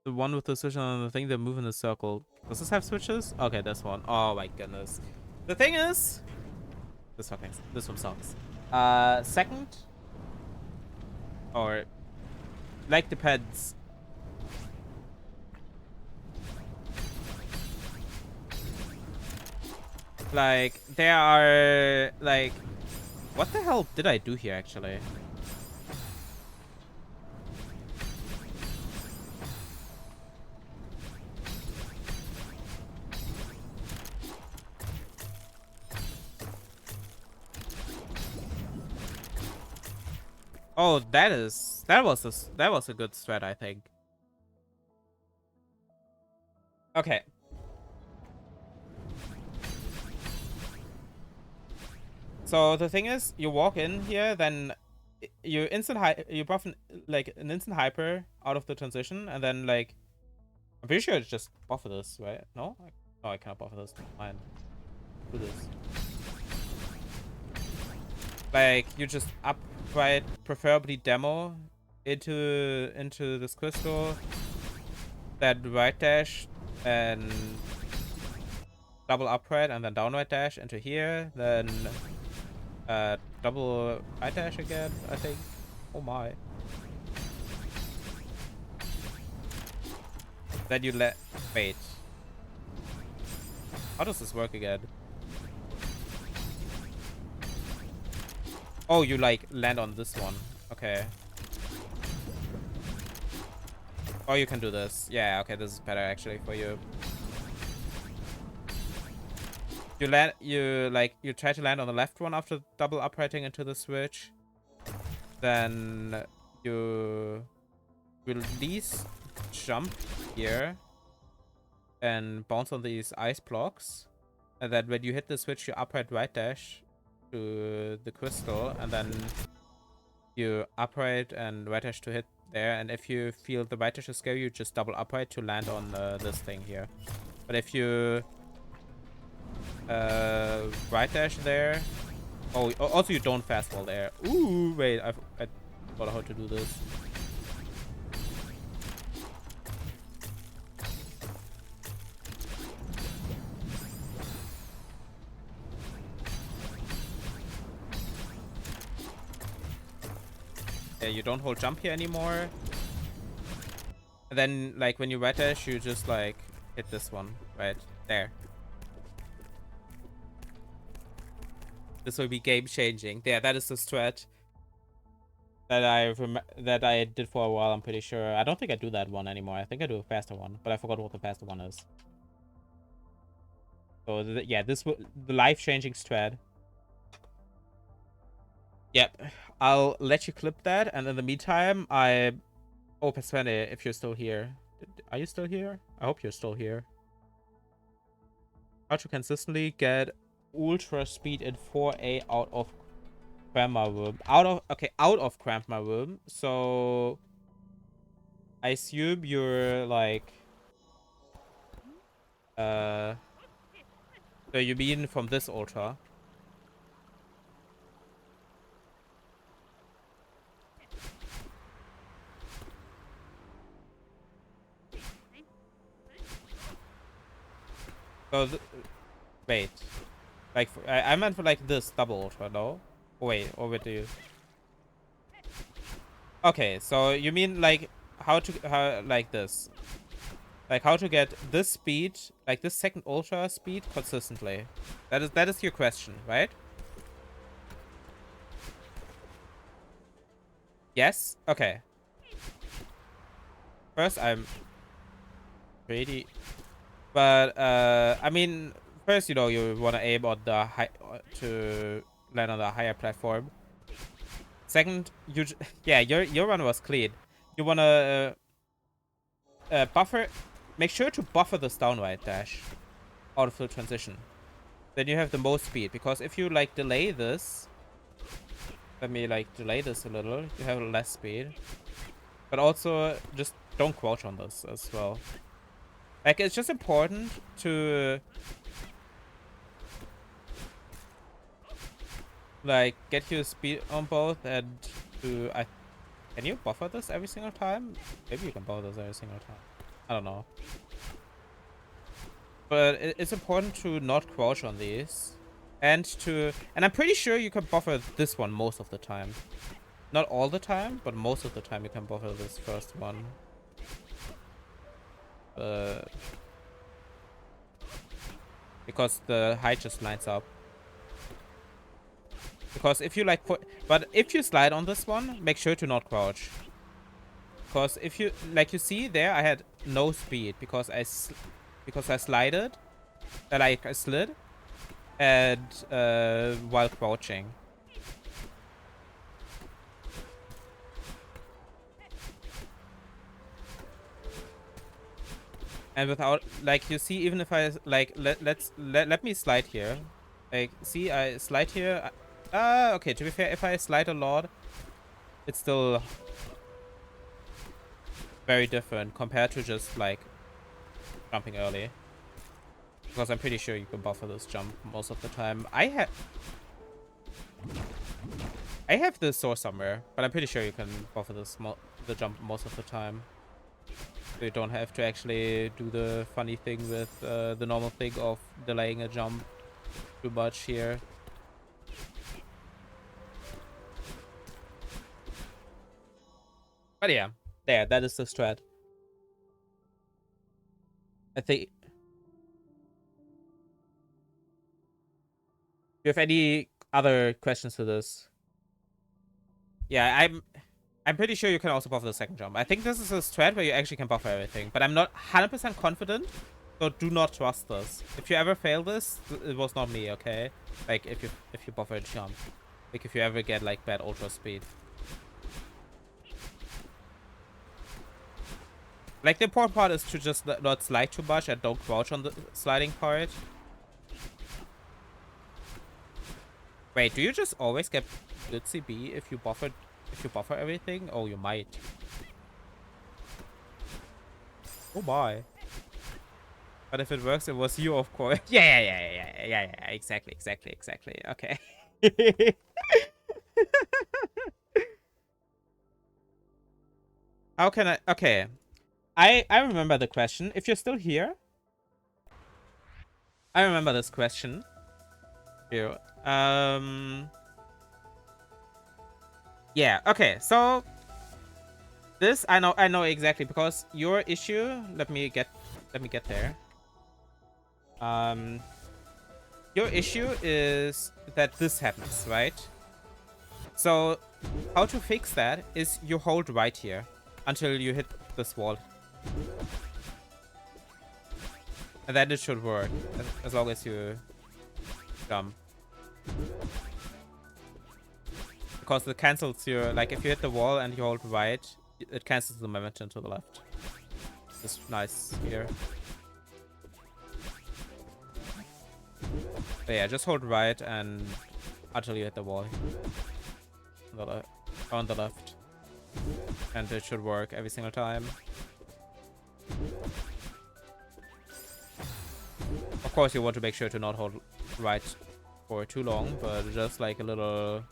The one with the switch on the thing that move in the circle. Does this have switches? Okay, this one. Oh my goodness. The thing is, this one sucks. Second, or like depends. Like there are like, what the hell did I do here actually? Oh, that was a good strat, I think. Okay. So the thing is, you walk in here, then you buff an instant hyper out of the transition, and then like, I'm pretty sure it's just buffer this, right? No, I cannot buffer this. Fine, do this. Like, you just upright, preferably demo into this crystal, then right dash, and double upright, and then down right dash into here, then double right dash again, I think. Oh my. Then you wait. How does this work again? Oh, you like land on this one. Okay. Or you can do this. Yeah, okay, this is better actually for you. You try to land on the left one after double uprighting into the switch. Then you release, jump here, and bounce on these ice blocks. And then when you hit the switch, you upright right dash to the crystal, and then you upright and right dash to hit there. And if you feel the right dash is scary, you just double upright to land on this thing here. But if you right dash there, oh, also you don't fast fall there. Ooh, wait, I forgot how to do this. Yeah, you don't hold jump here anymore. And then, like, when you right dash, you just, like, hit this one right there. This will be game changing. Yeah, that is the strat that I did for a while. I'm pretty sure. I don't think I do that one anymore. I think I do a faster one, but I forgot what the faster one is. So yeah, this will the life changing strat. Yep, I'll let you clip that, and in the meantime, oh, Pasvene, if you're still here, are you still here? I hope you're still here. How to consistently get ultra speed in 4A out of Grandma room. Out of Grandma room. So I assume you're like so you mean from this ultra? So wait. Like I meant for like this double ultra, no? Oh, wait, or what do you? Okay, so you mean like how like this? Like how to get this speed, like this second ultra speed consistently. That is your question, right? Yes? Okay. First I'm pretty, but I mean, first, you know, you want to aim on the high to land on the higher platform. Second, yeah, your run was clean. You want to buffer, make sure to buffer this downright dash out of the transition. Then you have the most speed, because if you like delay this, let me like delay this a little, you have less speed. But also just don't crouch on this as well. Like, it's just important to like get your speed on both, and to can you buffer this every single time? Maybe you can buffer this every single time. I don't know. But it's important to not crouch on these. And I'm pretty sure you can buffer this one most of the time. Not all the time, but most of the time you can buffer this first one. Because the height just lines up. Because if you like, but if you slide on this one, make sure to not crouch. Because if you, like you see there, I had no speed because I slided, like I slid, and while crouching. And without, like, you see, even if I like let me slide here, like, see, I slide here. Okay, to be fair, if I slide a lot, it's still very different compared to just like jumping early, because I'm pretty sure you can buffer this jump most of the time. I have the source somewhere, but I'm pretty sure you can buffer the jump most of the time. So you don't have to actually do the funny thing with the normal thing of delaying a jump too much here. But yeah, there, that is the strat. I think. Do you have any other questions to this? Yeah, I'm pretty sure you can also buffer the second jump. I think this is a strat where you actually can buffer everything, but I'm not 100% confident, so do not trust this. If you ever fail this, it was not me, okay? Like if you buffer a jump, like if you ever get like bad ultra speed. Like the important part is to just not slide too much and don't crouch on the sliding part. Wait, do you just always get good CB if you buffer everything? Oh, you might. Oh my. But if it works, it was you, of course. Yeah. Exactly. Okay. How can I? Okay. I remember the question. If you're still here, I remember this question. Here. Yeah. Okay. So this I know exactly because your issue. Let me get there. Your issue is that this happens, right? So how to fix that is you hold right here until you hit this wall. And then it should work as long as you jump. Because it cancels your, like if you hit the wall and you hold right, it cancels the momentum to the left. It's nice here. But yeah, just hold right and until you hit the wall. On the left. And it should work every single time. Of course, you want to make sure to not hold right for too long, but just like a little,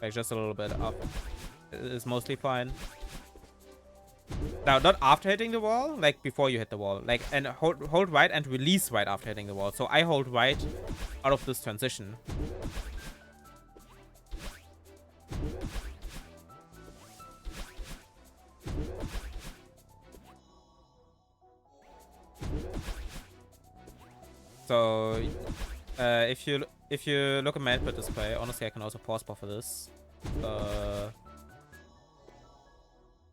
like just a little bit up is mostly fine. Now, not after hitting the wall, like before you hit the wall. Like, and hold right and release right after hitting the wall. So I hold right out of this transition. So, if you look at my input display, honestly, I can also pause buffer this.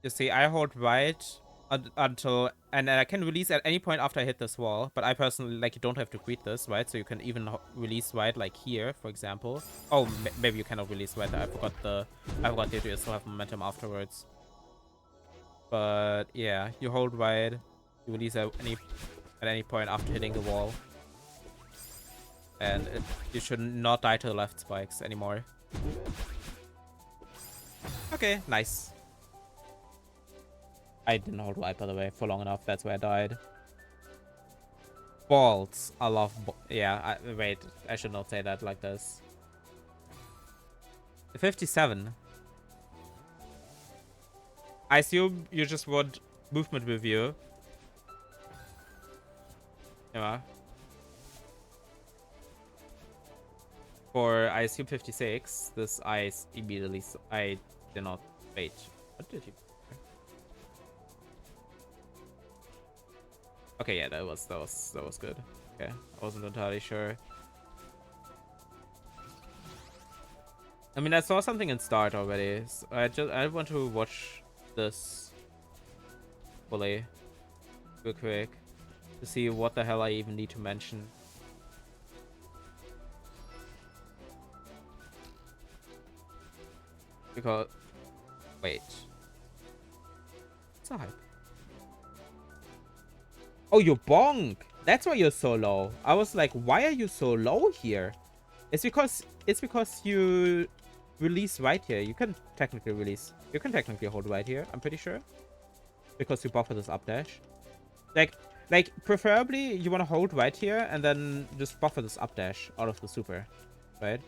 You see, I hold right until, and I can release at any point after I hit this wall. But I personally, like, you don't have to greet this, right? So you can even release right, like here, for example. Oh, maybe you cannot release right. I forgot that you still have momentum afterwards. But yeah, you hold right, you release at any point after hitting the wall. And you should not die to the left spikes anymore. Okay, nice. I didn't hold right, by the way, for long enough. That's where I died. Balls. I love yeah, wait. I should not say that like this. The 57. I assume you just want movement review. Yeah. For I assume 56, this I immediately I did not wait. What did you? Okay, yeah, that was good. Okay, I wasn't entirely sure. I mean, I saw something in start already. So I want to watch this fully, real quick, to see what the hell I even need to mention. Because, wait, it's a hype. Oh, you bonk. That's why you're so low. I was like, why are you so low here? It's because you release right here. You can technically hold right here, I'm pretty sure. Because you buffer this up dash. Like preferably you want to hold right here and then just buffer this up dash out of the super. Right?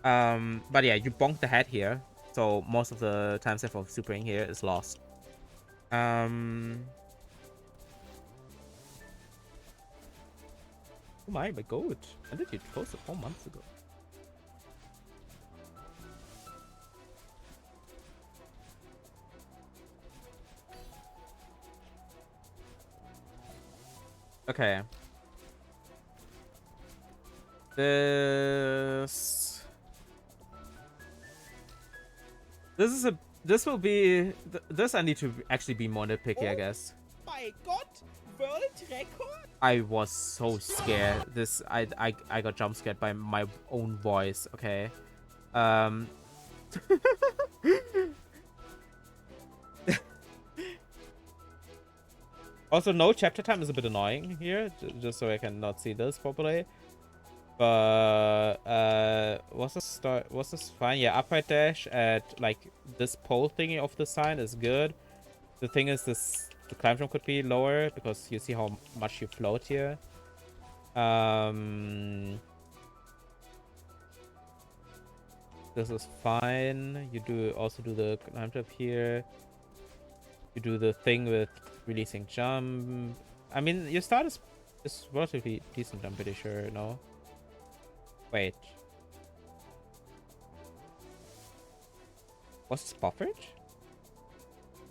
But yeah, you bonk the head here, so most of the time save of supering here is lost. Oh my god. When did you post it? 4 months ago. Okay. This will be this I need to actually be more nitpicky, I guess. My God, world record? I was so scared. I got jump scared by my own voice. Okay. Also, no chapter time is a bit annoying here, just so I can not see this properly. But what's the start? What's this fine? Yeah, upright dash at like this pole thingy of the sign is good. The thing is, the climb jump could be lower because you see how much you float here. This is fine. You also do the climb jump here. You do the thing with releasing jump. I mean, your start is relatively decent. I'm pretty sure. No. Wait. Was this buffered?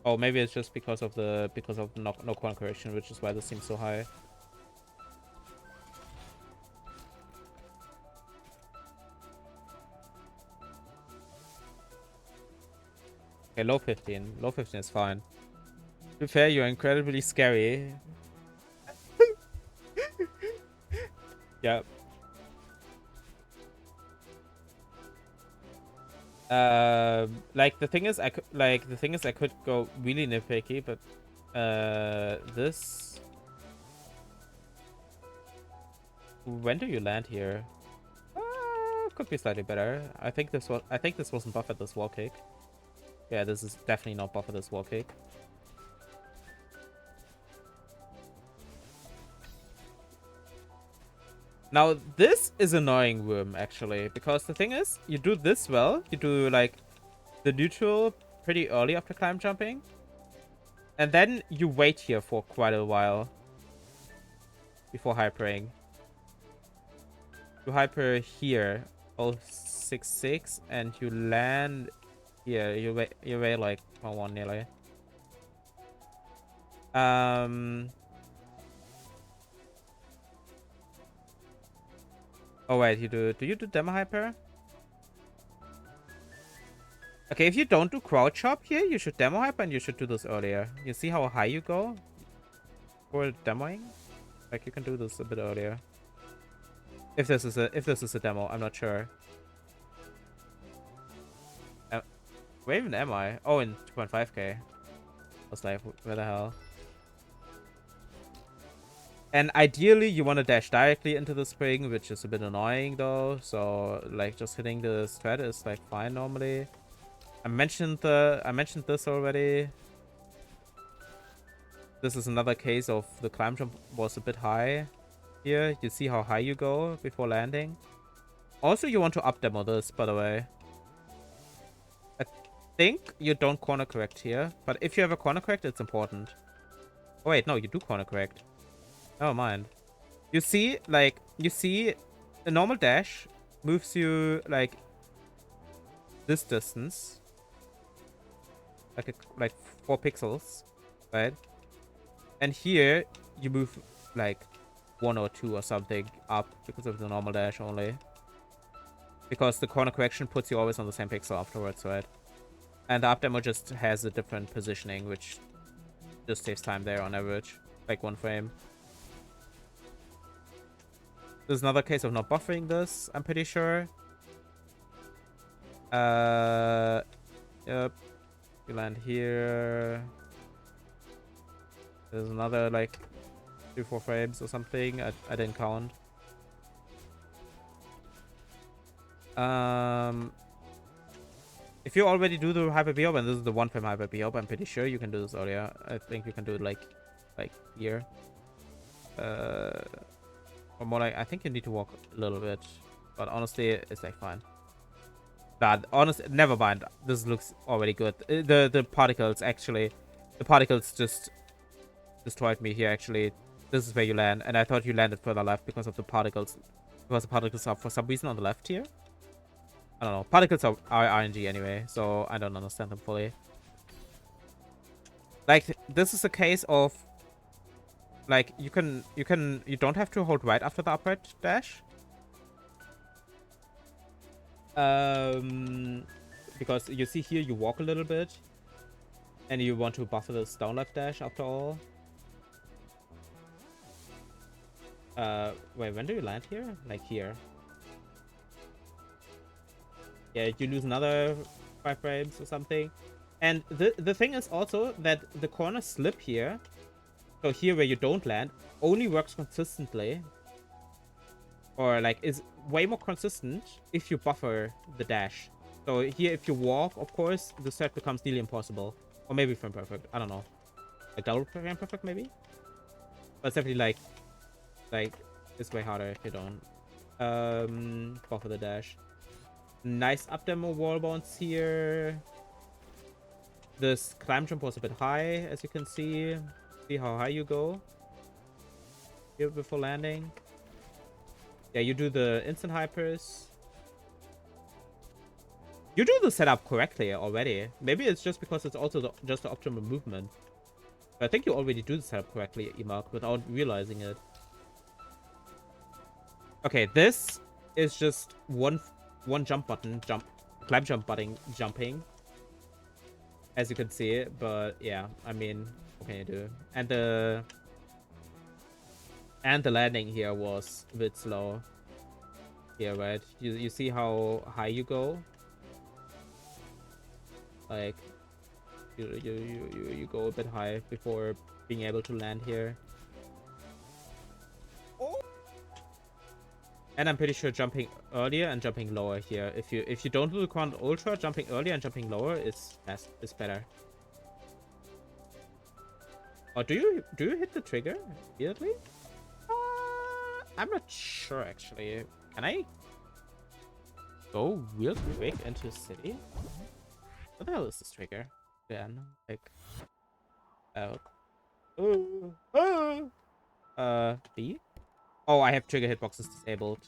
Oh, maybe it's just because of the no corner correction, which is why this seems so high. Okay, low 15. Low 15 is fine. To be fair, you're incredibly scary. Yeah. Like the thing is, I could go really nitpicky, but this. When do you land here? Could be slightly better. I think this wasn't buffered this wall kick. Yeah, this is definitely not buffered this wall kick. Now, this is annoying, Worm, actually, because the thing is, you do this well. You do, like, the neutral pretty early after climb jumping. And then you wait here for quite a while before hypering. You hyper here, 066, and you land here. You wait like 1 nearly. Oh wait, do you do demo hyper? Okay, if you don't do crouch hop here, you should demo hyper and you should do this earlier. You see how high you go for demoing? Like you can do this a bit earlier. If this is a demo, I'm not sure. Where even am I? Oh, in 2.5k. I was like, where the hell? And ideally, you want to dash directly into the spring, which is a bit annoying though. So, like, just hitting the strat is like fine normally. I mentioned this already. This is another case of the climb jump was a bit high. Here, you see how high you go before landing. Also, you want to up demo this, by the way. I think you don't corner correct here, but if you have a corner correct, it's important. Oh wait, no, you do corner correct. Never mind. You see, a normal dash moves you like this distance, like 4 pixels, right? And here you move like 1 or 2 or something up because of the normal dash only. Because the corner correction puts you always on the same pixel afterwards, right? And the up demo just has a different positioning, which just saves time there on average, like 1 frame. There's another case of not buffering this, I'm pretty sure. Yep. You land here. There's another like 3-4 frames or something. I didn't count. If you already do the hyper B-hop, and this is the 1 frame hyper B-hop, I'm pretty sure you can do this earlier. I think you can do it like here. Or more like, I think you need to walk a little bit. But honestly, it's like fine. bad. Honestly, never mind. This looks already good. The particles, actually. The particles just destroyed me here, actually. This is where you land. And I thought you landed further left because of the particles. Because the particles are for some reason on the left here. I don't know. Particles are RNG anyway, so I don't understand them fully. Like, this is a case of, like, you don't have to hold right after the upright dash. Because you see here, you walk a little bit. And you want to buffer this down left dash after all. Wait, when do you land here? Like here. Yeah, you lose another 5 frames or something. And the thing is also that the corner slip here, so here where you don't land, only works consistently. Or like is way more consistent if you buffer the dash. So here if you walk, of course, the set becomes nearly impossible. Or maybe frame perfect. I don't know. Like double frame perfect maybe? But it's definitely like it's way harder if you don't. Buffer the dash. Nice up demo wall bounce here. This climb jump was a bit high, as you can see. See how high you go here before landing. Yeah, you do the instant hypers. You do the setup correctly already. Maybe it's just because it's also just the optimal movement. But I think you already do the setup correctly, Emark, without realizing it. Okay, this is just one jump button, climb jump button jumping. As you can see, but yeah, I mean, what can you do? And the landing here was a bit slow. Here, right? You see how high you go? Like you go a bit high before being able to land here. Oh. And I'm pretty sure jumping earlier and jumping lower here. If you don't do the Quant Ultra, jumping earlier and jumping lower is better. Or do you hit the trigger immediately? I'm not sure actually. Can I go real quick into city? What the hell is this trigger? Then like B? Oh, I have trigger hitboxes disabled.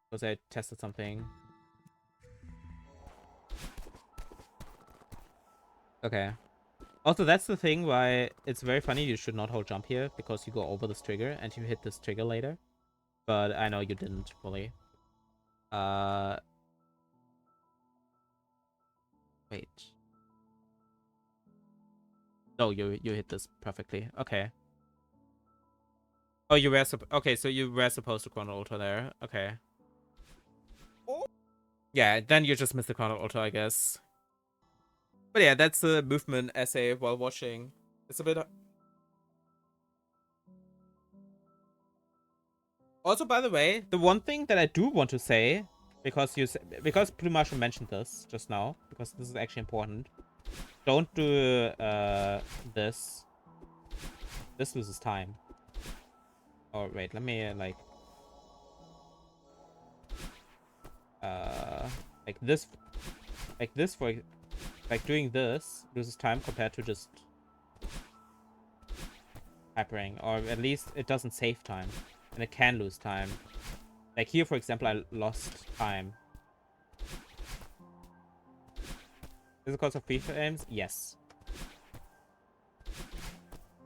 Because I tested something. Okay. Also, that's the thing why it's very funny you should not hold jump here, because you go over this trigger and you hit this trigger later. But I know you didn't fully. Wait. No, you hit this perfectly. Okay. Oh, you were okay, so you were supposed to chrono ultra there. Okay. Oh. Yeah, then you just missed the chrono ultra, I guess. But yeah, that's the movement essay while watching. It's a bit. Also, by the way, the one thing that I do want to say, because Plumarshal mentioned this just now, because this is actually important. Don't do this. This loses time. Oh wait, let me like this for like doing this loses time compared to just hypering, or at least it doesn't save time, and it can lose time. Like here, for example, I lost time. Is it because of free frames? Yes.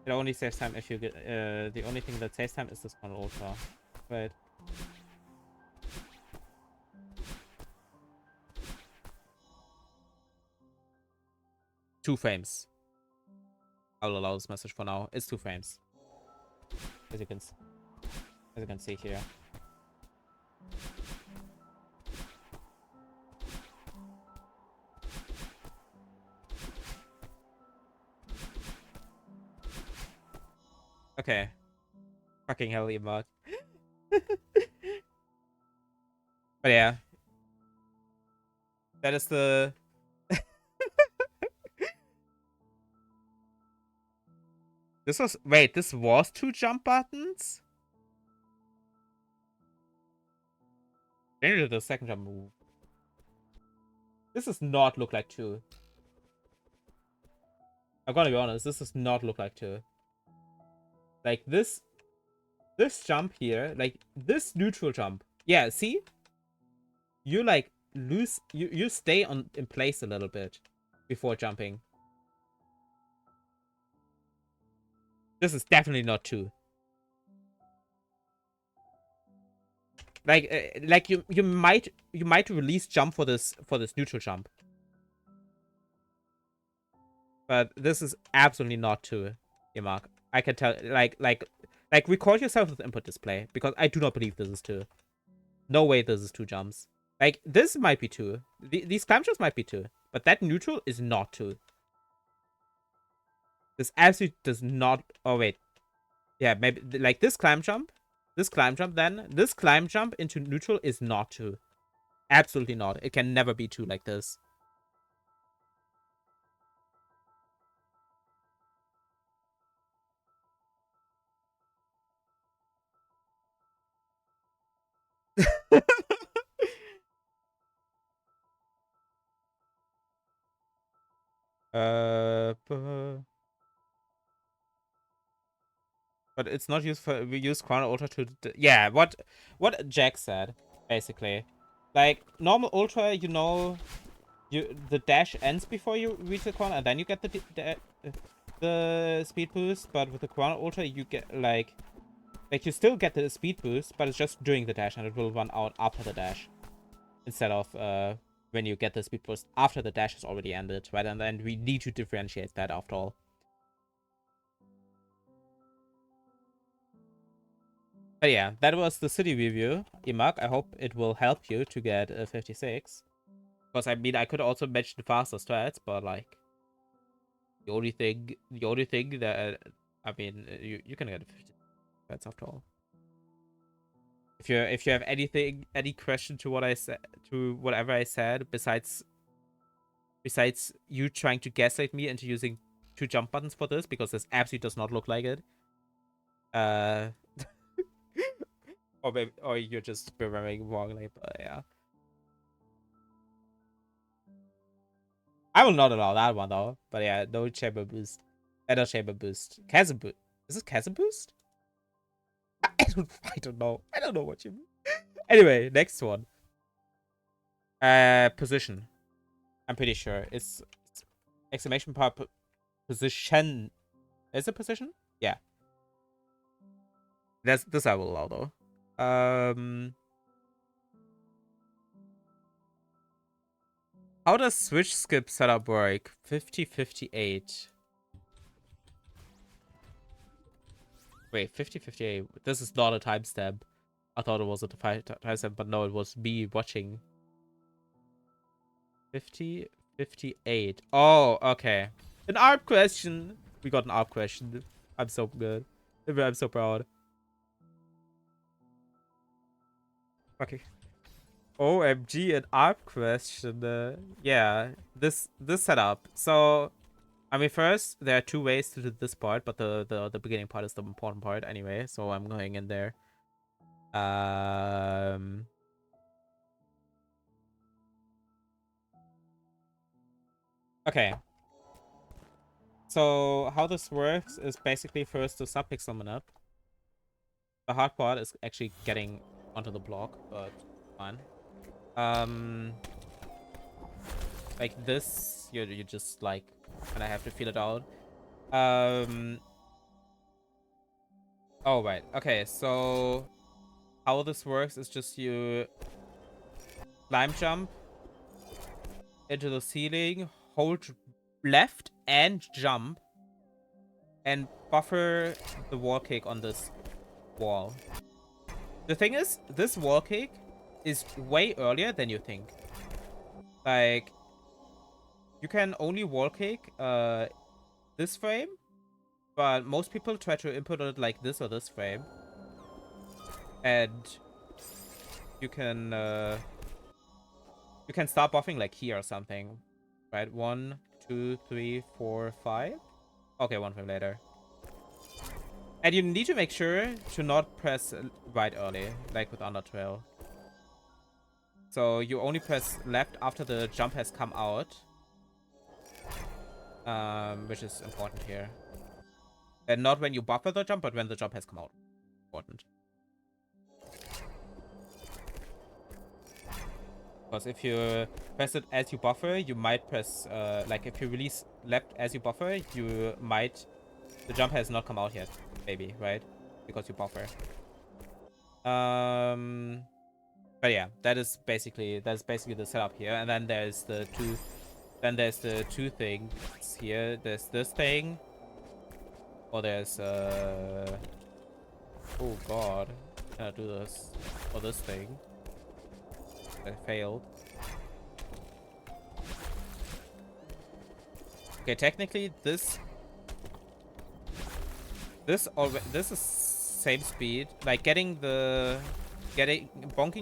It only saves time if you get the only thing that saves time is this one ultra. Wait. Two frames. I'll allow this message for now. It's 2 frames. As you can see here. Okay. Fucking hell, Emot. But yeah. That is the... This was... Wait, this was 2 jump buttons? Maybe the second jump move. This does not look like 2. I'm gonna be honest, this does not look like 2. Like this jump here, like this neutral jump. Yeah, see? You like lose you stay on in place a little bit before jumping. This is definitely not 2. Like you might release jump for this neutral jump. But this is absolutely not 2, Mark. I can tell like record yourself with input display because I do not believe this is 2. No way this is 2 jumps. Like this might be 2. These climb jumps might be 2, but that neutral is not 2. This absolutely does not. Oh wait, yeah, maybe like this climb jump, then this climb jump into neutral is not 2. Absolutely not. It can never be 2 like this. But it's not used for. We use Chrono Ultra to. Yeah, what Jack said basically, like normal Ultra, you know, the dash ends before you reach the Chrono, and then you get the speed boost. But with the Chrono Ultra, you get like you still get the speed boost, but it's just during the dash, and it will run out after the dash, instead of when you get the speed boost after the dash has already ended, right? And then we need to differentiate that after all. But yeah, that was the city review. Imak, I hope it will help you to get a 56. Because I mean, I could also mention faster strats, but like the only thing that I mean, you can get a 50 strats after all. If you have any question to what I said, to whatever I said, besides you trying to gaslight me into using 2 jump buttons for this, because this absolutely does not look like it. Or maybe, or you're just remembering wrongly, but yeah. I will not allow that one though. But yeah, no chamber boost. No chamber boost. Chasm boost. Is this chasm boost? I don't know. I don't know what you mean. Anyway, next one. Position. I'm pretty sure it's exclamation point position. Is it position? Yeah. This I will allow though. How does switch skip setup work? 50-58. Wait, 50-58. This is not a timestamp. I thought it was a timestamp, but no, it was me watching. 50-58. Oh, okay. An ARP question. We got an ARP question. I'm so good. I'm so proud. Okay. OMG, an ARP question. Yeah, this setup. So, I mean, first there are 2 ways to do this part, but the beginning part is the important part anyway. So I'm going in there. Okay. So how this works is basically first to subpixel them up. The hard part is actually getting onto the block, but fine. Like this, you just like kind of have to feel it out. Oh right, okay. So how this works is just you climb jump into the ceiling, hold left and jump, and buffer the wall kick on this wall. The thing is, this wall kick is way earlier than you think. Like, you can only wall kick this frame, but most people try to input it like this or this frame. And you can start buffing like here or something. Right? 1, 2, 3, 4, 5. Okay, 1 frame later. And you need to make sure to not press right early, like with Undertrail. So you only press left after the jump has come out. Which is important here. And not when you buffer the jump, but when the jump has come out. Important. Because if you press it as you buffer, you might press, like if you release left as you buffer, you might, the jump has not come out yet, maybe, right? Because you buffer. But yeah, that's basically the setup here. And then there's the two things here. There's this thing, or there's, oh god, can I do this? Or this thing. I failed. Okay, technically this is same speed. Like bonking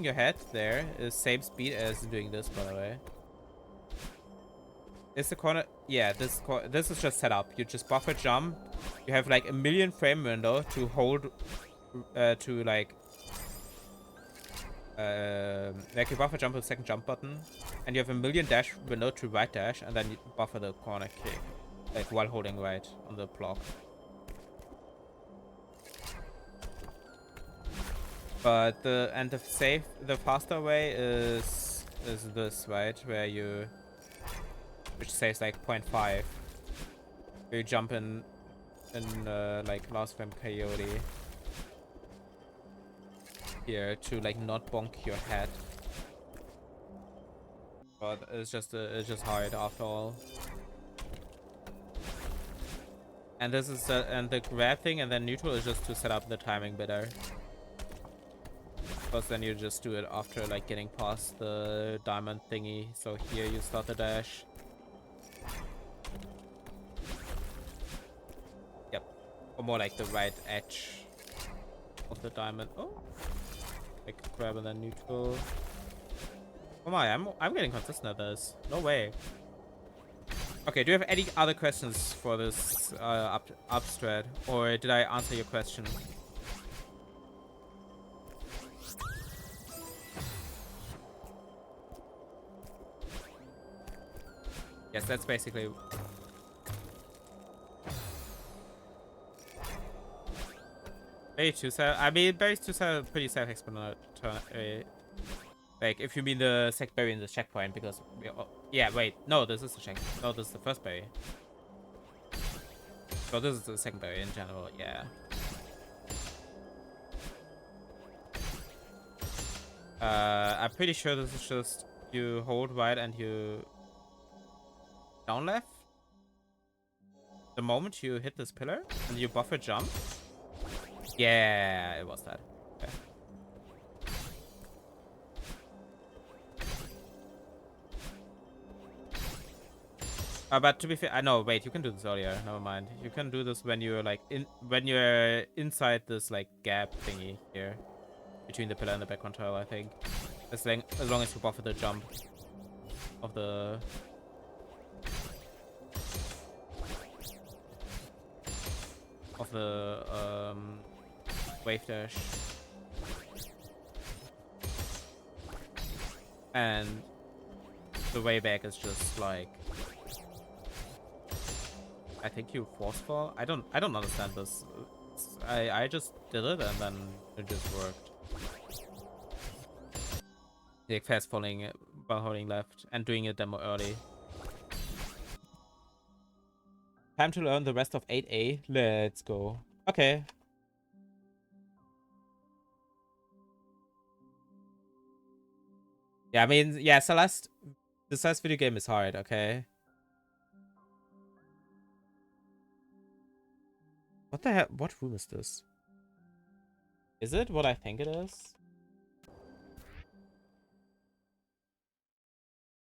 your head there is same speed as doing this, by the way. Is the corner? Yeah, this is just set up. You just buffer jump. You have like a million frame window to hold, to like you buffer jump with the second jump button, and you have a million dash window to right dash, and then you buffer the corner kick, like while holding right on the block. But the faster way is this, right, which says like 0.5, where you jump in like last frame coyote here to like not bonk your head. But it's just hard after all. And this is and the grab thing and then neutral is just to set up the timing better. Because then you just do it after like getting past the diamond thingy. So here you start the dash. Yep. Or more like the right edge of the diamond. Oh. Like grab and then neutral. Oh my, I'm getting consistent at this. No way. Okay, do you have any other questions for this up strat? Or did I answer your question? Yes, that's basically... Very too self. I mean, very too self. Pretty self-explanatory. Like, if you mean the second berry in the checkpoint, because yeah, wait, no, this is the check. No, this is the first berry. So this is the second berry in general. Yeah. I'm pretty sure this is just you hold right and you down left. The moment you hit this pillar and you buffer jump. Yeah, it was that. Okay. But to be fair, I know. Wait, you can do this earlier. Never mind. You can do this when you're like when you're inside this like gap thingy here between the pillar and the back control. I think as long as you buffer the jump of the wave dash. And the way back is just like, I think you force fall. I don't understand this. I just did it and then it just worked. Like fast falling while holding left and doing a demo early. Time to learn the rest of 8A. Let's go. Okay. Yeah, I mean, yeah, Celeste. The Celeste video game is hard, okay? What the hell? What room is this? Is it what I think it is?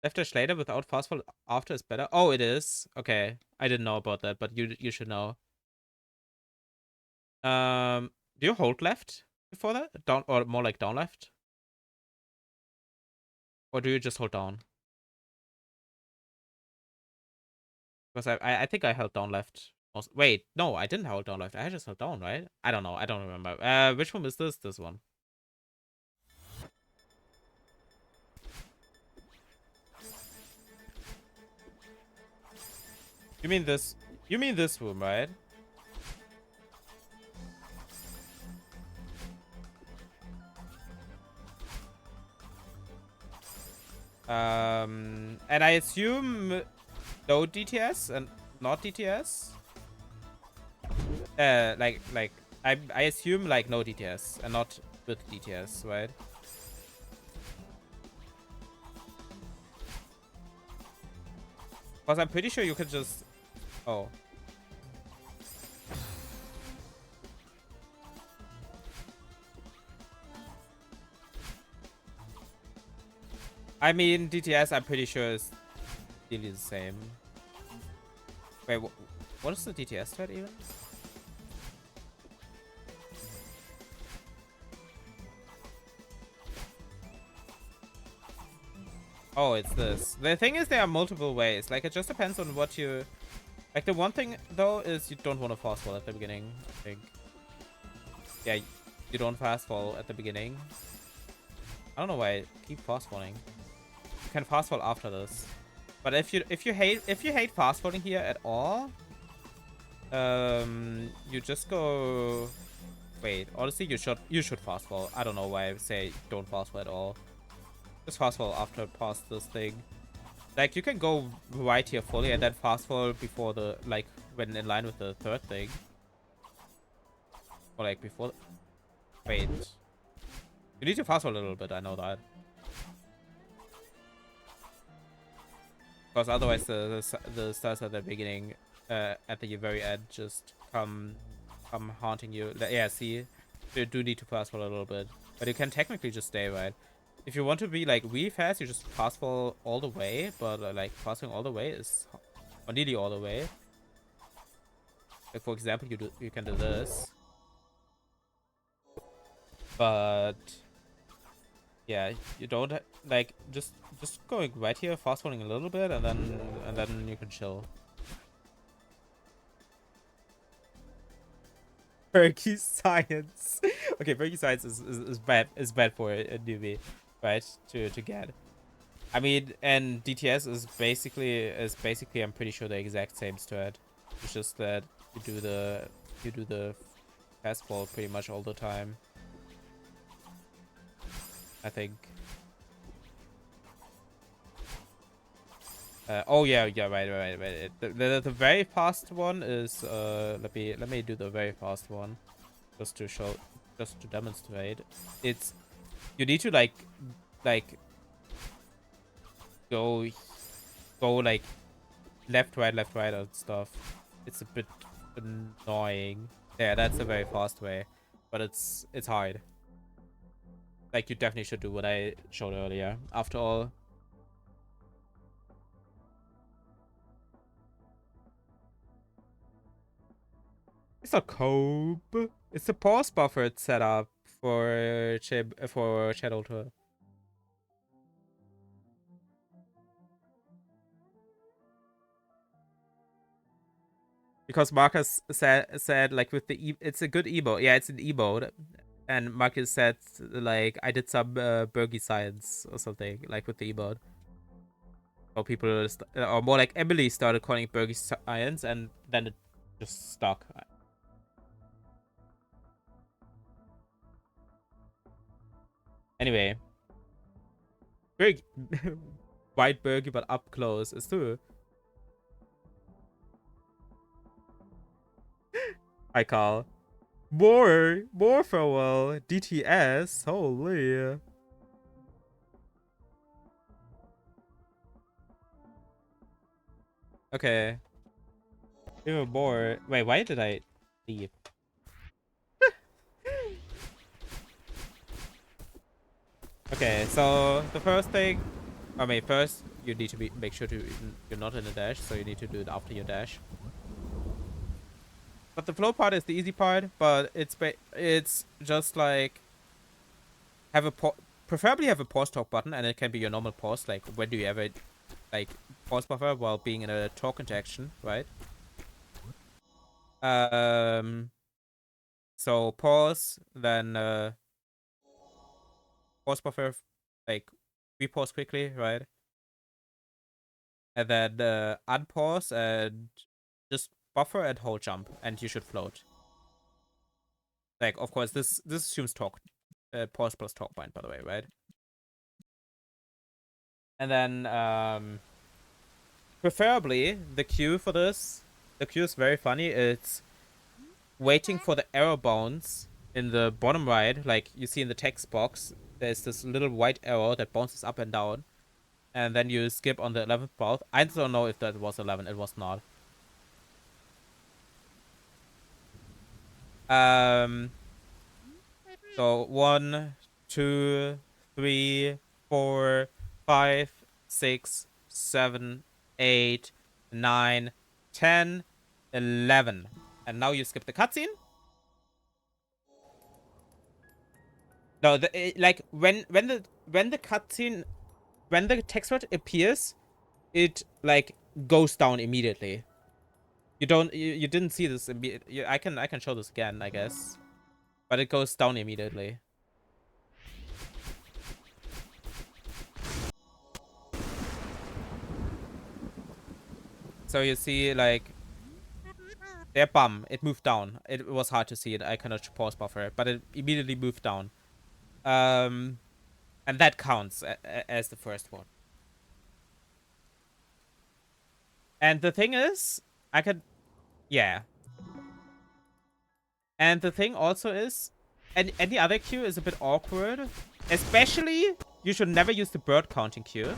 Left dash later without fast fall after is better? Oh, it is. Okay. I didn't know about that, but you should know. Do you hold left before that? Down, or more like down left? Or do you just hold down? Because I think I held down left. Wait, no, I didn't hold down left. I just held down, right? I don't know. I don't remember. Which one is this? This one. You mean this? You mean this room, right? And I assume no DTS and not DTS. Like I assume like no DTS and not with DTS, right? Because I'm pretty sure you could just. Oh. I mean, DTS, I'm pretty sure is really the same. Wait, what is the DTS thread even? Oh, it's this. The thing is, there are multiple ways. Like, it just depends on what you... Like, the one thing, though, is you don't want to fast fall at the beginning, I think. Yeah, you don't fast fall at the beginning. I don't know why I keep fast falling. You can fast fall after this. But if you hate fast falling here at all, you just go... Wait, honestly, you should fast fall. I don't know why I say don't fast fall at all. Just fast fall after past this thing. Like, you can go right here fully and then fast fall before the, like, when in line with the third thing. Or, like, before... Wait. You need to fast fall a little bit, I know that. Because otherwise the stars at the beginning, at the very end, just come haunting you. Yeah, see? You do need to fast fall a little bit. But you can technically just stay, right? If you want to be, like, really fast, you just fast fall all the way. But, like, fasting all the way is... Or nearly all the way. Like, for example, you can do this. But... Yeah, you don't... Like, just going right here, fast falling a little bit, and then you can chill. Perky science. Okay, perky science is bad for a newbie, right? To get. I mean, and DTS is basically I'm pretty sure the exact same strat. It's just that you do the fast fall pretty much all the time. I think. Oh yeah, right. The very fast one is let me do the very fast one, just to demonstrate. It's you need to like go like left right and stuff. It's a bit annoying. Yeah, that's a very fast way, but it's hard. Like, you definitely should do what I showed earlier. After all. It's a cope. It's a pause buffer set up for Shadow Tour. Because Marcus said like with the it's a good emote. Yeah, it's an emote. And Marcus said like I did some Bergy science or something like with the emote. Or people or more like Emily started calling it Bergy science and then it just stuck. Anyway, Bergy, white Bergy but up close is too. Hi Carl. More farewell. DTS. Holy. Okay. Even more. Wait, why did I leave? Okay, so the first thing, I mean, first you need to make sure you're not in a dash, so you need to do it after your dash. But the flow part is the easy part, but it's just like preferably have a pause talk button, and it can be your normal pause. Like, when do you ever like pause buffer while being in a talk interaction, right? So pause, then pause buffer, like repause quickly, right? And then unpause and Just buffer and hold jump, and you should float. Like, of course, this assumes talk, pause plus talk bind, by the way, right? And then, preferably, the queue for this, the queue is very funny. It's waiting for the arrow bounce in the bottom right, like you see in the text box. There's this little white arrow that bounces up and down, and then you skip on the 11th path. I don't know if that was 11. It was not. So 1, 2, 3, 4, 5, 6, 7, 8, 9, 10, 11. And now you skip the cutscene. No, like when the cutscene, when the text word appears, it like goes down immediately. You didn't see this immediately. I can show this again, I guess, but it goes down immediately. So you see, like, there, bum, it moved down. It was hard to see it. I cannot pause buffer it, but it immediately moved down. And that counts as the first one. And the thing is, I could, yeah. And the thing also is, any other queue is a bit awkward. Especially, you should never use the bird counting queue,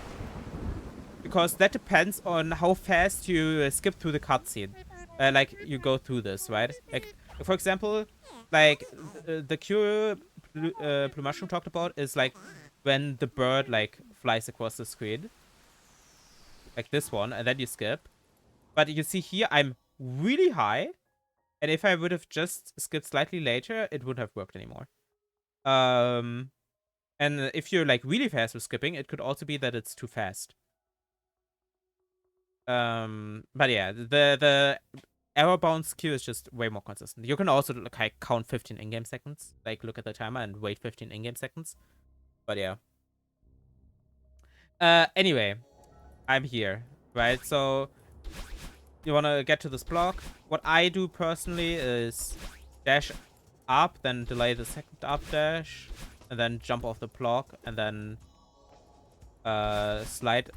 because that depends on how fast you skip through the cutscene. Like, you go through this, right? Like, for example, like, the queue Blue Mushroom talked about is, like, when the bird, like, flies across the screen. Like this one, and then you skip. But you see here, I'm really high. And if I would have just skipped slightly later, it wouldn't have worked anymore. And if you're, like, really fast with skipping, it could also be that it's too fast. But yeah, the arrow bounce queue is just way more consistent. You can also, like, count 15 in-game seconds. Like, look at the timer and wait 15 in-game seconds. But yeah. Anyway, I'm here, right? So you want to get to this block. What I do personally is dash up, then delay the second up dash, and then jump off the block, and then slide.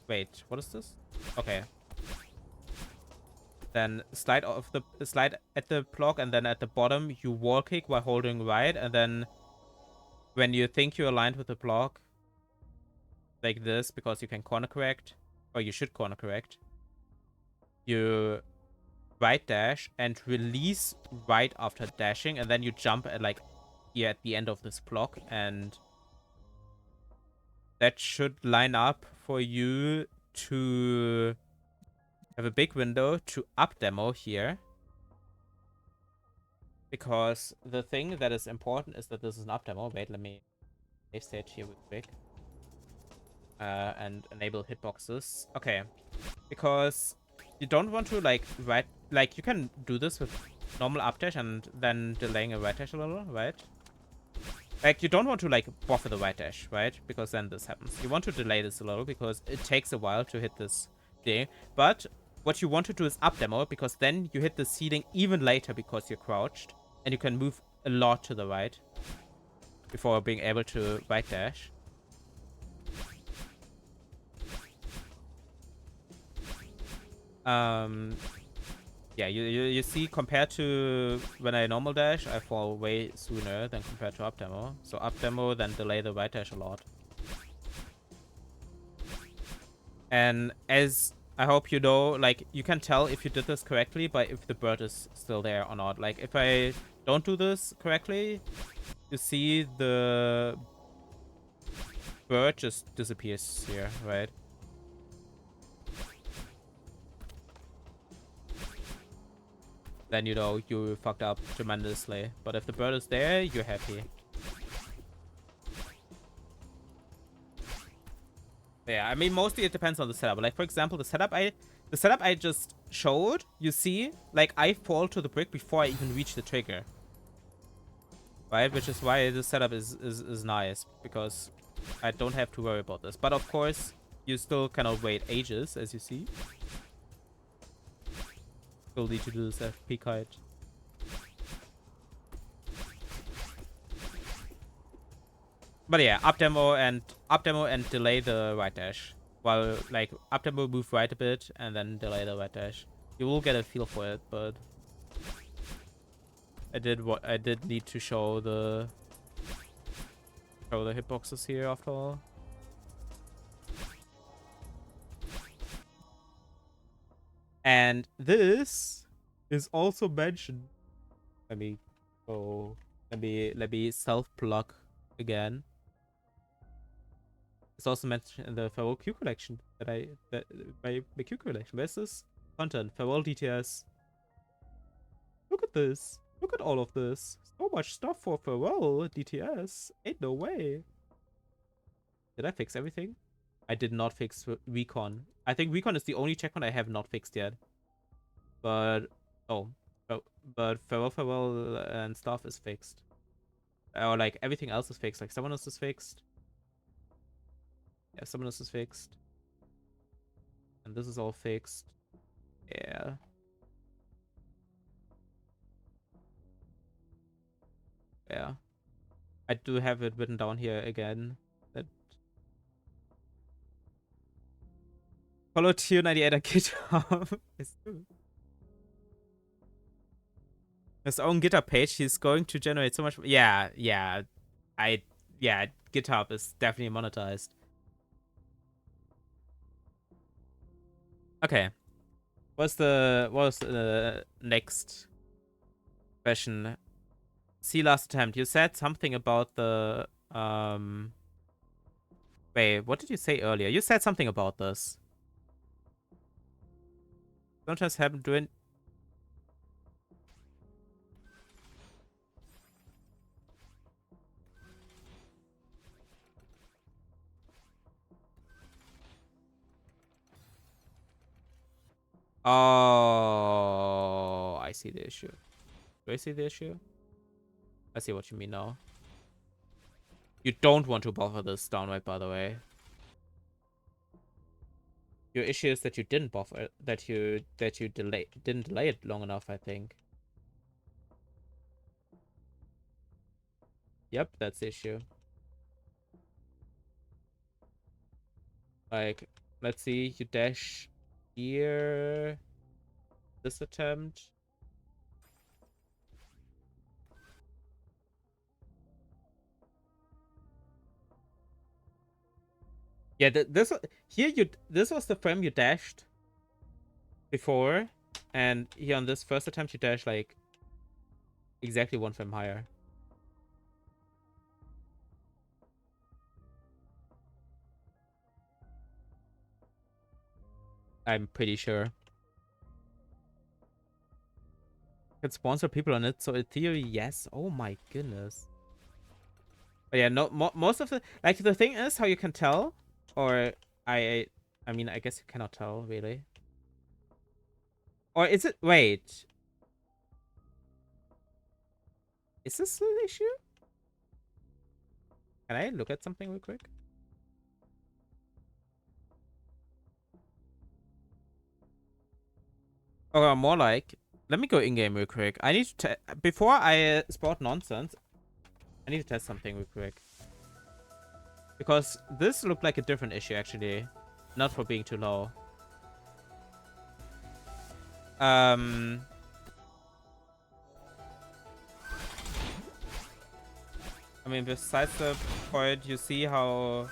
Wait, what is this? Okay. Then slide at the block, and then at the bottom you wall kick while holding right, and then when you think you're aligned with the block, like this, because you can corner correct, or you should corner correct, you right dash and release right after dashing, and then you jump at, like, here at the end of this block, and that should line up for you to have a big window to up demo here. Because the thing that is important is that this is an up demo. Wait, let me save state here real quick. And enable hitboxes. Okay. Because you don't want to, like, like, you can do this with normal up dash and then delaying a right dash a little, right? Like, you don't want to, like, buffer the right dash, right? Because then this happens. You want to delay this a little because it takes a while to hit this thing. But what you want to do is up demo, because then you hit the ceiling even later because you're crouched. And you can move a lot to the right before being able to right dash. Yeah, you see, compared to when I normal dash, I fall way sooner than compared to up demo. So up demo, then delay the right dash a lot. And as I hope you know, like, you can tell if you did this correctly by if the bird is still there or not. Like, if I don't do this correctly, you see the bird just disappears here, right? Then you know you fucked up tremendously. But if the bird is there, you're happy. Yeah, I mean, mostly it depends on the setup. Like, for example, the setup I just showed, you see, like, I fall to the brick before I even reach the trigger. Right? Which is why this setup is nice, because I don't have to worry about this. But of course, you still cannot wait ages, as you see. We'll need to do this FP kite. But yeah, up demo and delay the right dash. While like up demo, move right a bit and then delay the right dash. You will get a feel for it, but I did need to show the hitboxes here after all. And this is also mentioned. Let me go. Let me self-plug again. It's also mentioned in the Farewell Q collection my Q collection. Where's this content? Farewell DTS. Look at this. Look at all of this. So much stuff for Farewell DTS. Ain't no way. Did I fix everything? I did not fix Recon. I think Recon is the only checkpoint I have not fixed yet. But but Farewell and stuff is fixed. Or like everything else is fixed. Like someone else is fixed. Yeah, someone else is fixed. And this is all fixed. Yeah. Yeah. I do have it written down here again. That follow tier 98 on GitHub. His own GitHub page, he's going to generate so much. Yeah. GitHub is definitely monetized. Okay. What's the next question? See, last attempt. You said something about the Wait, what did you say earlier? You said something about this. Sometimes happen doing. Oh, I see the issue. Do I see the issue? I see what you mean now. You don't want to buffer this downright, by the way. Your issue is that you didn't buffer, that you didn't delay it long enough, I think. Yep, that's the issue. Like, let's see, you dash here. This attempt. Yeah, this was the frame you dashed before, and here on this first attempt you dash like exactly one frame higher. I'm pretty sure. Can sponsor people on it, so in theory, yes. Oh my goodness. But yeah, no. Most of the the thing is how you can tell, or I mean, I guess you cannot tell really. Or is it? Wait, is this the issue? Can I look at something real quick? Or more like, let me go in game real quick. I need to before I spout nonsense. I need to test something real quick. Because this looked like a different issue, actually. Not for being too low. I mean, besides the point, you see how...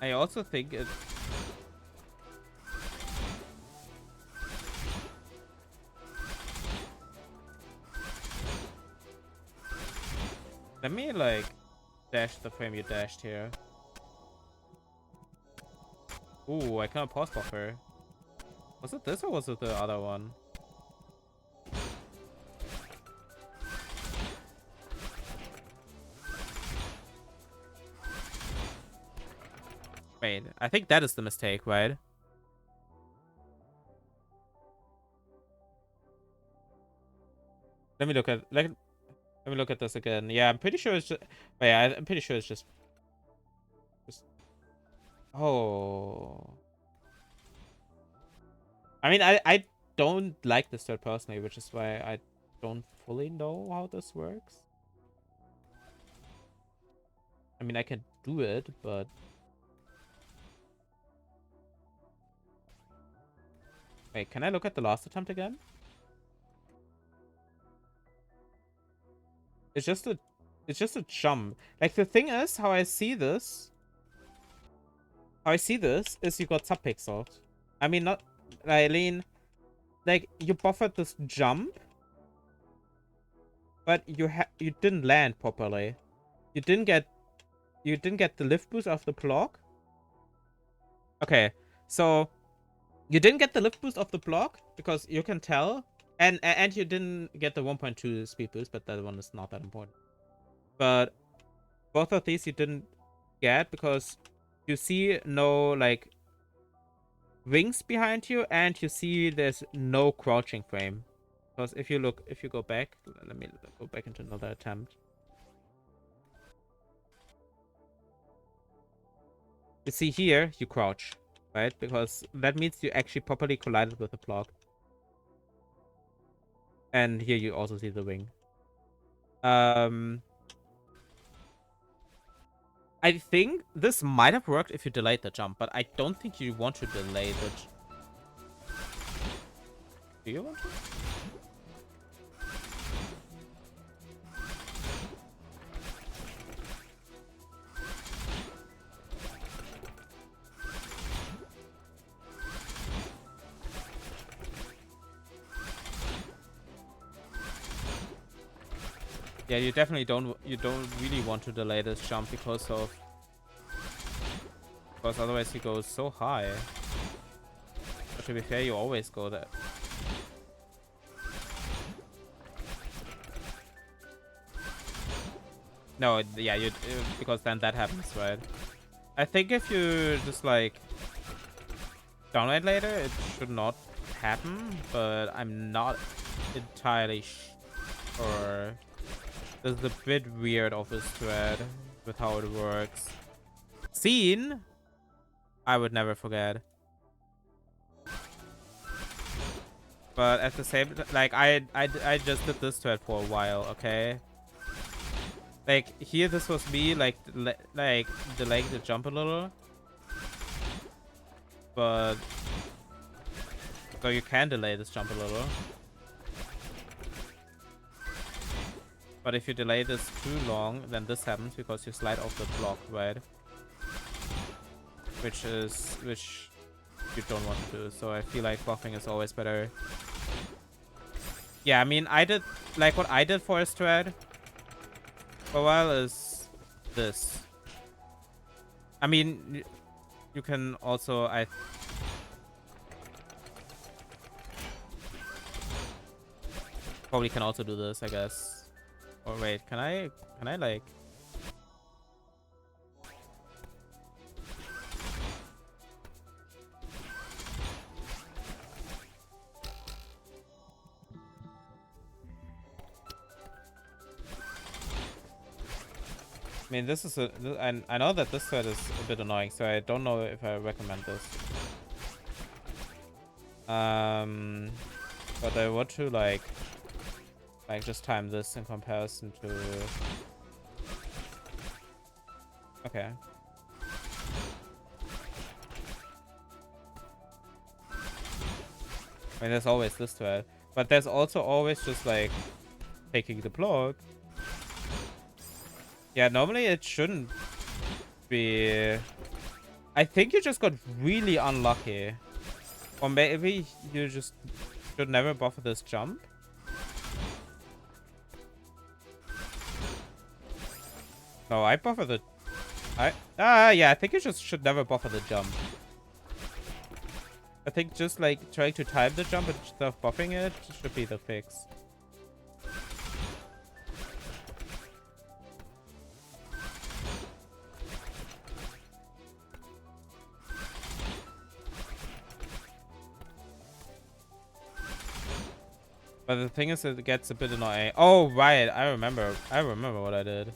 I also think it... Let me, like, dash the frame you dashed here. Ooh, I cannot pause buffer. Was it this or was it the other one? Wait, I think that is the mistake, right? Let me look at let me look at this again. Yeah, I'm pretty sure it's just. But yeah, I'm pretty sure it's just. Oh. I mean, I don't like this thread personally, which is why I don't fully know how this works. I mean, I can do it, but wait, can I look at the last attempt again? It's just a jump. Like, the thing is, how I see this is you got subpixels. I mean, not, I mean, like, you buffered this jump, but you didn't land properly. You didn't get the lift boost of the block. Okay, so you didn't get the lift boost of the block because you can tell, and you didn't get the 1.2 speed boost, but that one is not that important. But both of these you didn't get because you see no like wings behind you, and you see there's no crouching frame. Because if you go back, let me go back into another attempt. You see here, you crouch, right? Because that means you actually properly collided with the block. And here you also see the wing. I think this might have worked if you delayed the jump, but I don't think you want to delay the Do you want to? Yeah, you definitely don't really want to delay this jump because otherwise you go so high. But to be fair, you always go there. No, yeah, because then that happens, right? I think if you just like download later, it should not happen, but I'm not entirely sure. This is a bit weird of this thread with how it works. Scene, I would never forget. But at the same, like I just did this thread for a while, okay? Like here, this was me like delaying the jump a little, but so you can delay this jump a little. But if you delay this too long, then this happens because you slide off the block, right? Which you don't want to do. So I feel like buffing is always better. Yeah, I mean, I did like what I did for a thread for a while is this. I mean, you can also probably can also do this, I guess. Or wait, can I like? I mean, this is I know that this thread is a bit annoying, so I don't know if I recommend this. But I want to like just time this in comparison to. Okay. I mean, there's always this thread, but there's also always just like taking the block. Yeah, normally it shouldn't be. I think you just got really unlucky. Or maybe you just should never buffer this jump. No, I buffer the... yeah, I think you just should never buffer the jump. I think just like trying to time the jump instead of buffing it should be the fix. But the thing is, it gets a bit annoying. Oh, right. I remember. I remember what I did.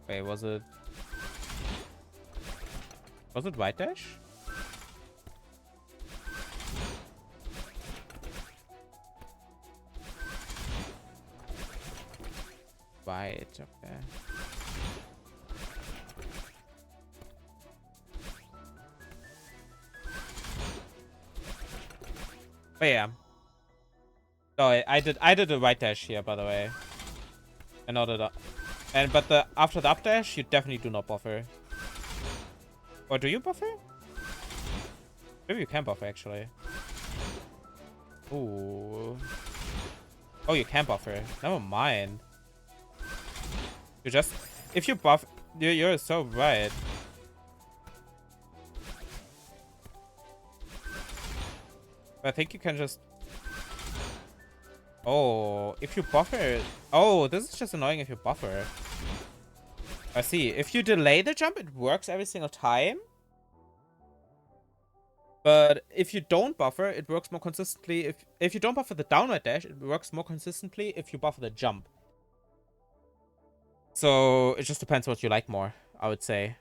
Wait, was it right dash? Right, okay. But yeah. No, I did a right dash here, by the way. And not a but after the up dash, you definitely do not buffer. Or do you buffer? Maybe you can buffer actually. Ooh. Oh, you can buffer. Never mind. You just if you buff, you're so right. I think you can just. Oh, if you buffer. Oh, this is just annoying if you buffer. I see. If you delay the jump, it works every single time. But if you don't buffer, it works more consistently. If you don't buffer the downward dash, it works more consistently if you buffer the jump. So it just depends what you like more, I would say.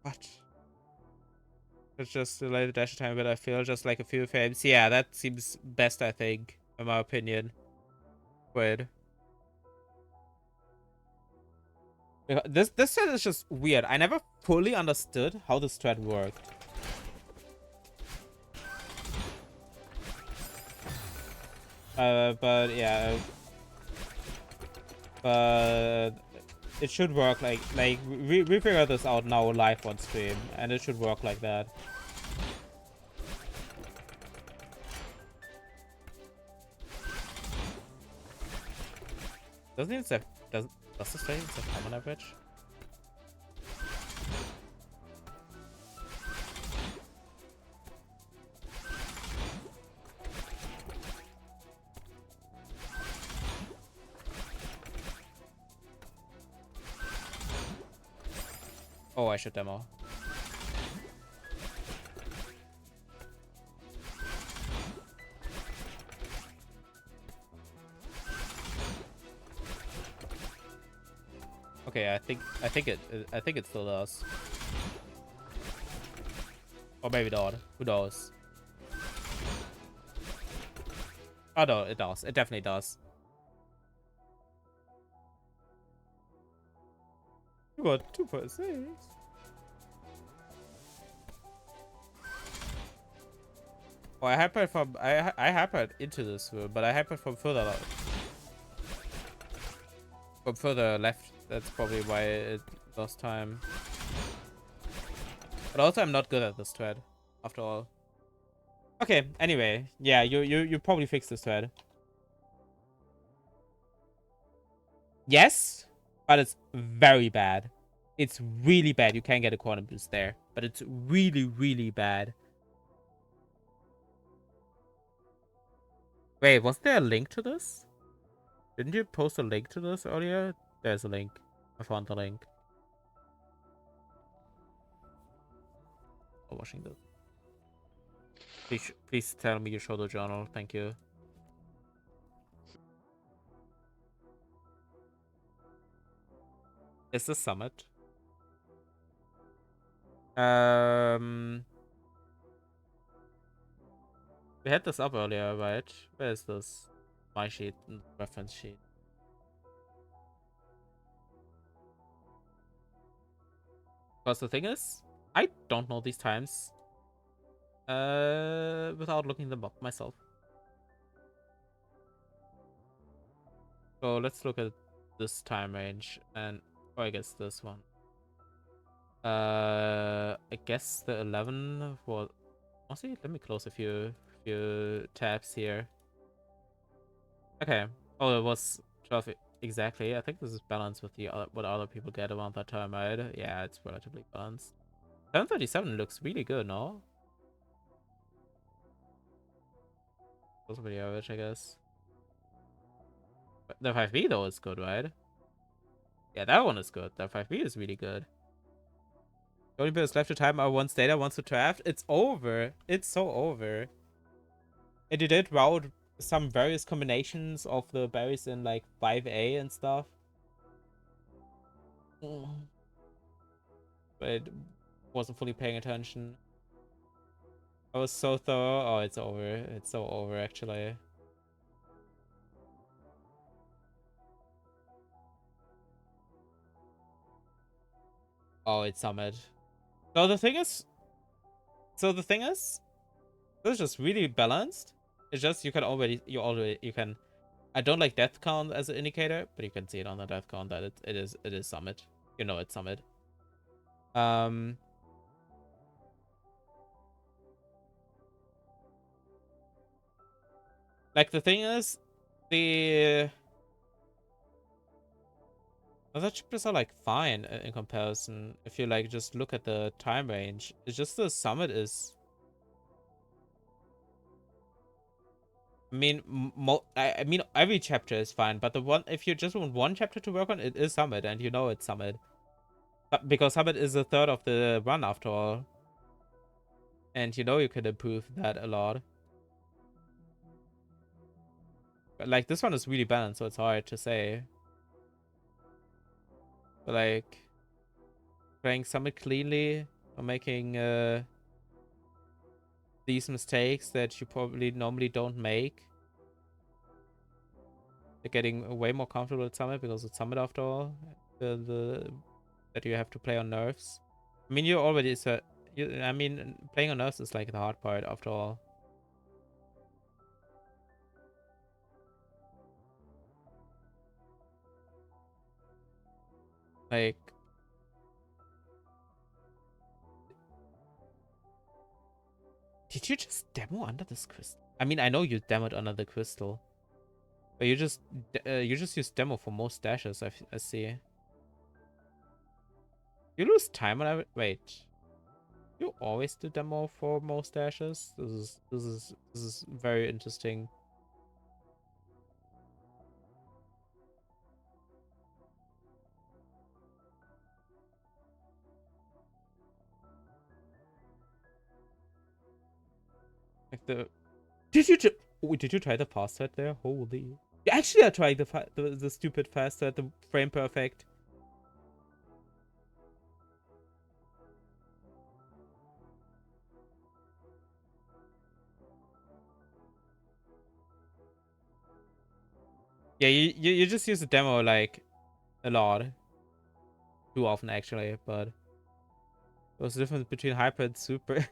What? It's just delay the dash time, but I feel just like a few frames. Yeah, that seems best, I think, in my opinion. Wait. This thread is just weird. I never fully understood how this thread worked. But yeah. But it should work like we figured this out now live on stream, and it should work like that. Doesn't it say does this say it's a common average? Oh, I should demo. Okay, I think it still does. Or maybe not. Who knows? Oh no, it does. It definitely does. You got 2.6. Oh, I hypered from I hypered into this room, but I hypered from further left. That's probably why it lost time. But also, I'm not good at this thread, after all. Okay. Anyway, yeah, you probably fixed this thread. Yes, but it's very bad. It's really bad. You can get a corner boost there, but it's really, really bad. Wait, was there a link to this? Didn't you post a link to this earlier? There's a link. I found the link. Oh, watching this. Please tell me you show the journal. Thank you. Is this Summit? We had this up earlier, right? Where is this? My sheet, reference sheet. Because the thing is, I don't know these times. Without looking them up myself. So let's look at this time range and I guess this one. I guess the 11 was Honestly, let me close a few tabs here. Okay. Oh, it was 12 exactly. I think this is balanced with the what other people get around that time, right? Yeah, it's relatively balanced. 737 looks really good, no? Also pretty average, I guess. But the 5B though is good, right? Yeah, that one is good. The 5B is really good. The only bit is left to time our once data wants to draft. It's over. It's so over. And you did route some various combinations of the berries in like 5A and stuff. But wasn't fully paying attention. I was so thorough. Oh, it's over. It's so over, actually. Oh, it's Summit. So the thing is, this is just really balanced. It's just you can. I don't like death count as an indicator, but you can see it on the death count that it is Summit. You know it's Summit. Like the thing is, the other chapters are like fine in comparison. If you like just look at the time range, it's just the Summit is. I mean, I mean, every chapter is fine, but the one, if you just want one chapter to work on, it is Summit, and you know it's Summit. But because Summit is a third of the run after all. And you know you could improve that a lot. But like, this one is really balanced, so it's hard to say. But like, playing Summit cleanly, or making these mistakes that you probably normally don't make. You're getting way more comfortable with Summit because it's Summit after all. That you have to play on nerfs. I mean, you already said. I mean, playing on nerfs is like the hard part after all. Like, did you just demo under this crystal? I mean, I know you demoed under the crystal. But you just use demo for most dashes. I see. You lose time on every. Wait, you always do demo for most dashes. This is very interesting. Like the did you try the fast set there? Holy! Actually, I tried the stupid fast set, the frame perfect. Yeah, you just use the demo like a lot, too often actually. But what's the difference between hyper and super?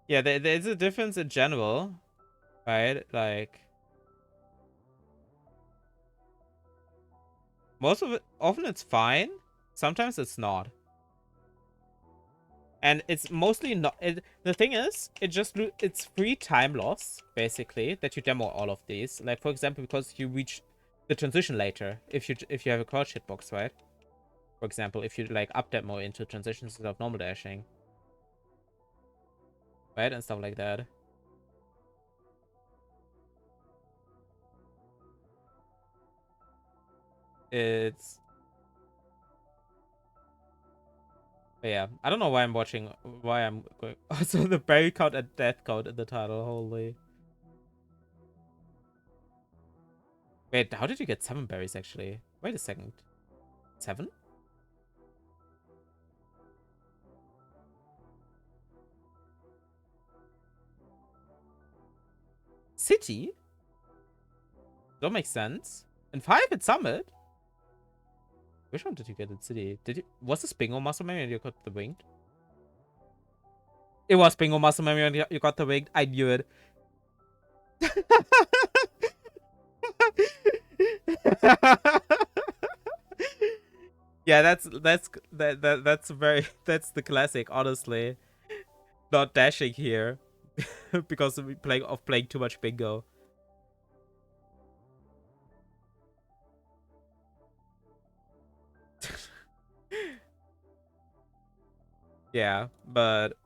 Yeah, there's a difference in general, right? Like, most of it, often it's fine. Sometimes it's not. And it's mostly not. The thing is, it's free time loss, basically, that you demo all of these. Like, for example, because you reach the transition later, if you have a crouch hitbox, right? For example, if you, like, up demo into transitions instead of normal dashing. Right? And stuff like that. It's... But yeah, I don't know why I'm watching, why I'm going... Also, the berry count and death count in the title, holy... Wait, how did you get 7 berries, actually? Wait a second. 7? City? Don't make sense. And 5 at Summit? Which one did you get at City? Was this Bingo Muscle Memory and you got the winged? It was Bingo Muscle Memory and you got the winged. I knew it. Yeah, that's very that's the classic, honestly. not dashing here because of playing too much bingo. Yeah, but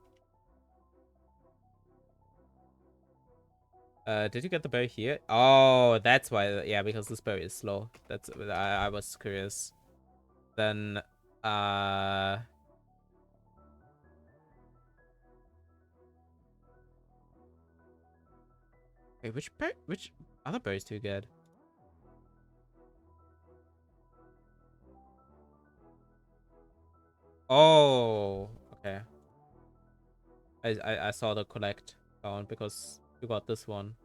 did you get the berry here? Oh, that's why. Yeah, because this berry is slow. That's I was curious. Then wait, which other berries do you get? Oh, okay. I saw the collect down because you got this one.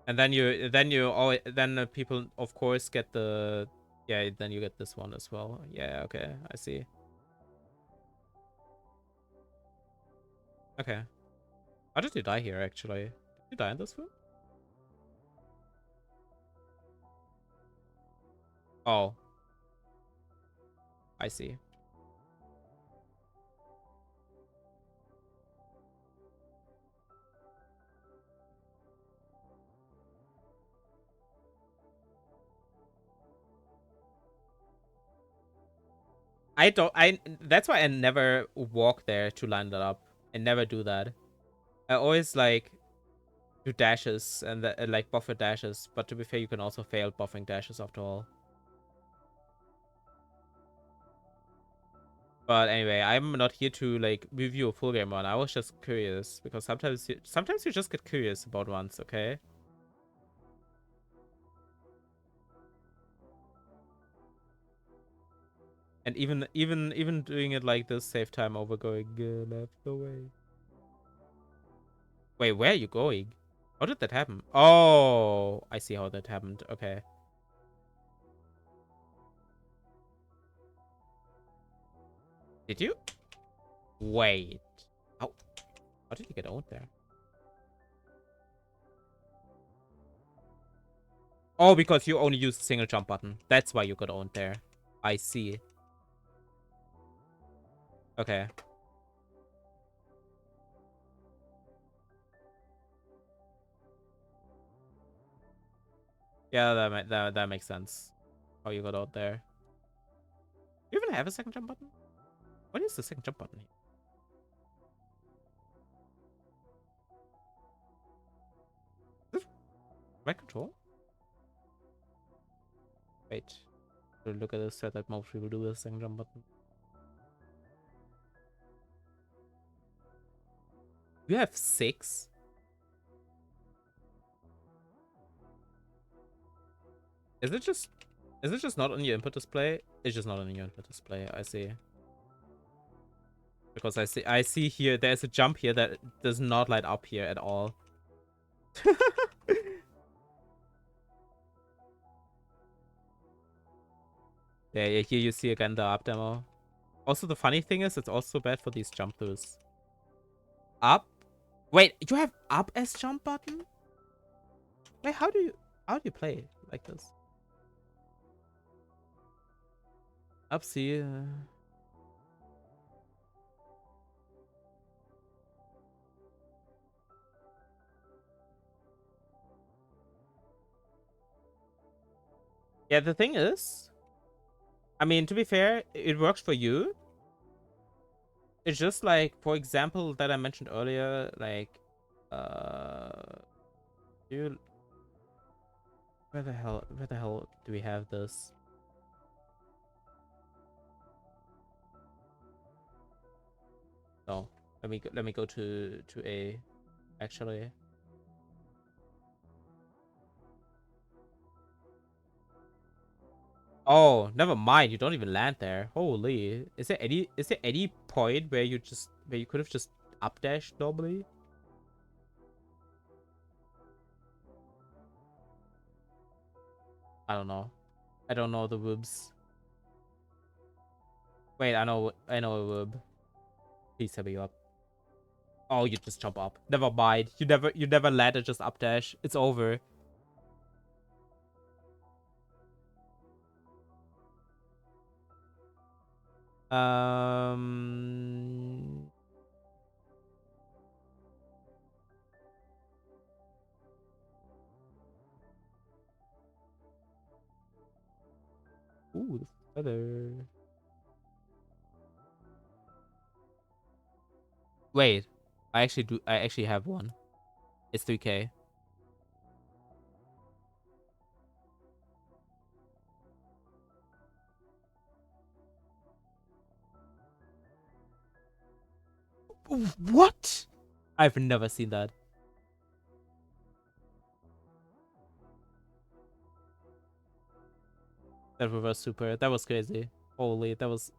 And then you always then people of course get the yeah, then you get this one as well. Yeah, okay, I see. Okay. How did you die here actually? Did you die in this room? Oh, I see. I don't I That's why I never walk there to line that up. I never do that. I always like do dashes and like buffer dashes, but to be fair, you can also fail buffering dashes after all. But anyway, I'm not here to like review a full game run. I was just curious because sometimes you just get curious about ones, okay? And even doing it like this, save time over going left away. Wait, where are you going? How did that happen? Oh, I see how that happened. Okay. Did you? Wait. How? How did you get out there? Oh, because you only used a single jump button. That's why you got owned there. I see. Okay. Yeah, that makes sense. How you got out there. Do you even have a second jump button? What is the second jump button here? Is this right control? Wait. Look at this set that most people do with the second jump button. You have 6? Is it just not on your input display? It's just not on your input display. I see. Because I see here there's a jump here that does not light up here at all. Yeah, here you see again the up demo. Also, the funny thing is, it's also bad for these jump throughs. Up? Wait, you have up as jump button? Wait, how do you play like this? Up C. Yeah, the thing is, I mean, to be fair, it works for you. It's just like, for example, that I mentioned earlier, like, uh, you, where the hell do we have this? No, let me go to A, actually. Oh, never mind. You don't even land there. Holy, is there any point where you could have just up dashed normally? I don't know. I don't know the woods. Wait, I know a woob. Please tell me you up. Oh, you just jump up. Never mind. You never land and just up dash. It's over. Hello. Wait, I actually do. I actually have one. It's 3K. What? I've never seen that. That reverse super. That was crazy. Holy, that was.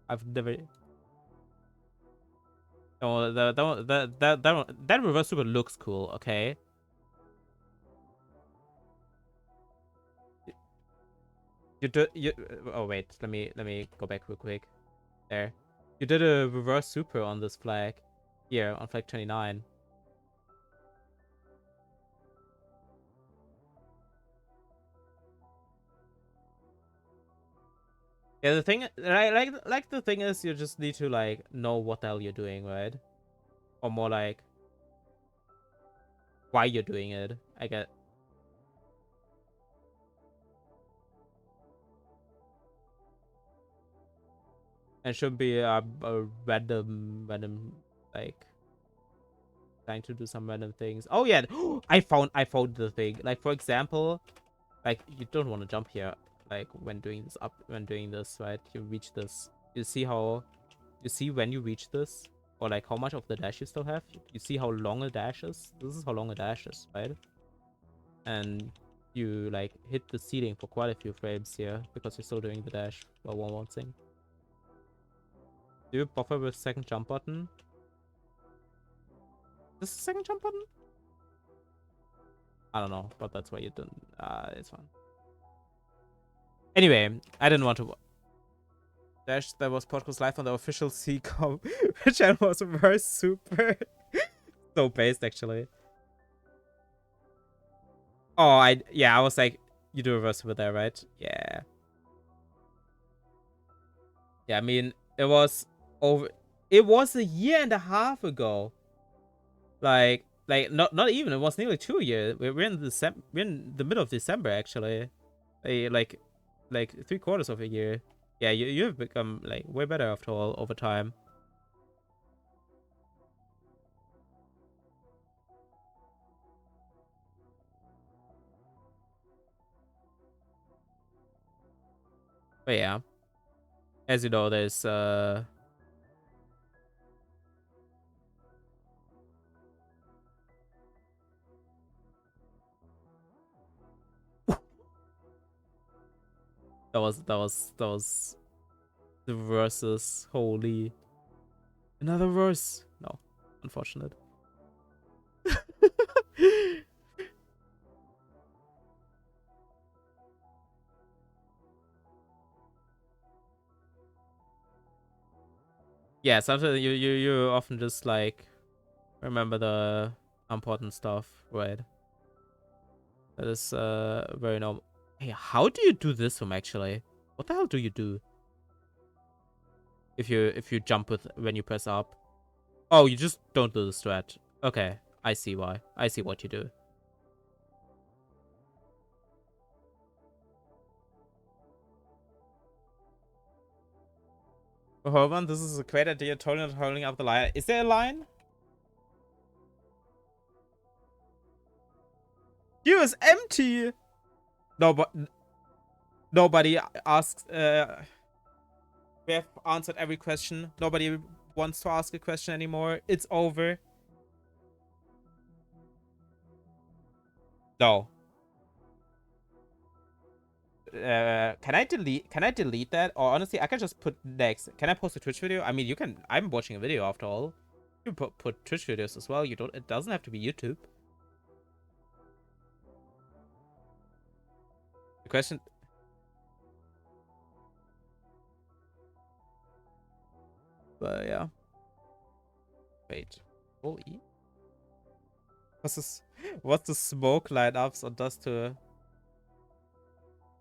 I've never. Oh, that reverse super looks cool. Okay. You do you. Oh wait, let me go back real quick. There. You did a reverse super on this flag. Here on flag 29. Yeah, the thing, like the thing is, you just need to like know what the hell you're doing, right? Or more like why you're doing it. I get. And shouldn't be a random like trying to do some random things. Oh yeah, I found the thing. Like for example, like you don't want to jump here. Like when doing this, right? You reach this. You see when you reach this, or like how much of the dash you still have. You see how long a dash is. This is how long a dash is, right? And you like hit the ceiling for quite a few frames here because you're still doing the dash while one thing. Do you buffer with second jump button? This is the second jump button? I don't know, but that's why you don't. It's fine. Anyway, I didn't want to dash. There was podcast live on the official CCOM, which I was very super so based actually. Oh, I was like, you do reverse over there, right? Yeah. Yeah, I mean, it was over. It was a year and a half ago. Like not even. It was nearly 2 years. We're in We're in the middle of December actually. Like 3/4 of a year. Yeah, you've become like way better after all over time. But yeah, as you know, there's that was the verses. Holy, another verse. No, unfortunate. Yeah, sometimes you often just like remember the important stuff, right? That is very normal. Hey, how do you do this from actually? What the hell do you do if you jump with when you press up? Oh, you just don't do the strat. Okay, I see why. I see what you do. Hold on, this is a great idea. Totally not holding up the line. Is there a line? Queue is empty. No, but nobody asks. We have answered every question. Nobody wants to ask a question anymore. It's over. No. Can I delete that? Or honestly, I can just put next. Can I post a Twitch video? I mean, you can. I'm watching a video after all. You can put Twitch videos as well. You don't. It doesn't have to be YouTube. The question. But yeah. Wait. Holy. What's this? What's the smoke light ups and does to?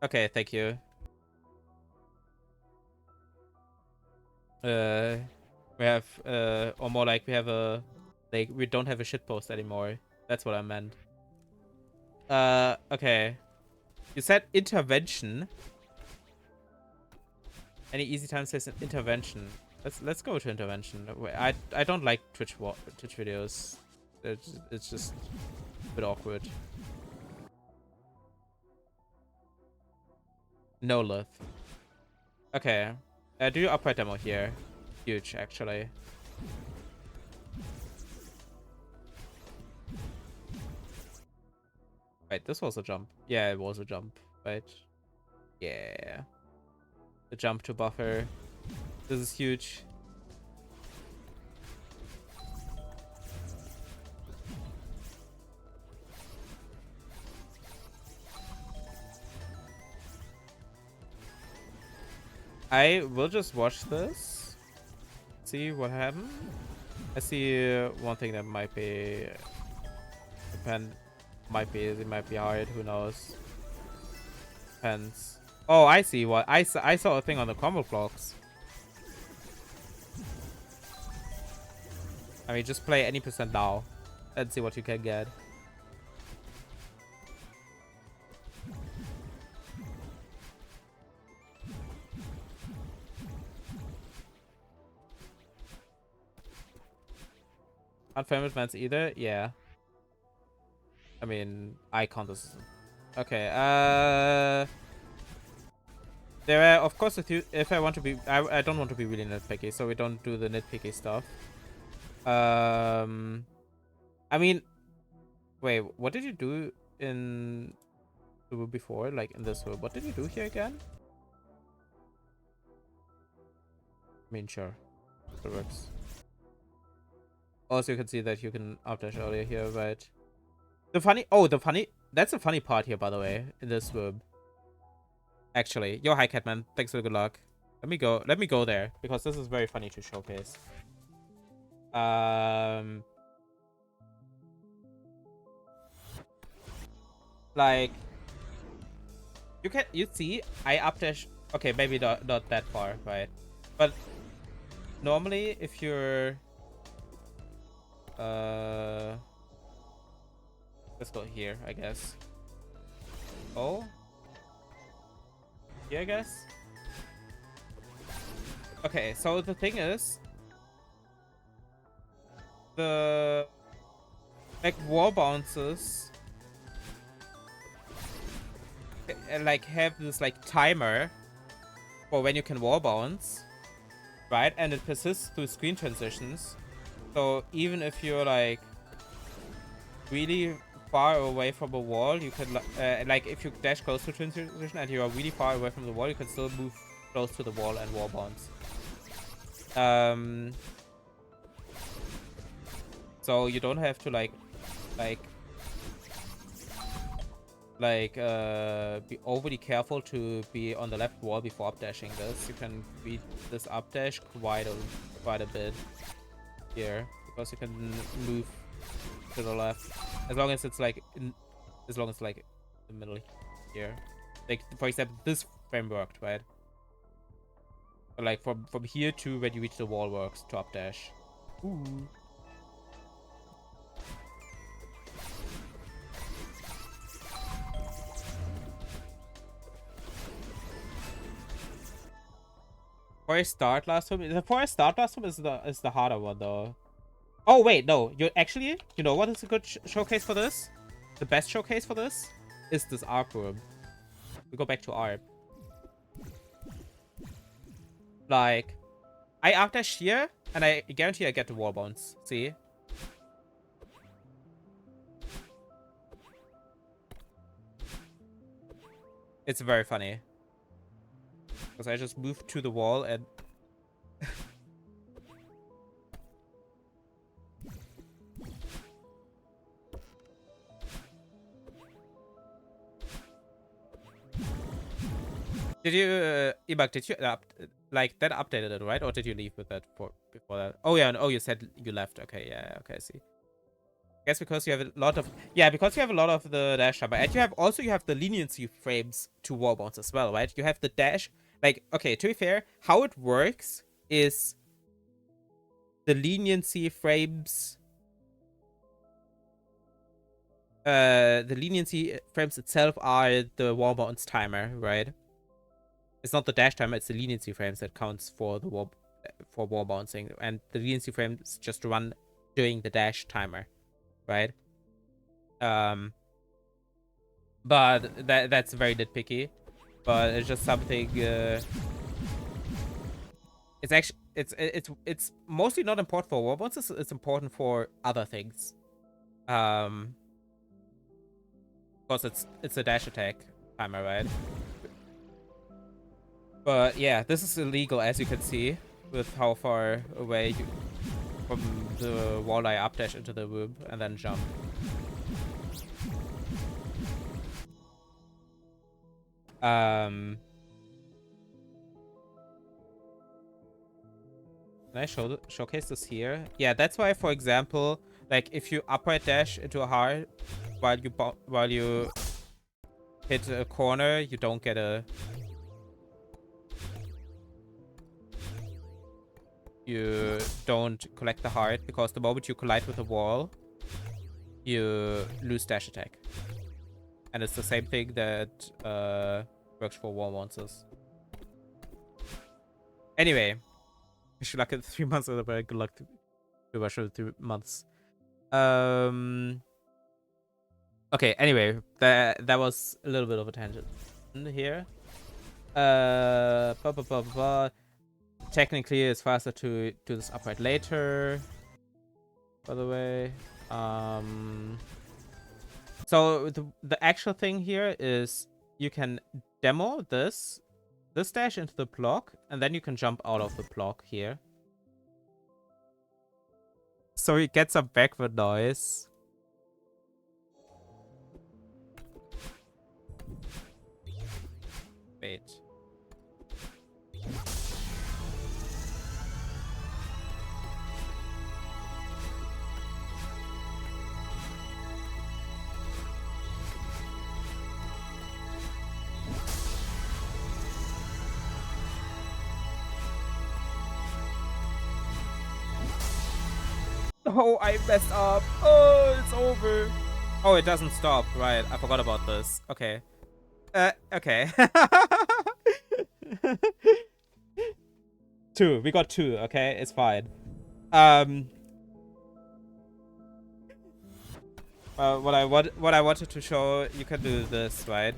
Okay, thank you. Uh, we have or more like we have a like we don't have a shitpost anymore. That's what I meant. Okay. You said intervention. Any easy time says intervention. Let's go to intervention. I don't like Twitch videos. It's just a bit awkward. No Lith. Okay. Do your upright demo here. Huge, actually. Wait, this was a jump. Yeah, it was a jump. Right? Yeah. The jump to buffer. This is huge. I will just watch this. See what happens. I see one thing that might be... It might be hard. Who knows? Depends. Oh, I see what... I saw a thing on the combo blocks. I mean, just play any percent now and see what you can get. Not famous events either? Yeah. I mean, I count this. Okay, there are, of course, if I want to be... I don't want to be really nitpicky, so we don't do the nitpicky stuff. I mean... Wait, what did you do in... before? Like, in this one? What did you do here again? I mean, sure. It works. Also, you can see that you can updash earlier here, right? That's a funny part here, by the way, in this room. Actually, yo, hi Catman. Thanks for the good luck. Let me go there because this is very funny to showcase. Like you see, I updash. Okay, maybe not that far, right? But normally, if you're let's go here, I guess. Oh. Yeah, I guess. Okay, so the thing is, the like wall bounces like have this like timer for when you can wall bounce, right? And it persists through screen transitions. So even if you're like really far away from a wall, you can like if you dash close to transition and you are really far away from the wall, you can still move close to the wall and wall bounce. So you don't have to be overly careful to be on the left wall before updashing this. You can beat this updash quite a bit here because you can move to the left as long as it's like in the middle here. Like for example, this frame worked, right? But like from here to when you reach the wall works to updash. Ooh. Forest start last room. The forest start last room is the harder one though. Oh wait, no. You know what is a good showcase for this? The best showcase for this is this ARP room. We go back to ARP. Like, I updash here, and I guarantee I get the wall bounce. See? It's very funny. Because I just moved to the wall and... Did you, Ibak, did you, like, that updated it, right? Or did you leave with that before that? Oh, yeah, oh, you said you left. Okay, yeah, okay, I see. I guess because you have a lot of... Yeah, because you have a lot of the dash time. And you have the leniency frames to wall bounce as well, right? You have the dash... Like, okay, to be fair, how it works is the leniency frames... the leniency frames itself are the wall bounce timer, right? It's not the dash timer, it's the leniency frames that counts for the wall bouncing, and the leniency frames just run during the dash timer, right? But that's very nitpicky. But it's just something. It's actually it's mostly not important for wall bounces. It's important for other things. Because it's a dash attack timer, right? But yeah, this is illegal, as you can see, with how far away you from the wall I updash into the room and then jump. Can I showcase this here? Yeah, that's why, for example, like if you upright dash into a hard while you hit a corner, you don't get a you don't collect the heart, because the moment you collide with a wall, you lose dash attack. And it's the same thing that works for wall monsters. Anyway, wish you luck in 3 months, or very good luck to rush in 3 months. Okay, anyway, that was a little bit of a tangent here. Technically, it's faster to do this upright later, by the way. So the actual thing here is you can demo this dash into the block, and then you can jump out of the block here. So you get some backward noise. Wait. Oh, I messed up. Oh, it's over. Oh, it doesn't stop. Right, I forgot about this. Okay. Okay. 2. We got 2, okay? It's fine. What I wanted to show, you can do this, right?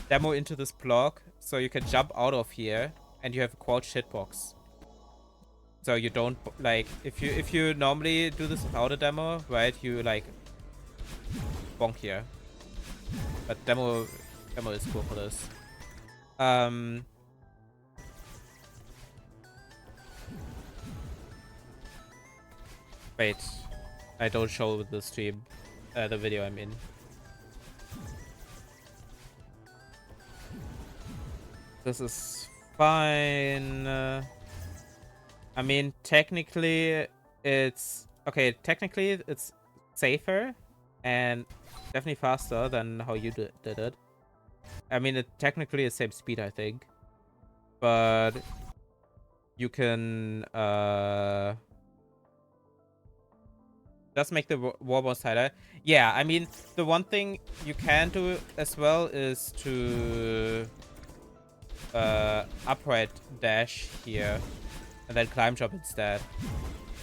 Demo into this block, so you can jump out of here, and you have a crouch hitbox. So you don't, like, if you normally do this without a demo, right? You like bonk here. But demo is cool for this. Wait, I don't show the stream, the video I'm in. This is fine. I mean, technically it's okay. Technically it's safer and definitely faster than how you did it. I mean, it technically is same speed, I think, but you can just make the warband tighter. Yeah, I mean, the one thing you can do as well is to upright dash here and then climb jump instead.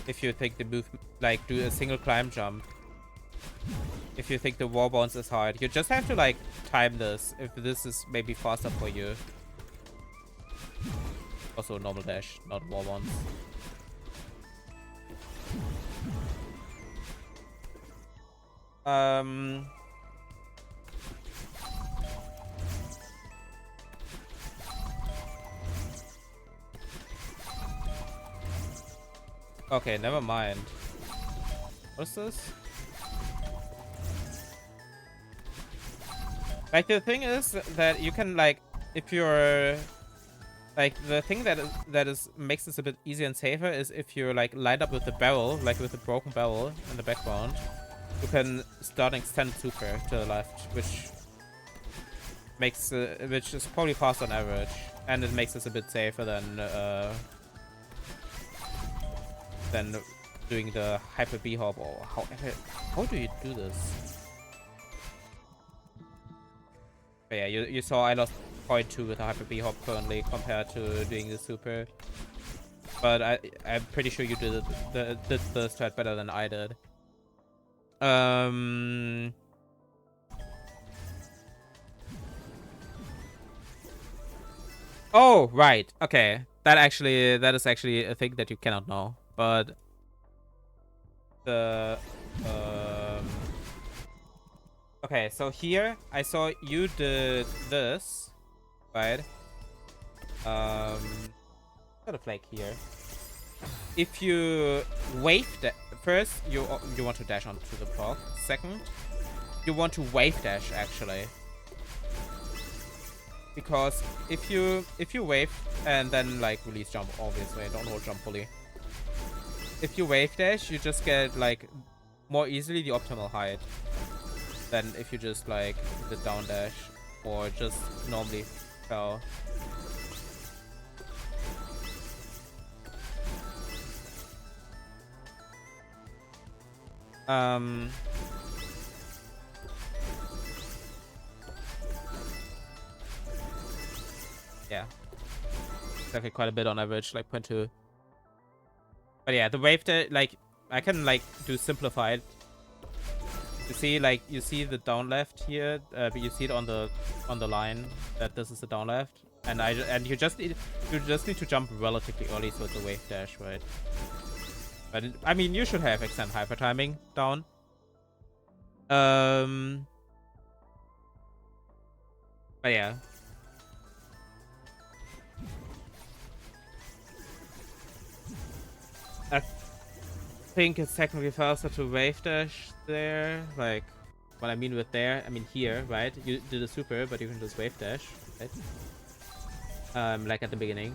If you think the move, like, do a single climb jump. If you think the wall bounce is hard, you just have to like time this. If this is maybe faster for you. Also normal dash, not wall bounce. Okay, never mind. What's this? Like, the thing is that you can, like, if you're like, the thing that is makes this a bit easier and safer is if you're like lined up with the barrel, like with a broken barrel in the background, you can start an extended super to the left, which makes which is probably faster on average, and it makes this a bit safer than doing the hyper b hop, or how do you do this? But yeah, you saw I lost 0.2 with a hyper B hop currently compared to doing the super. But I'm pretty sure you did the strat better than I did. Oh, right. Okay. That is actually a thing that you cannot know. But the okay, so here I saw you did this, right? Got a flag here. If you wave that first, you want to dash onto the block. Second, you want to wave dash actually, because if you wave and then like release jump, obviously don't hold jump fully. If you wave dash, you just get like more easily the optimal height than if you just like the down dash or just normally fell. Yeah, definitely quite a bit on average, like 0.2. But yeah, the wave dash, like I can like do simplified. You see, like you see the down left here, but you see it on the line that this is the down left, and you just need to jump relatively early, so it's a wave dash, right? But I mean, you should have extend hyper timing down. But yeah. I think it's technically faster to wave dash there. Like, what I mean with there, I mean here, right? You did a super, but you can just wave dash, right? Like at the beginning.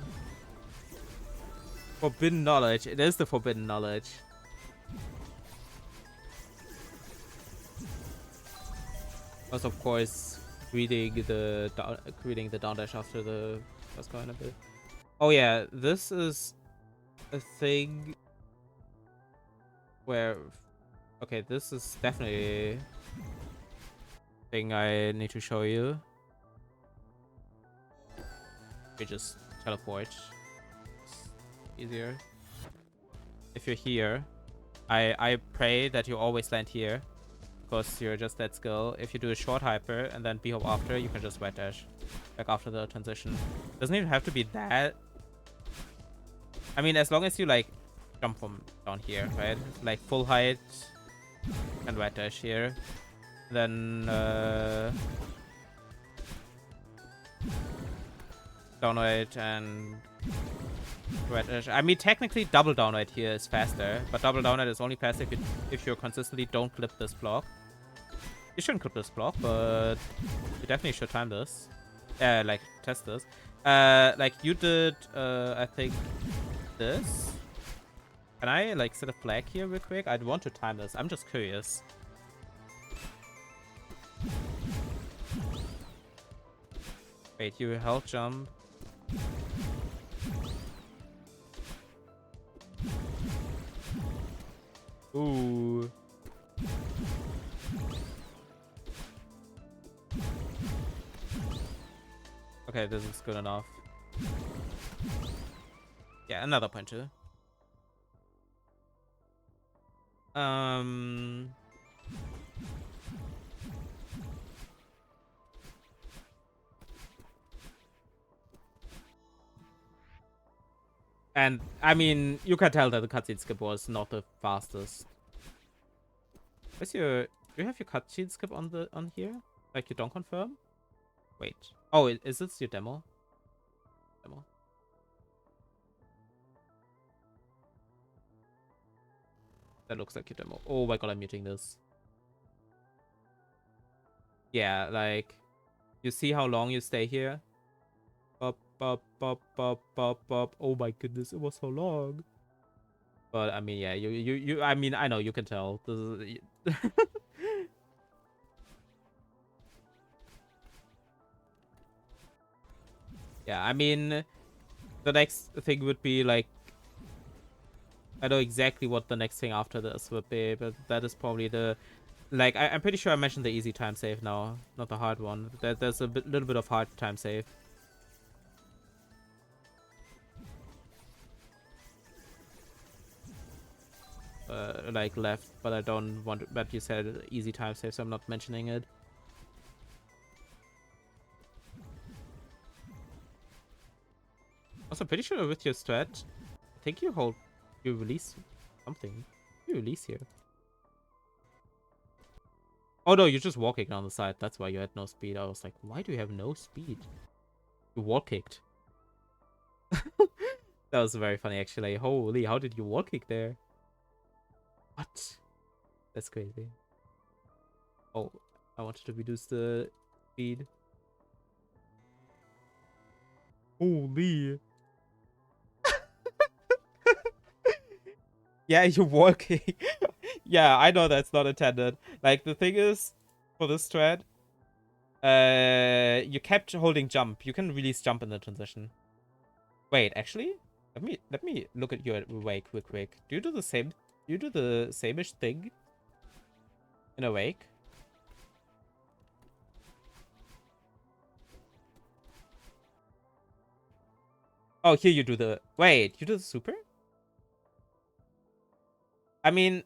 Forbidden knowledge. It is the forbidden knowledge. Also, of course, reading the down dash after the first coin a bit. Oh yeah, this is a thing where, okay, this is definitely a thing I need to show you. We just teleport. It's easier. If you're here, I pray that you always land here, because you're just that skill. If you do a short hyper and then B-hop after, you can just wet dash, like after the transition. Doesn't even have to be that. I mean, as long as you like jump from down here, right? Like full height and wet dash here. Then down right and wet dash. I mean, technically double down right here is faster, but double down right is only faster if you consistently don't clip this block. You shouldn't clip this block, but you definitely should time this. Like test this. Like you did, I think this. Can I like set a flag here real quick? I'd want to time this. I'm just curious. Wait, you held jump. Ooh. Okay, this is good enough. Yeah, another puncher. And I mean, you can tell that the cutscene skip was not the fastest. Where's your? Do you have your cutscene skip on here? Like you don't confirm? Wait. Oh, is this your demo? Demo. That looks like your demo. Oh my god, I'm muting this. Yeah, like you see how long you stay here? Bop, bop, bop, bop, bop, bop. Oh my goodness, it was so long. But I mean, yeah, you I mean, I know you can tell. This is yeah, I mean, the next thing would be like, I know exactly what the next thing after this would be, but that is probably the Like, I'm pretty sure I mentioned the easy time save now, not the hard one. There's a little bit of hard time save. Like left, but I don't want. But you said easy time save, so I'm not mentioning it. Also, pretty sure with your strat, I think you release something. You release here. Oh no, you're just walking down the side. That's why you had no speed. I was like, why do you have no speed? You wall kicked. That was very funny, actually. Holy, how did you wall kick there? What? That's crazy. Oh, I wanted to reduce the speed. Holy. Yeah, you're walking. Yeah, I know that's not intended. Like, the thing is, for this strat, you kept holding jump. You can release jump in the transition. Wait, actually, let me look at your wake quick. Do you do the same? Do you do the same-ish thing in a wake? Oh, here you do the. Wait, you do the super? I mean,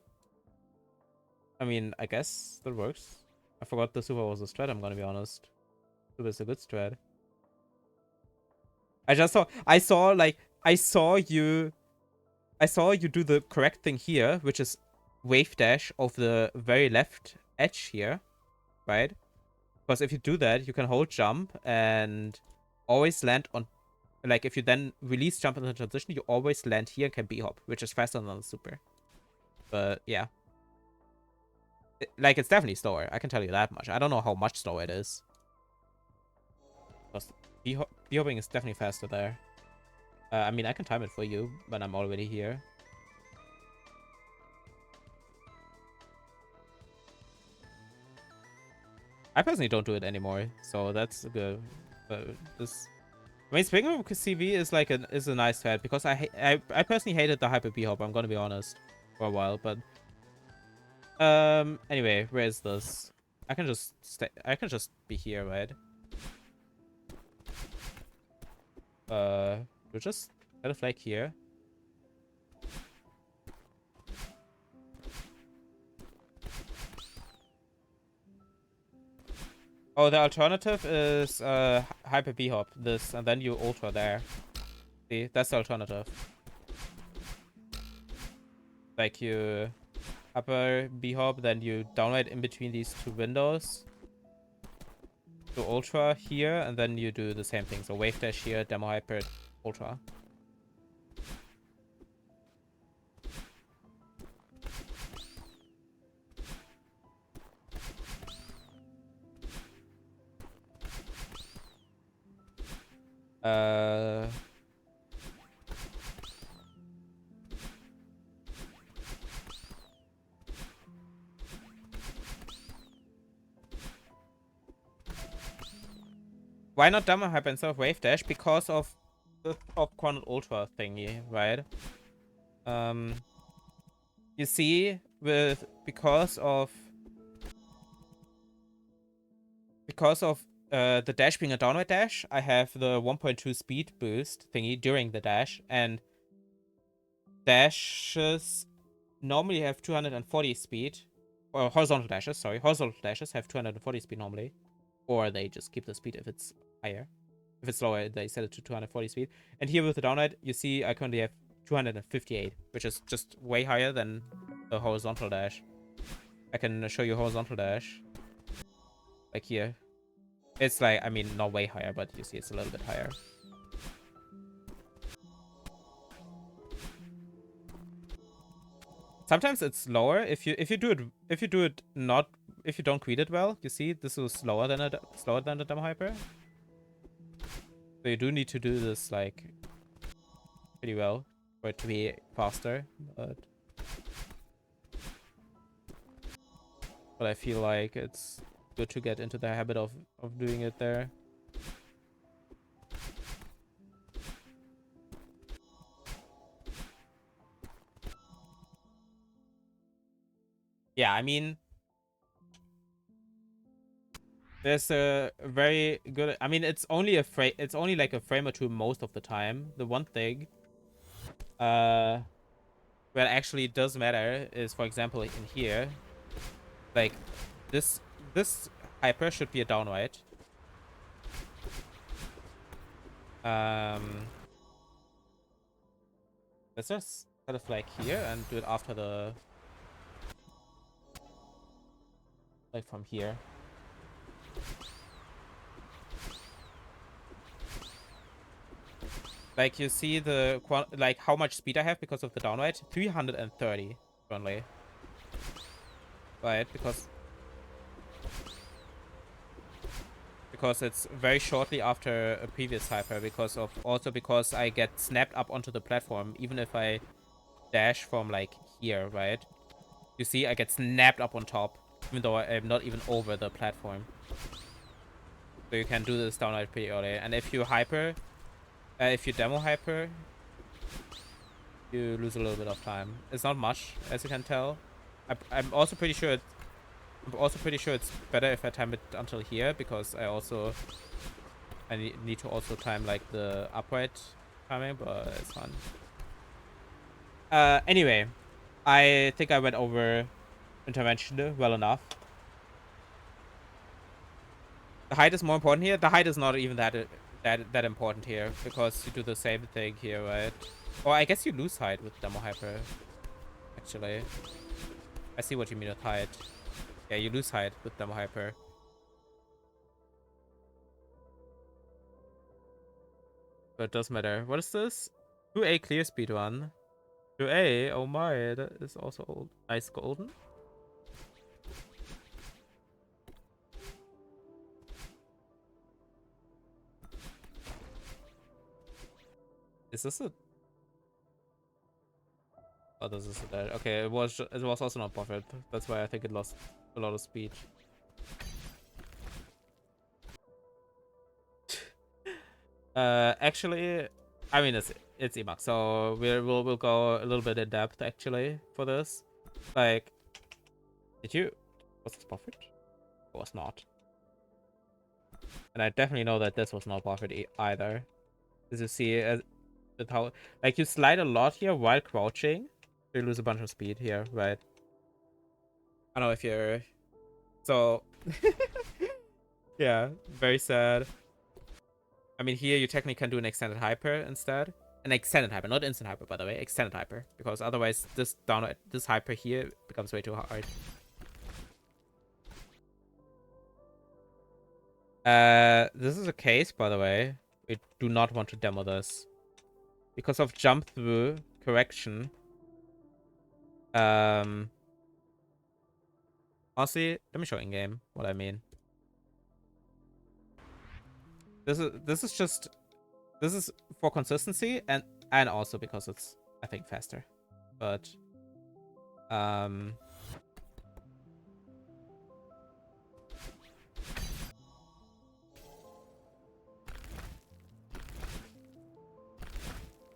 I guess that works. I forgot the super was a strat. I'm gonna be honest. Super is a good strat. I saw you do the correct thing here, which is wave dash of the very left edge here, right? Because if you do that, you can hold jump and always land on, like, if you then release jump in the transition, you always land here and can b-hop, which is faster than the super. But yeah. Like, it's definitely slower. I can tell you that much. I don't know how much slower it is. Because b-hopping is definitely faster there. I mean, I can time it for you, but I'm already here. I personally don't do it anymore, so that's good. This, I mean, speaking of CV is like is a nice strat because I personally hated the hyper b hop. I'm gonna be honest for a while, but anyway, where is this? I can just stay. I can just be here, right? We'll just set a flag here. Oh, the alternative is hyper b hop this, and then you ultra there. See, that's the alternative. Like you upper b hop, then you downright in between these two windows. To ultra here, and then you do the same thing. So wave dash here, demo hyper, ultra. Why not demo hyper instead of wave dash? Because of the top corner ultra thingy, right? You see, because of the dash being a downward dash, I have the 1.2 speed boost thingy during the dash, and dashes normally have 240 speed, or horizontal dashes. Sorry, horizontal dashes have 240 speed normally, or they just keep the speed if it's higher. If it's lower, they set it to 240 speed. And here with the downride, you see I currently have 258, which is just way higher than the horizontal dash. I can show you horizontal dash. Like here. It's like, I mean, not way higher, but you see it's a little bit higher. Sometimes it's lower if you do it not, if you don't greet it well. You see this is slower than the demo hyper. So you do need to do this like pretty well for it to be faster, but I feel like it's good to get into the habit of doing it there. Yeah, I mean, There's a very good. I mean, it's only a frame. It's only like a frame or two most of the time. The one thing, where it actually does matter is, for example, in here, like this this hyper should be a down, right? Um, let's just kind of like here and do it after the like from here. Like you see the like how much speed I have because of the downright, 330 currently. Right, because it's very shortly after a previous hyper, because I get snapped up onto the platform even if I dash from like here, right? You see I get snapped up on top even though I am not even over the platform. So you can do this downright pretty early. And if you if you demo hyper, you lose a little bit of time. It's not much, as you can tell. I'm also pretty sure it's better if I time it until here, because I need to also time like the upright timing, but it's fun. Anyway, I think I went over intervention well enough. The height is more important here. The height is not even that important here, because you do the same thing here, right? Or I guess you lose height with demo hyper. Actually, I see what you mean with height. Yeah, you lose height with demo hyper. But it does matter. What is this? 2A clear speedrun. 2A? Oh my, that is also old. Nice golden. Is this a... Oh, this is a dead. Okay, it was also not buffered. That's why I think it lost a lot of speed. Actually, I mean it's Emax, so we'll go a little bit in depth actually for this. Like, was this buffered? It was not. And I definitely know that this was not buffered either. As you see, with how like you slide a lot here while crouching, so you lose a bunch of speed here, right? I don't know if you're so yeah, very sad. I mean, here you technically can do an extended hyper instead. An extended hyper, not instant hyper, by the way. Extended hyper, because otherwise this hyper here becomes way too hard. This is a case, by the way. We do not want to demo this because of jump through correction. Honestly, let me show in game what I mean. This is for consistency and also because it's, I think, faster. But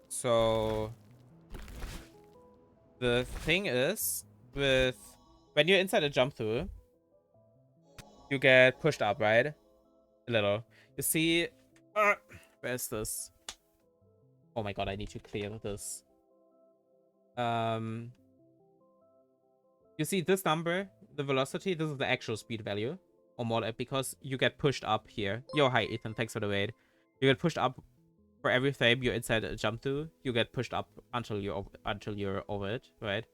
so the thing is, when you're inside a jump through, you get pushed up, right? A little. You see, where's this? Oh my god, I need to clear this. You see this number, the velocity, this is the actual speed value. Or more, because you get pushed up here. Yo, hi Ethan, thanks for the raid. You get pushed up for every frame you're inside a jump through. You get pushed up until you're over it, right?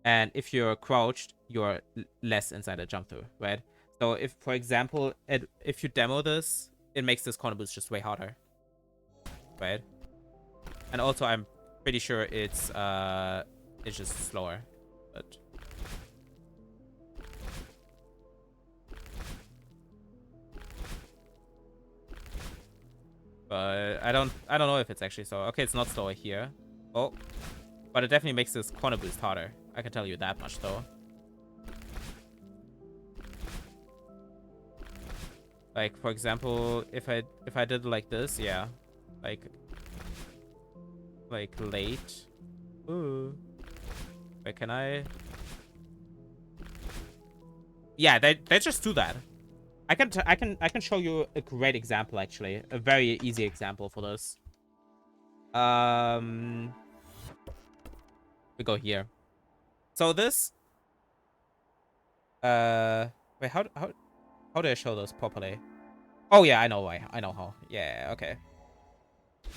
And if you're crouched, you're less inside a jump through, right? So if, for example, if you demo this, it makes this corner boost just way harder, right? And also, I'm pretty sure it's just slower, but I don't know if it's actually so. Okay, it's not slower here. Oh, but it definitely makes this corner boost harder. I can tell you that much, though. Like, for example, if I did like this, yeah, like late. Ooh, wait, can I? Yeah, they just do that. I can show you a great example actually, a very easy example for this. We go here. So this wait, how do I show this properly? Oh yeah, I know why. I know how. Yeah, okay.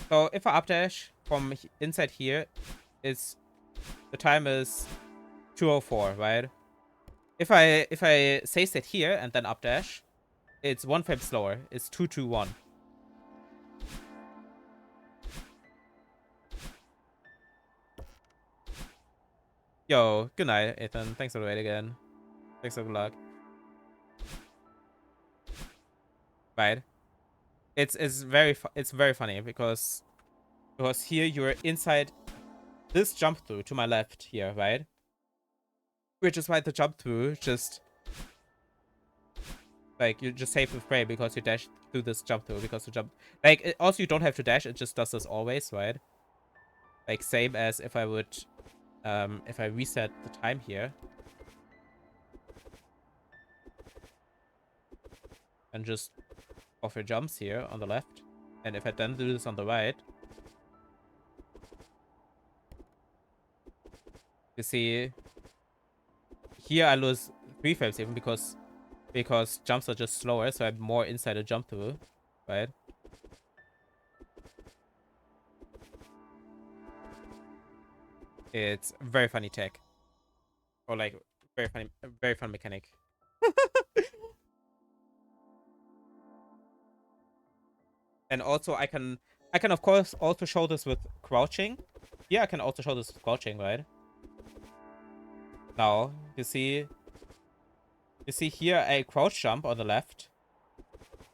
So if I updash from inside here, it's the time is 2:04, right? If I say set here and then updash, it's 1 frame slower. It's 2:21. Yo, good night, Ethan. Thanks for the wait again. Thanks for good luck. Right? It's very funny because here you're inside this jump through to my left here, right? Which is why the jump through just like you just save the frame because you dash through this jump through because you jump like also you don't have to dash, it just does this always, right? Like same as if I would if I reset the time here and just offer jumps here on the left, and if I then do this on the right, you see here I lose 3 frames even because jumps are just slower, so I'm more inside a jump through, right? It's very funny tech, or like very fun mechanic. And also I can of course also show this with crouching. Yeah, I can also show this with crouching, right? Now you see here a crouch jump on the left.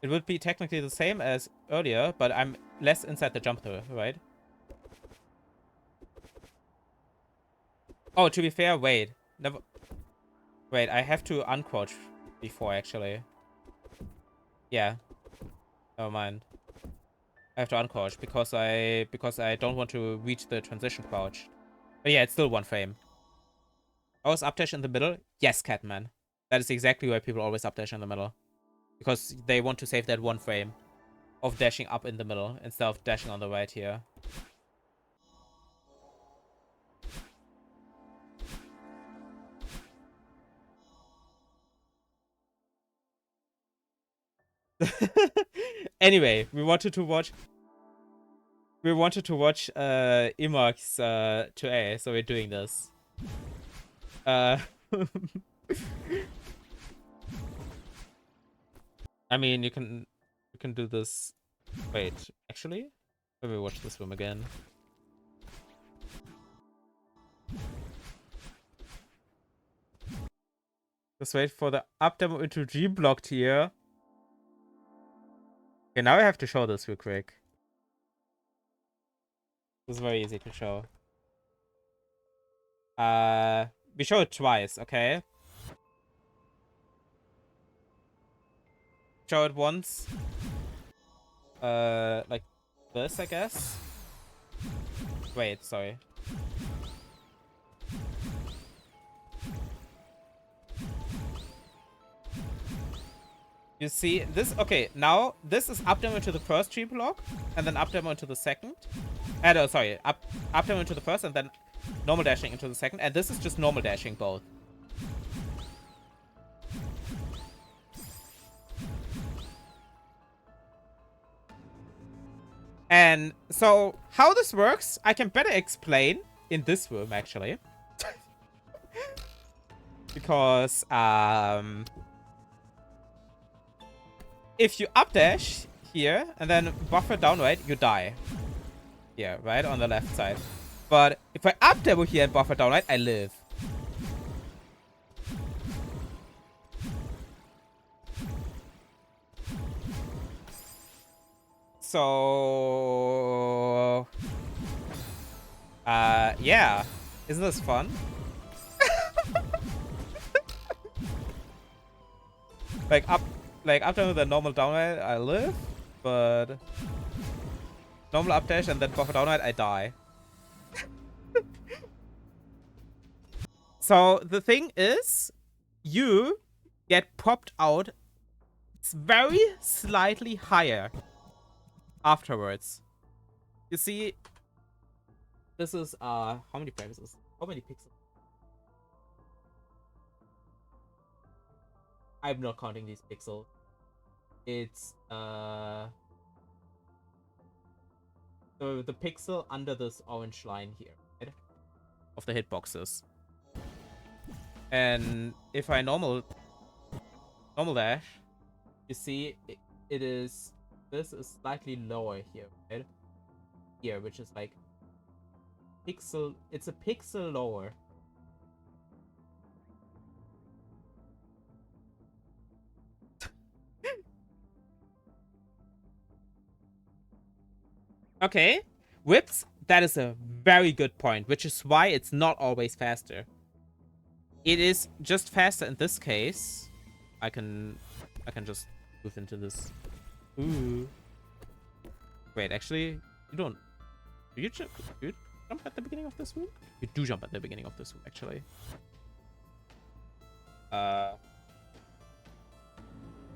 It would be technically the same as earlier, but I'm less inside the jump through, right? Oh, to be fair, wait. Never. Wait, I have to uncrouch before, actually. Yeah. Never mind. I have to uncrouch because I don't want to reach the transition crouch. But yeah, it's still 1 frame. I was updash in the middle? Yes, Catman. That is exactly why people always updash in the middle. Because they want to save that 1 frame of dashing up in the middle instead of dashing on the right here. Anyway, we wanted to watch Imark's 2A, so we're doing this. I mean, you can do this. Wait, actually, let me watch this room again. Just wait for the up demo into G blocked here. Okay, now I have to show this real quick. This is very easy to show. We show it twice, okay? Show it once. Like this, I guess. Wait, sorry. You see this? Okay, now this is up demo into the first tree block, and then up demo into the second. No, sorry, up demo into the first, and then normal dashing into the second. And this is just normal dashing both. And so how this works, I can better explain in this room actually, because if you updash here and then buffer down right, you die. Here, right on the left side. But if I up demo here and buffer down right, I live. So yeah. Isn't this fun? like up demo the normal down right, I live, but normal up dash and then buffer down right, I die. So the thing is, you get popped out It's very slightly higher afterwards. You see, this is how many pixels? How many pixels? I'm not counting these pixels. It's so the pixel under this orange line here, right? Of the hitboxes. And if I normal dash, you see this is slightly lower here, right? Here, which is like pixel, it's a pixel lower. Okay, whips, that is a very good point, which is why it's not always faster. It is just faster in this case. I can just move into this. Ooh. Wait, actually, you don't. Do you jump at the beginning of this room? You do jump at the beginning of this room, actually.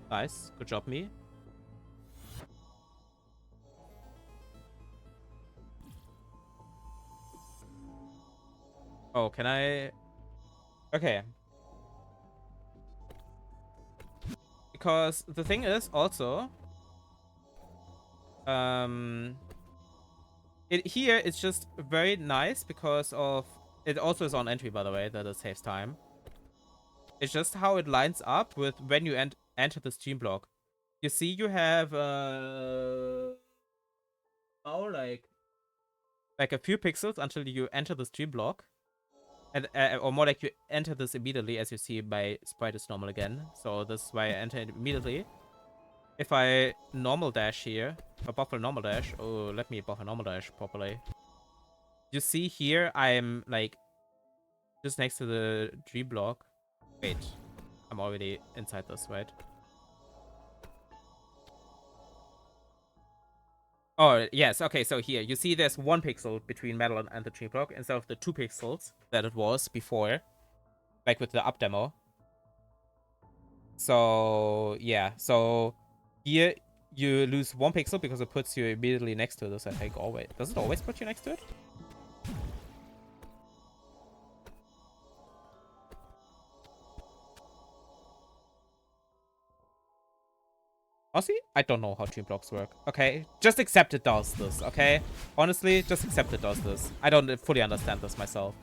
Nice. Good job, me. Oh, can I? Okay. Because the thing is also, here it's just very nice because of it. Also is on entry, by the way, that it saves time. It's just how it lines up with when you enter the stream block. You see, you have like a few pixels until you enter the stream block, and or more like you enter this immediately, as you see my sprite is normal again. So this is why I enter it immediately. If I normal dash here, or buffer normal dash, oh, let me buffer normal dash properly. You see here, I'm like just next to the dream block. Wait, I'm already inside this, right? Oh, yes. Okay, so here, you see there's 1 pixel between metal and the tree block instead of the 2 pixels that it was before, like with the up demo. So, yeah. So, here, you lose 1 pixel because it puts you immediately next to this, I think, always. Does it always put you next to it? Honestly, I don't know how dream blocks work. Okay, just accept it does this, okay? Honestly, just accept it does this. I don't fully understand this myself.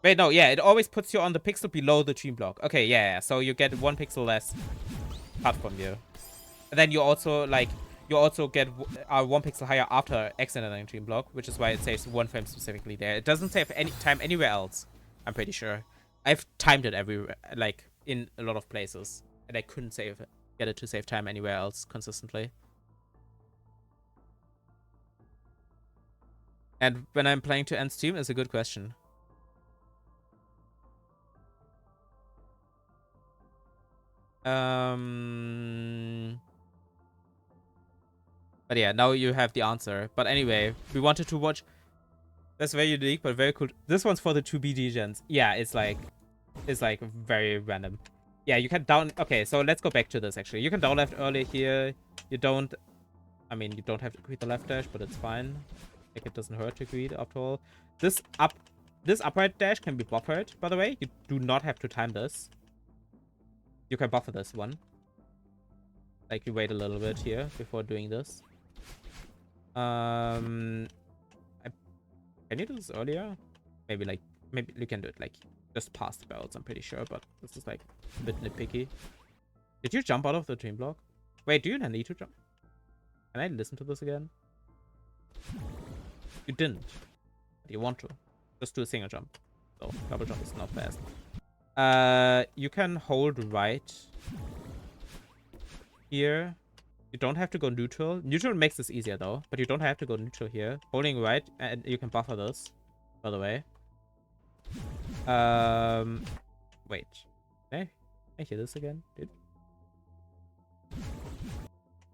Wait, no, yeah, it always puts you on the pixel below the dream block. Okay, yeah, so you get 1 pixel less cut from you. And then you also, like, you also get 1 pixel higher after exiting dream block, which is why it saves 1 frame specifically there. It doesn't save any time anywhere else, I'm pretty sure. I've timed it everywhere, like, in a lot of places. And I couldn't get it to save time anywhere else consistently. And when I'm playing to end stream is a good question. But yeah, now you have the answer. But anyway, we wanted to watch. That's very unique, but very cool. This one's for the 2BG gens. Yeah, it's like very random. Yeah, you can down. Okay, so let's go back to this actually. You can down left early here. You don't. I mean, you don't have to greet the left dash, but it's fine. Like, it doesn't hurt to greet after all. This upright dash can be buffered, by the way. You do not have to time this. You can buffer this one. Like, you wait a little bit here before doing this. Can you do this earlier? Maybe you can do it like just past the bells, I'm pretty sure, but this is like a bit nitpicky. Did you jump out of the dream block? Wait, do you need to jump? Can I listen to this again? You didn't. But you want to. Just do a single jump. So double jump is not fast. You can hold right here. You don't have to go neutral. Neutral makes this easier though, but you don't have to go neutral here. Holding right, and you can buffer this, by the way. Wait. Can I hear this again, dude?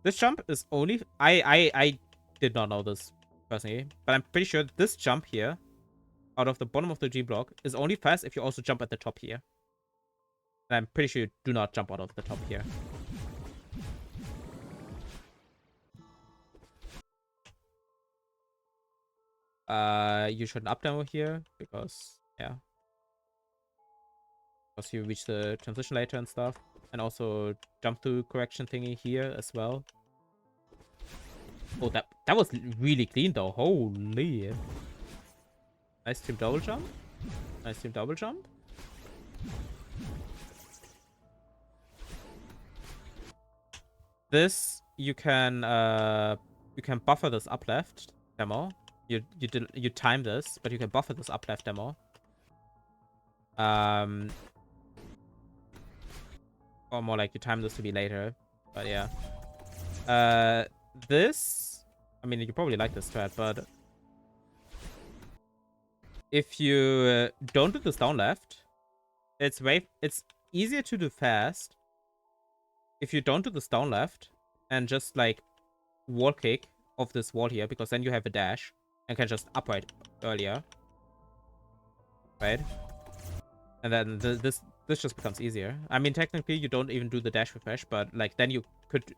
This jump is only... I did not know this, personally. But I'm pretty sure this jump here, out of the bottom of the G block, is only fast if you also jump at the top here. And I'm pretty sure you do not jump out of the top here. You shouldn't up demo here because, yeah. Because you reach the transition later and stuff. And also jump to correction thingy here as well. Oh, that was really clean though. Holy. Nice team double jump. Nice team double jump. This you can buffer this up left demo. You time this, but you can buffer this up left demo. Or more like you time this to be later. But yeah. This, I mean, you probably like this strat, but if you don't do this down left, it's easier to do fast if you don't do this down left and just like wall kick off this wall here, because then you have a dash and can just upright earlier, right? And then this just becomes easier. I mean, technically you don't even do the dash refresh, but like then you could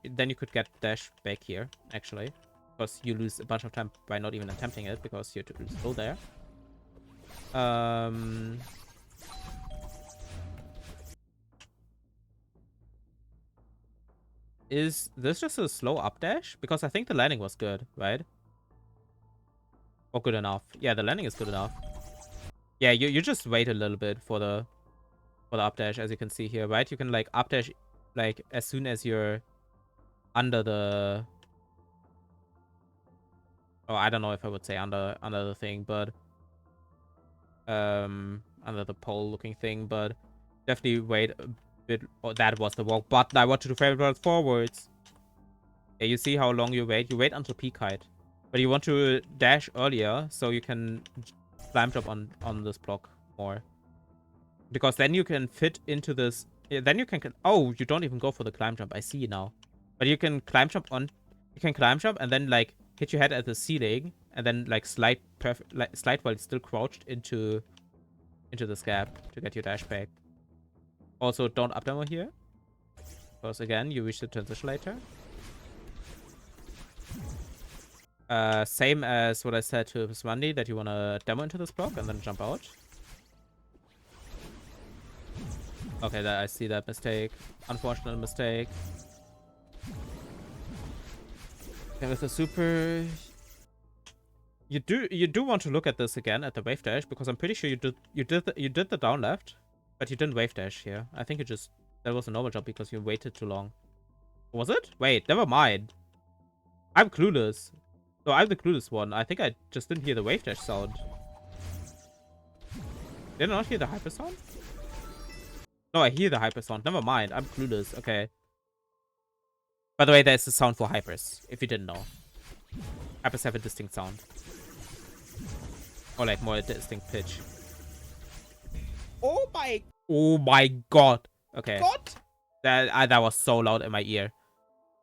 get dash back here actually, because you lose a bunch of time by not even attempting it because you're too slow there. Is this just a slow up dash? Because I think the landing was good, right? Or good enough. Yeah, the landing is good enough. Yeah, you just wait a little bit for the up dash, as you can see here, right? You can like up dash like as soon as you're under the, oh, I don't know if I would say under the thing, but under the pole looking thing, but definitely wait a bit. Oh, that was the walk button. I want to do favorite forwards. Yeah, you see how long you wait? You wait until peak height. But you want to dash earlier so you can climb jump on this block more. Because then you can fit into this. Yeah, then you can. Oh, you don't even go for the climb jump. I see now. But you can climb jump on. You can climb jump and then like hit your head at the ceiling and then like slide while it's still crouched into this gap to get your dash back. Also, don't up demo here. Because again, you reach the transition later. Same as what I said to Swandy, that you want to demo into this block and then jump out. Okay, I see that mistake. Unfortunate mistake. Okay, with the super, you do want to look at this again at the wave dash, because I'm pretty sure you did the down left, but you didn't wave dash here. I think that was a normal jump because you waited too long. Was it? Wait, never mind. I'm clueless. No, I'm the clueless one. I think I just didn't hear the wave dash sound. Did I not hear the hyper sound? No, I hear the hyper sound. Never mind. I'm clueless. Okay. By the way, there's the sound for hypers, if you didn't know. Hypers have a distinct sound. Or like more a distinct pitch. Oh my God. Okay. God! That was so loud in my ear.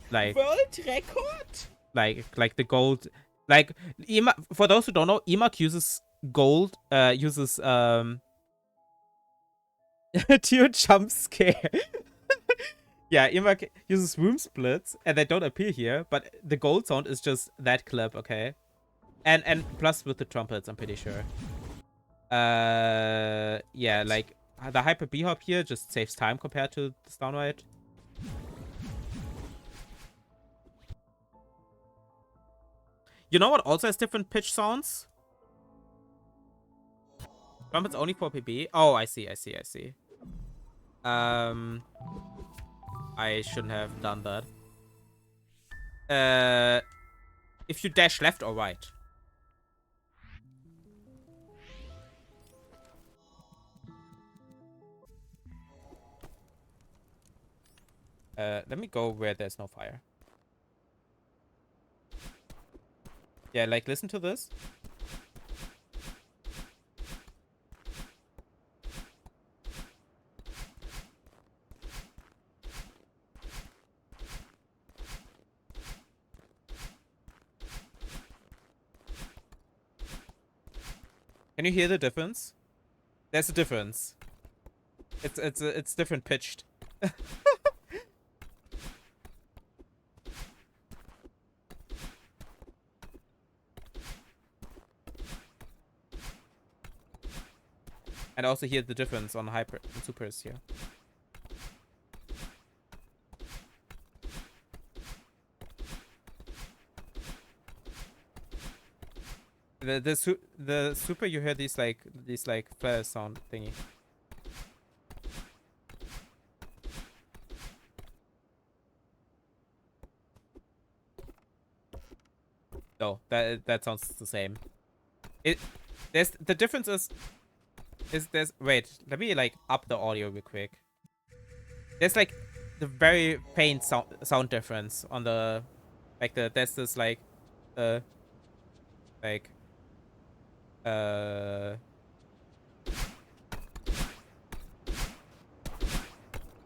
Like World record? Like the gold, like for those who don't know, Emak uses gold, to jump scare. Yeah, Emak uses room splits and they don't appear here, but the gold sound is just that clip, okay? And plus with the trumpets, I'm pretty sure. Yeah, like the hyper B hop here just saves time compared to the downright. You know what also has different pitch sounds? Trumpets only for PB. Oh, I see. I shouldn't have done that. If you dash left or right. Let me go where there's no fire. Yeah, like listen to this. Can you hear the difference? There's a difference. It's different pitched. And also hear the difference on hyper and supers here. The super, you hear these like flare sound thingy. No, that sounds the same. There's the difference is there's wait, let me like up the audio real quick. There's like the very faint sound difference on the there's this like uh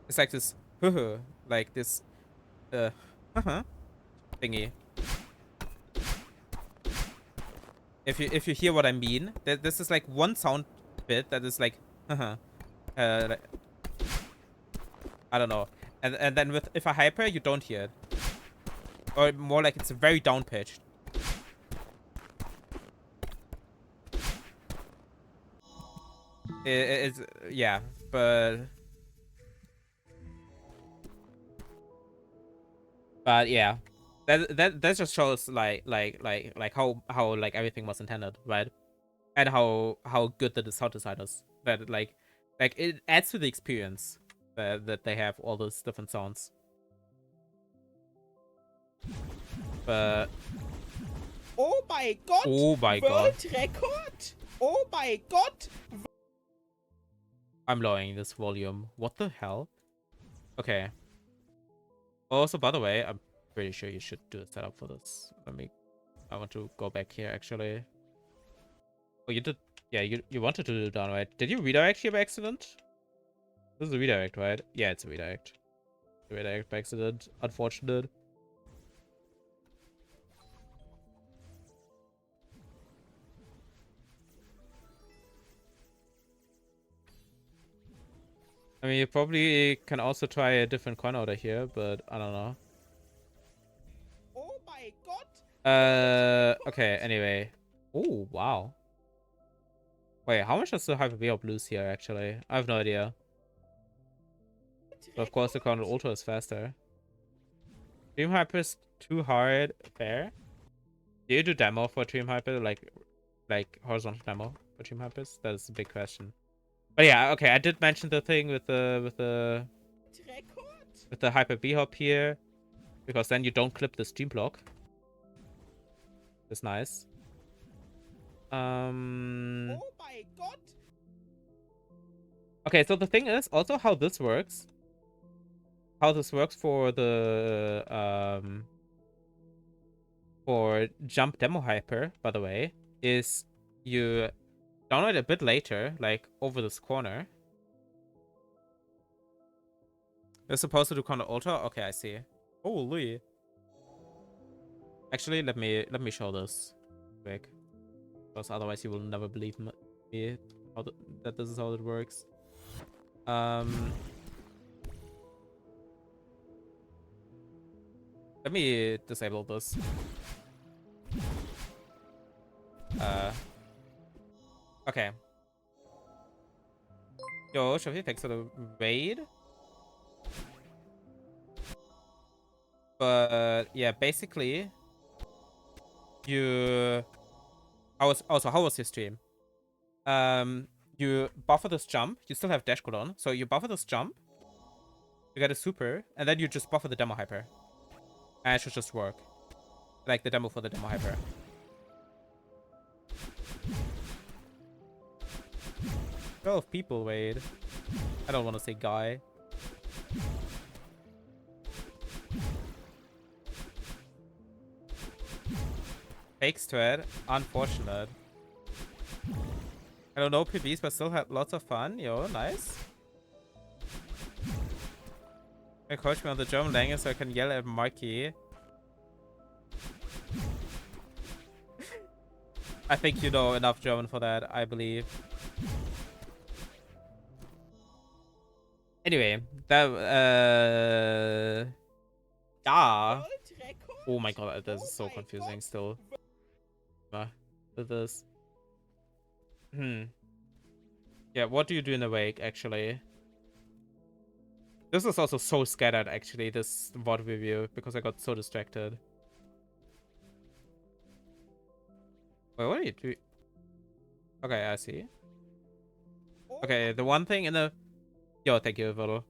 it's like this like this thingy. If you hear what I mean, this is like one sound bit that is like like, I don't know, and then if I hyper, you don't hear it, or more like it's very down pitched. It's yeah, but yeah, that just shows like how like everything was intended, right? And how good the sound design is. That like it adds to the experience that they have all those different sounds. But oh my god! Oh my god! World record! Oh my god! I'm lowering this volume. What the hell? Okay. Also, by the way, I'm pretty sure you should do a setup for this. I want to go back here actually. Oh, you did. Yeah, you wanted to do it down, right? Did you redirect here by accident? This is a redirect, right? Yeah, it's a redirect. Redirect by accident. Unfortunate. I mean, you probably can also try a different coin order here, but I don't know. Oh my god! Okay, anyway. Oh, wow. Wait, how much does the Hyper V lose here, actually? I have no idea. But of course, the Counter Ultra is faster. Dream Hyper is too hard. Fair. Do you do demo for Dream Hyper? Like horizontal demo for Dream Hypers? That's a big question. But yeah, okay, I did mention the thing with the Hyper V hop here, because then you don't clip the stream block. It's nice. Oh my god! Okay, so the thing is also how this works. How this works for the for Jump Demo Hyper, by the way, is you download a bit later, like over this corner. You're supposed to do Counter Ultra? Okay, I see. Holy. Actually, let me show this quick, because otherwise you will never believe me that this is how it works. Let me disable this. Okay. Yo, Shofi, thanks for the raid. But yeah, basically, how was your stream? You buffer this jump. You still have dash cooldown, so you buffer this jump. You get a super, and then you just buffer the demo hyper, and it should just work, like the demo for the demo hyper. 12 people, wait. I don't want to say guy. Fakes to it. Unfortunate. I don't know PBs, but still had lots of fun. Yo, nice. Can coach me on the German language so I can yell at Marky. I think you know enough German for that, I believe. Anyway, that yeah. World record. Oh my god, this Oh is so my confusing god. still. With this. Yeah, what do you do in the wake actually? This is also so scattered actually, this VOD review, because I got so distracted. Wait, what are you doing? Okay, I see. Oh Okay, the one thing in the yo, thank you, Volo.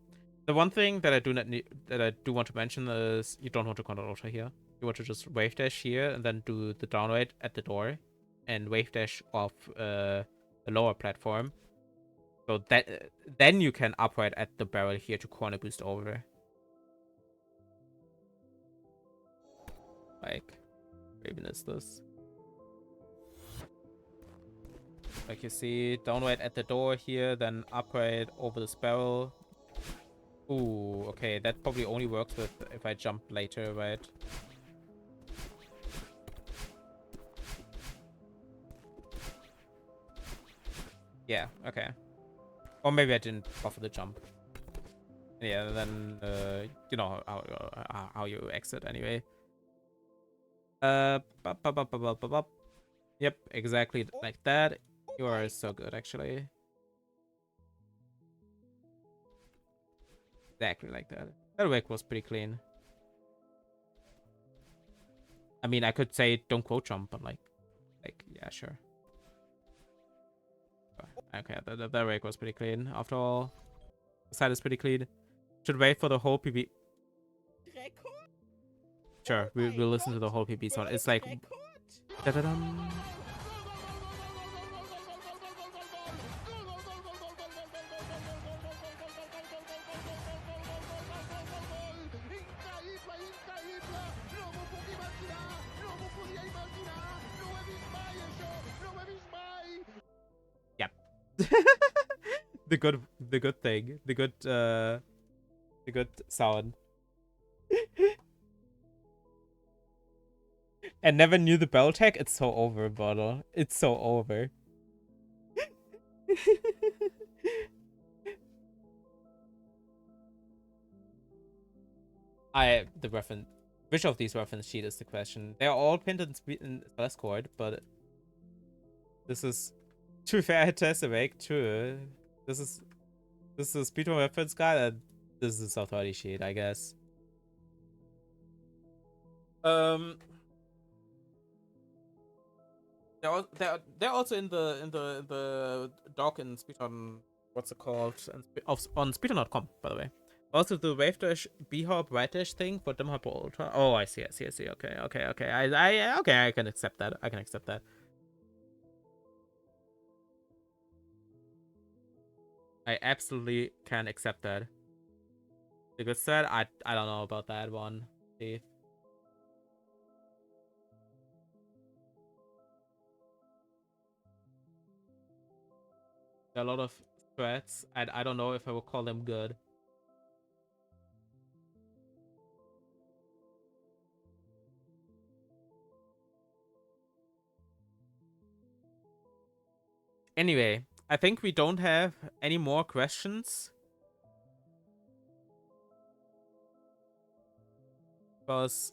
The one thing that I do not need, that I do want to mention is you don't want to control ultra here. You want to just wave dash here and then do the downweight at the door, and wave dash off the lower platform. So that then you can upright at the barrel here to corner boost over. Like, even is this? Like you see, downweight at the door here, then upright over the barrel. Ooh, okay, that probably only works with if I jump later, right? Yeah, okay. Or maybe I didn't buffer the jump. Yeah, then you know how you exit anyway. Bup, bup, bup, bup, bup, bup, bup. Yep, exactly like that. You are so good, actually. Exactly like that. That wake was pretty clean. I mean, I could say don't quote jump, but like, yeah, sure. Okay, that wake was pretty clean. After all, the side is pretty clean. Should wait for the whole PB. record. Sure, Oh we'll my listen to god. the whole PB sound. It's World like, record. da-da-dum. Yep. The good thing, the good sound. And never knew the bell tag. It's so over, Bottle. It's so over. The reference. Which of these reference sheet is the question? They're all pinned in Discord, but this is, to be fair, I test awake. True. This is a speedrun reference guide, and this is authority sheet, I guess. They're also in the doc in speedrun. What's it called? On speedrun.com, by the way. Also, the wave dash b hop right dash thing for dim hop ultra. Oh, I see. Okay. I can accept that. I absolutely can accept that. The good said, I don't know about that one. See. There are a lot of threats, and I don't know if I will call them good. Anyway, I think we don't have any more questions. Because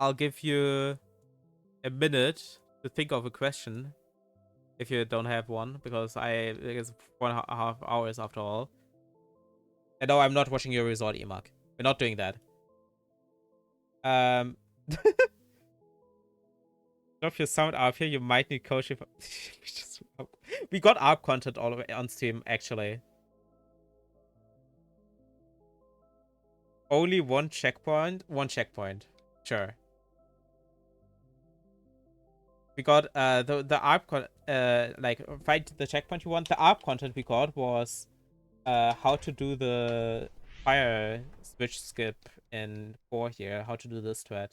I'll give you a minute to think of a question if you don't have one, because it's 1.5 hours after all. And no, I'm not watching your resort, Emark. We're not doing that. Drop your sound up here. You might need coaching. We got ARP content all on Steam, actually. Only one checkpoint. Sure. We got the ARP like find the checkpoint you want. The ARP content we got was how to do the fire switch skip in 4 here. How to do this strat.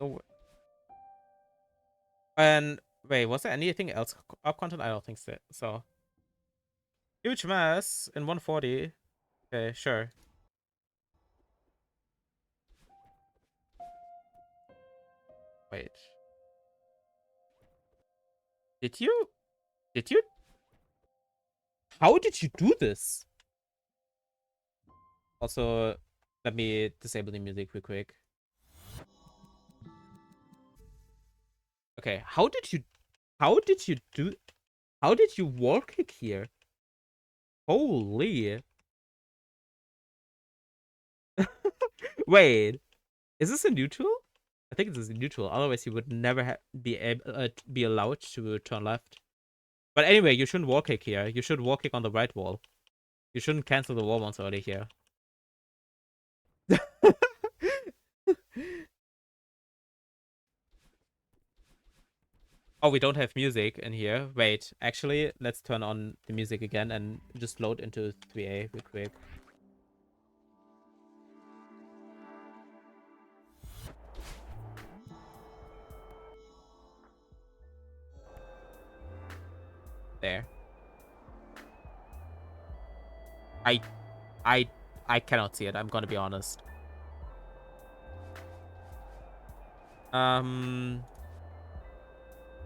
Oh, and wait, was there anything else up content? I don't think so. So huge mass in 140. Okay, sure. Wait. Did you? Did you? How did you do this? Also, let me disable the music real quick. Okay, how did you wall kick here? Holy. Wait, is this a neutral? I think this is a neutral. Otherwise, you would never be allowed to turn left. But anyway, you shouldn't wall kick here. You should wall kick on the right wall. You shouldn't cancel the wall once early here. Oh, we don't have music in here. Wait, actually, let's turn on the music again and just load into 3A real quick. There. I cannot see it. I'm gonna be honest.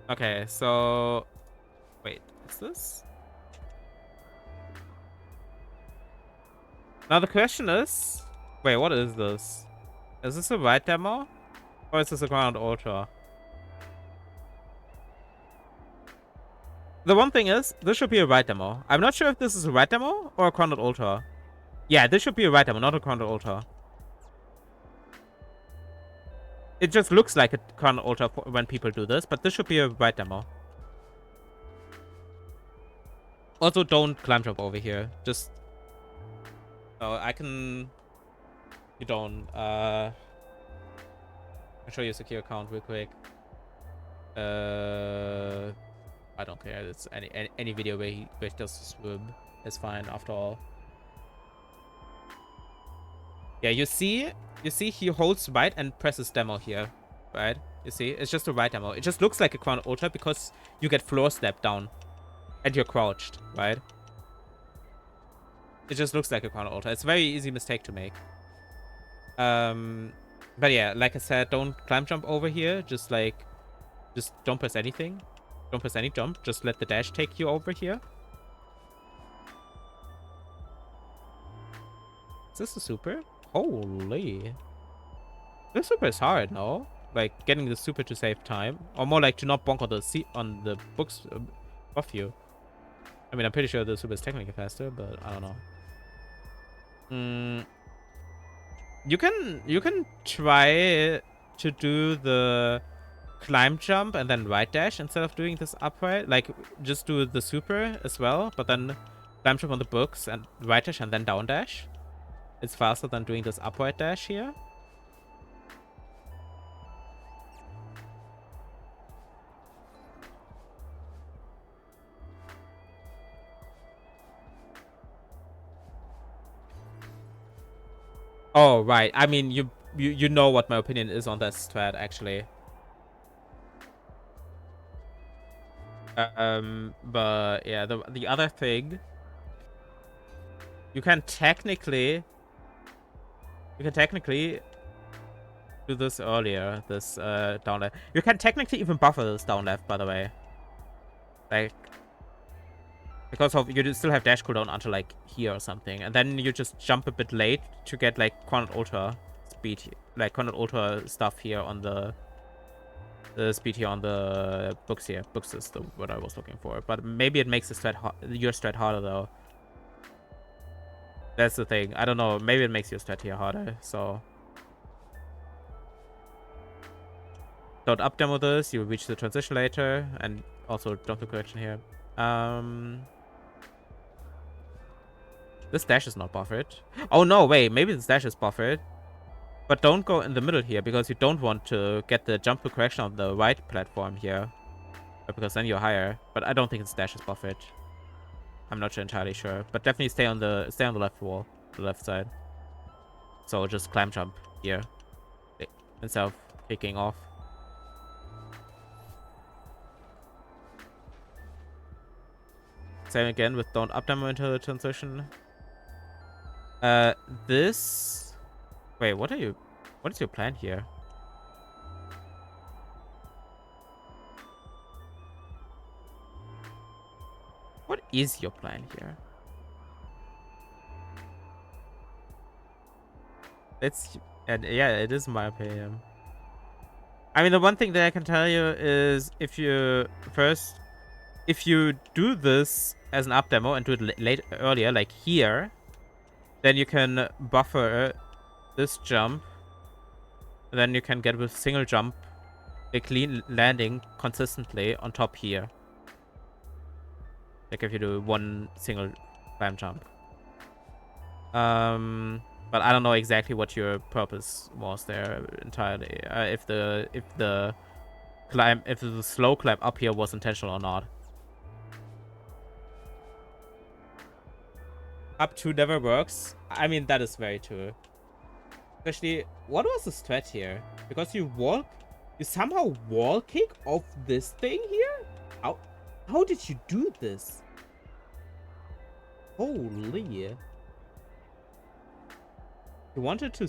Okay, so wait, is this? Now the question is, wait, what is this? Is this a right demo? Or is this a ground ultra? The one thing is, this should be a right demo. I'm not sure if this is a right demo or a grounded ultra. Yeah, this should be a right demo, not a grounded ultra. It just looks like a grounded ultra when people do this, but this should be a right demo. Also, don't climb jump over here. Just... Oh, I can... You don't. I'll show you a secure account real quick. I don't care. It's any video where he does swim is fine after all. Yeah, you see he holds right and presses demo here, right? You see, it's just a right demo. It just looks like a crown ultra because you get floor step down and you're crouched, right? It just looks like a crown ultra. It's a very easy mistake to make. But yeah, like I said, don't climb jump over here. Just don't press anything. Don't press any jump. Just let the dash take you over here. Is this a super? Holy. This super is hard, no? Like, getting the super to save time. Or more like to not bonk on the seat on the books above you. I mean, I'm pretty sure the super is technically faster, but I don't know. You can try to do the climb jump and then right dash instead of doing this upright. Like, just do the super as well, but then climb jump on the books and right dash and then down dash. It's faster than doing this upright dash here. Oh, right. I mean, you know what my opinion is on that strat, actually. But yeah, the other thing, you can technically do this earlier, this down left. You can technically even buffer this down left, by the way. Like, because of you still have dash cooldown until like here or something, and then you just jump a bit late to get like Quantum Ultra speed, like Quantum Ultra stuff here on the speed here on the books here. Books is what I was looking for, but maybe it makes the your strat harder though. That's the thing. I don't know. Maybe it makes your strat here harder. So don't up demo this. You will reach the transition later, and also don't do correction here. This dash is not buffered. Oh no, wait, maybe this dash is buffered. But don't go in the middle here, because you don't want to get the jump to correction on the right platform here. Because then you're higher. But I don't think this dash is buffered. I'm not entirely sure. But definitely stay on the left wall, the left side. So just climb jump here. Instead of kicking off. Same again with don't up demo into the transition. This... Wait, what is your plan here? is your plan here? It's and yeah, it is my opinion. I mean, the one thing that I can tell you is if you do this as an up demo and do it earlier, like here, then you can buffer this jump. Then you can get with single jump a clean landing consistently on top here. Like if you do one single climb jump. But I don't know exactly what your purpose was there entirely. If the slow climb up here was intentional or not. Up 2 never works. I mean, that is very true. Especially, what was the strat here? Because you somehow wall kick off this thing here? How did you do this? Holy. You wanted to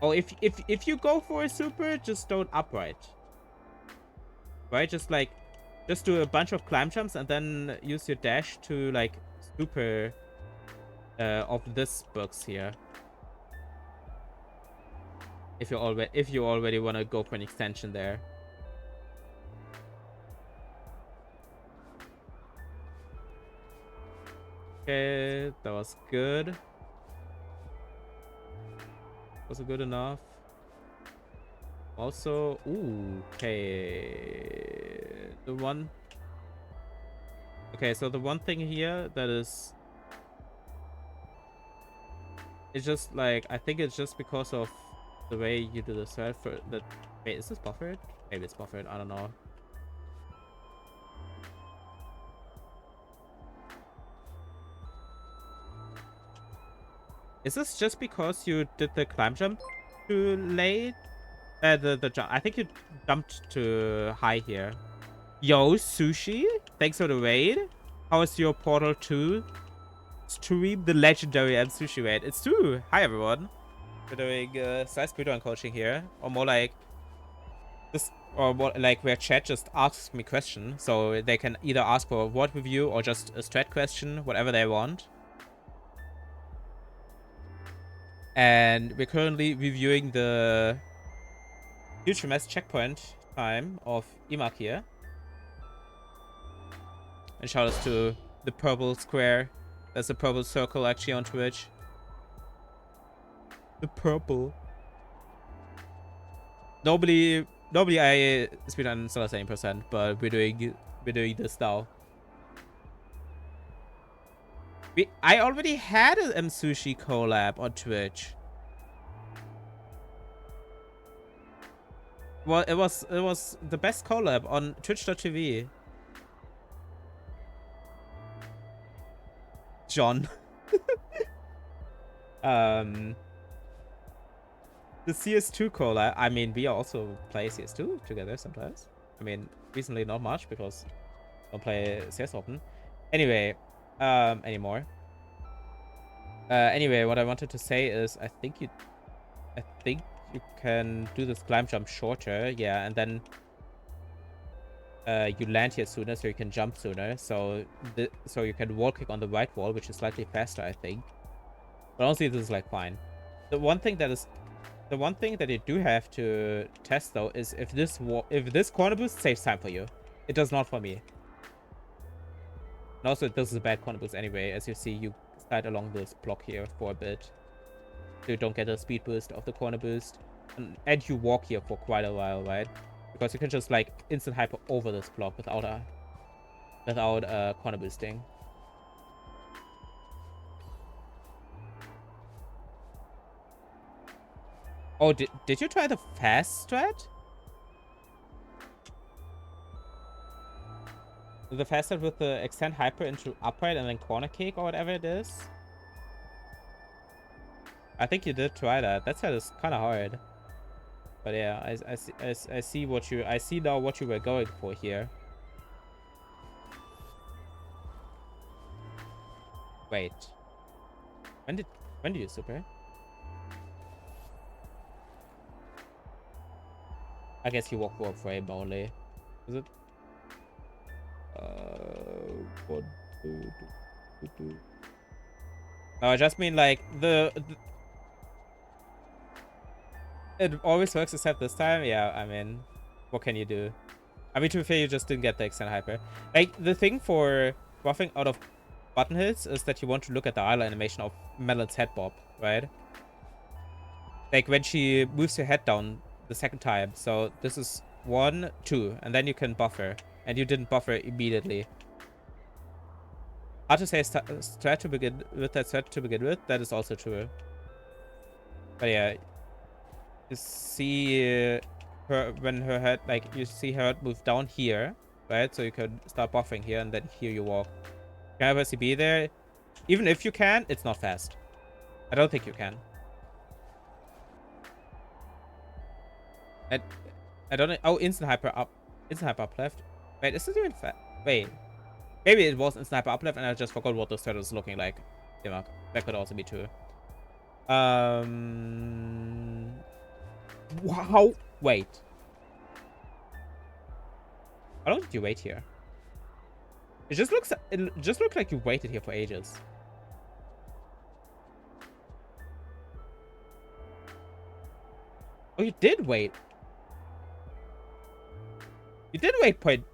Oh, if you go for a super, just don't upright. Right? Just do a bunch of climb jumps and then use your dash to like super of this box here. If you already want to go for an extension there. Okay, that was good. Was it good enough? Also, ooh, okay. Okay, so the one thing here that is... It's just like, I think it's just because of the way you do the thread for the... Wait, is this buffered? Maybe it's buffered, I don't know. Is this just because you did the climb jump too late? The jump. I think you jumped too high here. Yo, Sushi, thanks for the raid. How is your Portal 2 stream? The legendary M Sushi raid. It's 2. Hi everyone. We're doing size speedrun coaching here, or more like this, or more like where chat just asks me questions, so they can either ask for a word review or just a strat question, whatever they want. And we're currently reviewing the huge mess checkpoint time of Imak here. And shout out to the purple square. There's a purple circle actually on Twitch. The purple. Nobody I speedrun Celeste 80%, but we're doing this now. I already had an M Sushi collab on Twitch. Well, it was the best collab on twitch.tv. John. The CS2 collab. I mean, we also play CS2 together sometimes. I mean, recently not much because I don't play CS often. Anyway, anymore. Anyway, what I wanted to say is I think you can do this climb jump shorter, yeah, and then you land here sooner, so you can jump sooner. So you can wall kick on the right wall, which is slightly faster, I think. But honestly, this is like fine. The one thing that you do have to test though is if this corner boost saves time for you. It does not for me. And also, this is a bad corner boost anyway. As you see, you slide along this block here for a bit, so you don't get a speed boost of the corner boost, and you walk here for quite a while, right? Because you can just like instant hyper over this block without corner boosting. Oh, did you try the fast strat? The fast strat with the extend hyper into upright and then corner kick or whatever it is? I think you did try that. That set is kind of hard. But yeah, I see now what you were going for here. Wait. When did you super? I guess you walk for a frame only. Is it? One, two. No, I just mean like it always works except this time. Yeah, I mean, what can you do? I mean, to be fair, you just didn't get the extended hyper. Like, the thing for buffing out of button hits is that you want to look at the idle animation of Melon's head bob, right? Like, when she moves her head down the second time. So, this is 1, 2, and then you can buffer. And you didn't buffer immediately. Hard to say strat to begin with, that strat to begin with. That is also true. But yeah, you see her when her head, like, you see her head move down here, right? So you can start buffering here, and then here you walk. Can I have a CB there? Even if you can, it's not fast. I don't think you can. I don't know. Oh, instant hyper up. Instant hyper up left. Wait, is it even fast? Wait. Maybe it was instant hyper up left and I just forgot what the turtle is looking like. Yeah, that could also be true. Wow. Wait. How long did you wait here? It just looks like you waited here for ages. Oh, you did wait. You did wait point.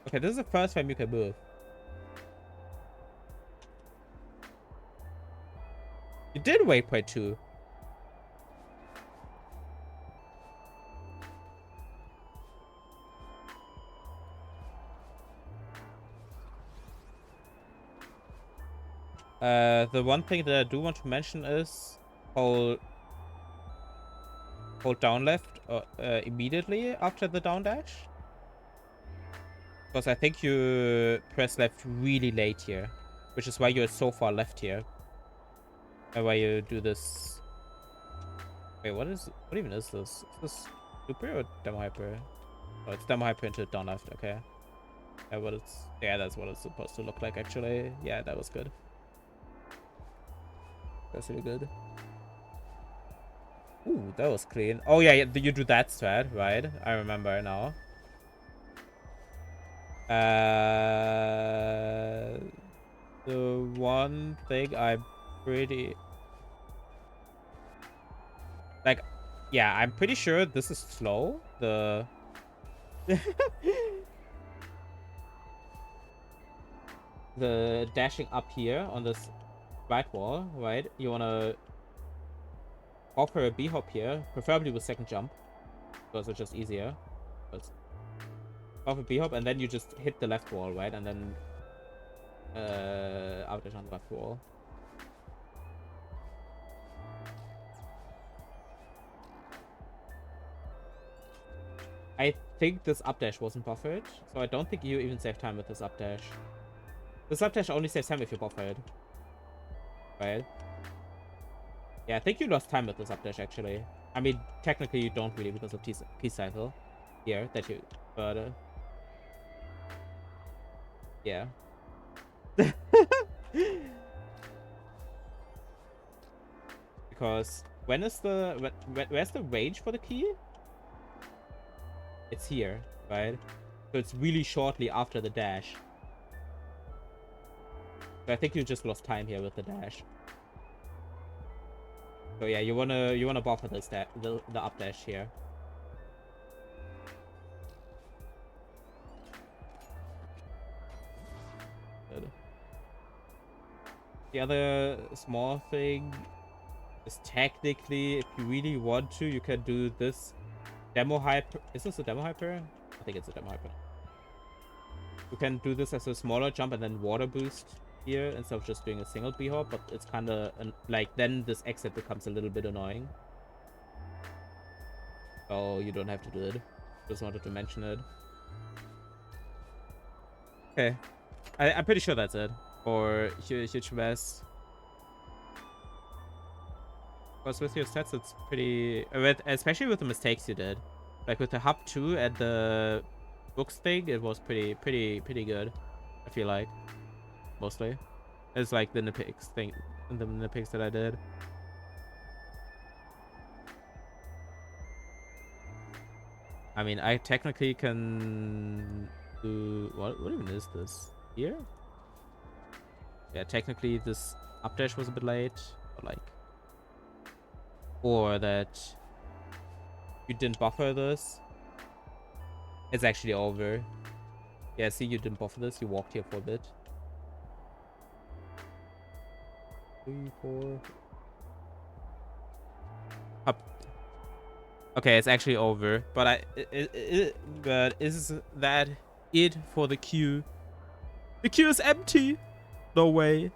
Okay, this is the first time you can move. You did wait point 2. The one thing that I do want to mention is hold down left immediately after the down dash. Because I think you press left really late here, which is why you're so far left here. And why you do this. Wait, what even is this? Is this super or demo hyper? Oh, it's demo hyper into down left. Okay. Yeah, that's what it's supposed to look like actually. Yeah, that was good. That's really good. Ooh, that was clean. Oh yeah, you do that strat, right? I remember now. The one thing I'm pretty like, yeah, I'm pretty sure this is slow. The the dashing up here on this right wall, right? You wanna offer a B hop here, preferably with second jump, because it's just easier. But offer B hop and then you just hit the left wall, right? And then out on the left wall. I think this updash wasn't buffered, so I don't think you even save time with this updash. This updash only saves time if you're buffered. Right? Yeah, I think you lost time with this updash, actually. I mean, technically you don't really because of T cycle here, that you... But, yeah. Because where's the range for the key? It's here, right? So it's really shortly after the dash. So I think you just lost time here with the dash. So yeah, you wanna buffer this the up dash here. Good. The other small thing is technically, if you really want to, you can do this demo hyper. Is this a demo hyper? I think it's a demo hyper. You can do this as a smaller jump and then water boost here instead of just doing a single B-hop, but it's kind of like then this exit becomes a little bit annoying. Oh, you don't have to do it. Just wanted to mention it. Okay. I'm pretty sure that's it for huge mess. Because with your stats, it's pretty... especially with the mistakes you did. Like with the hub 2 and the books thing, it was pretty good. I feel like. Mostly. It's like the nitpicks thing. The nitpicks that I did. I mean, I technically can do... What even is this? here. Yeah, technically this updash was a bit late, but like, or that you didn't buffer this. It's actually over. Yeah, see, you didn't buffer this. You walked here for a bit. 3, 4. Up. Okay, it's actually over. But but is that it for the queue? The queue is empty. No way.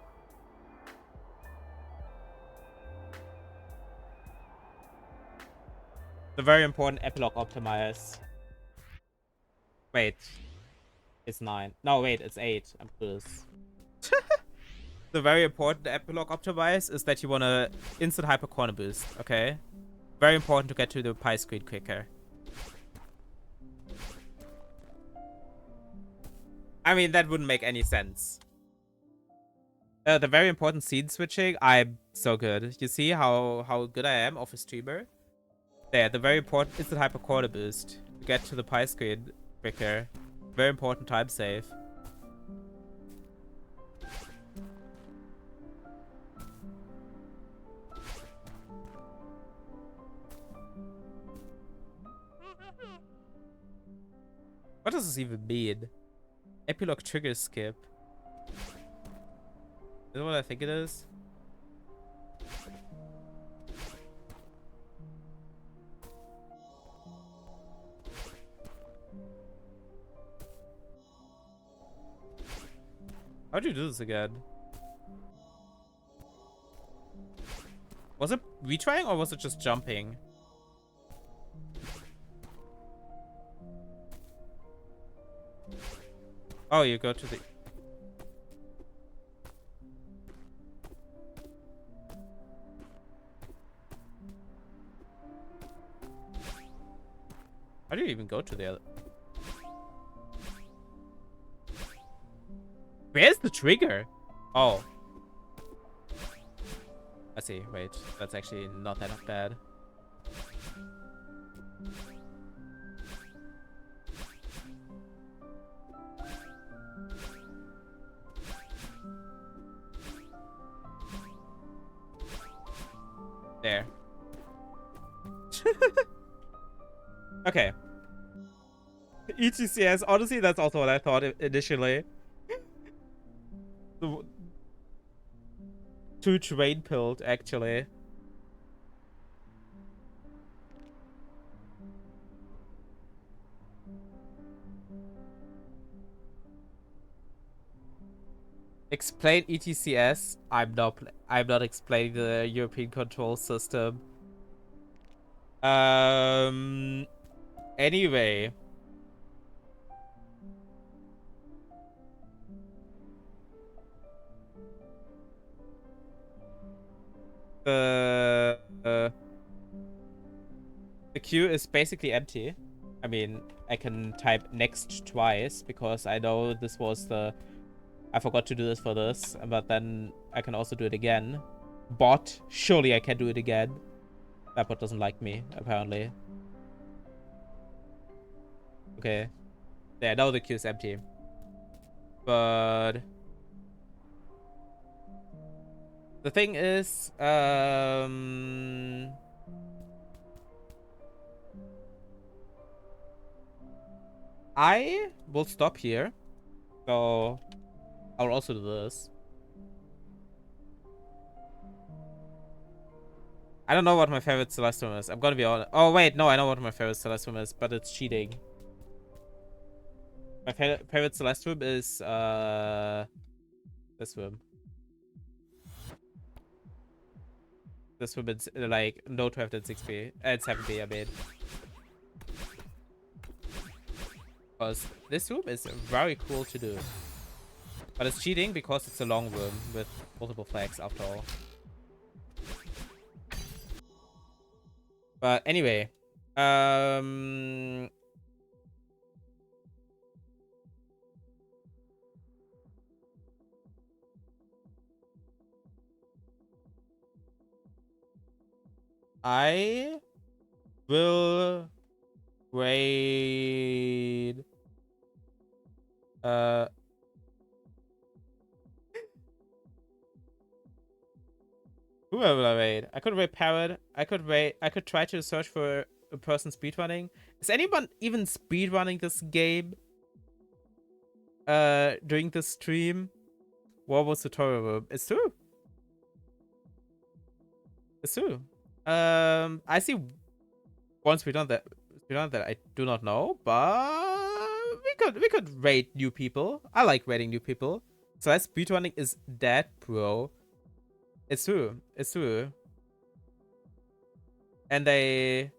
The very important epilogue optimize. Wait, it's 9. No, wait, it's 8. I'm close. The very important epilogue optimize is that you want to instant hyper corner boost. Okay, very important to get to the pie screen quicker. I mean, that wouldn't make any sense. The very important scene switching, I'm so good. You see how good I am off a streamer? There, the very important instant hyper corner boost to get to the pie screen quicker. Very important time save. What does this even mean? Epilogue trigger skip. Is that what I think it is? How do you do this again? Was it retrying or was it just jumping? Oh, you go to the... How do you even go to the other... Where's the trigger? Oh. I see. Wait. That's actually not that bad. There. Okay. ETCS. Honestly, that's also what I thought initially. Too train pilled, actually. Explain ETCS. I'm not explaining the European control system. Anyway. The queue is basically empty. I mean, I can type next twice because I know this was the... I forgot to do this for this, but then I can also do it again. Bot, surely I can do it again. That bot doesn't like me, apparently. Okay. Yeah, now the queue is empty. But... the thing is, I will stop here. So I'll also do this. I don't know what my favorite Celeste room is. I'm gonna be honest. Oh wait, no, I know what my favorite Celeste room is, but it's cheating. My favorite Celeste room is this room. This room is like no 12 and 6B and 7B, I mean. Because this room is very cool to do. But it's cheating because it's a long room with multiple flags after all. But anyway, I will grade Who will I raid? I could raid Parrot. I could try to search for a person speedrunning. Is anyone even speedrunning this game? During this stream? What was tutorial room? It's true. It's true. I see one speedrun that I do not know, but we could raid new people. I like raiding new people. So that speedrunning is dead, bro. It's true. It's true. And I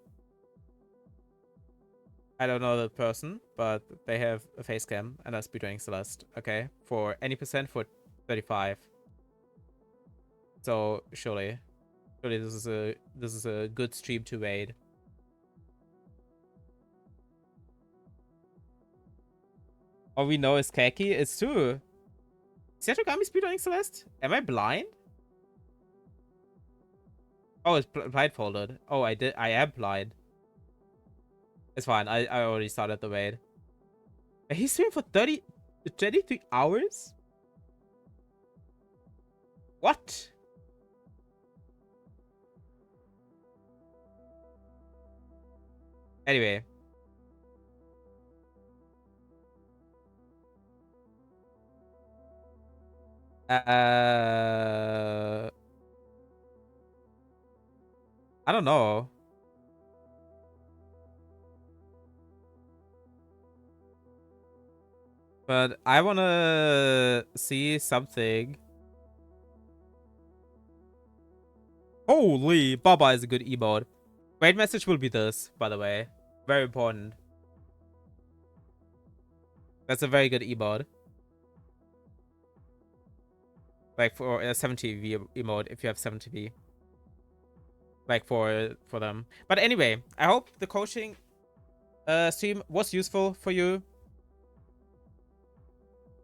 don't know the person, but they have a face cam and are speedrunning Celeste. Okay, for any percent for 35. So surely this is a good stream to raid. All we know is Kaki. It's true. Setogami speedrunning Celeste? Am I blind? Oh, it's blindfolded. Oh, I am blind. It's fine. I already started the raid. He's streaming for 23 hours? What? Anyway. I don't know. But I wanna see something. Holy, Baba is a good emote. Great message will be this, by the way. Very important. That's a very good emote. Like for a 70V emote, if you have 70V. Like for them. But anyway, I hope the coaching stream was useful for you.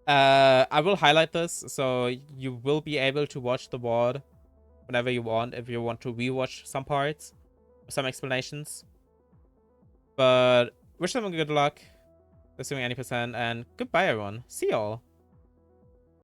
I will highlight this, so you will be able to watch the VOD whenever you want, if you want to rewatch some parts, some explanations. But wish them good luck, assuming any percent, and goodbye everyone. See y'all.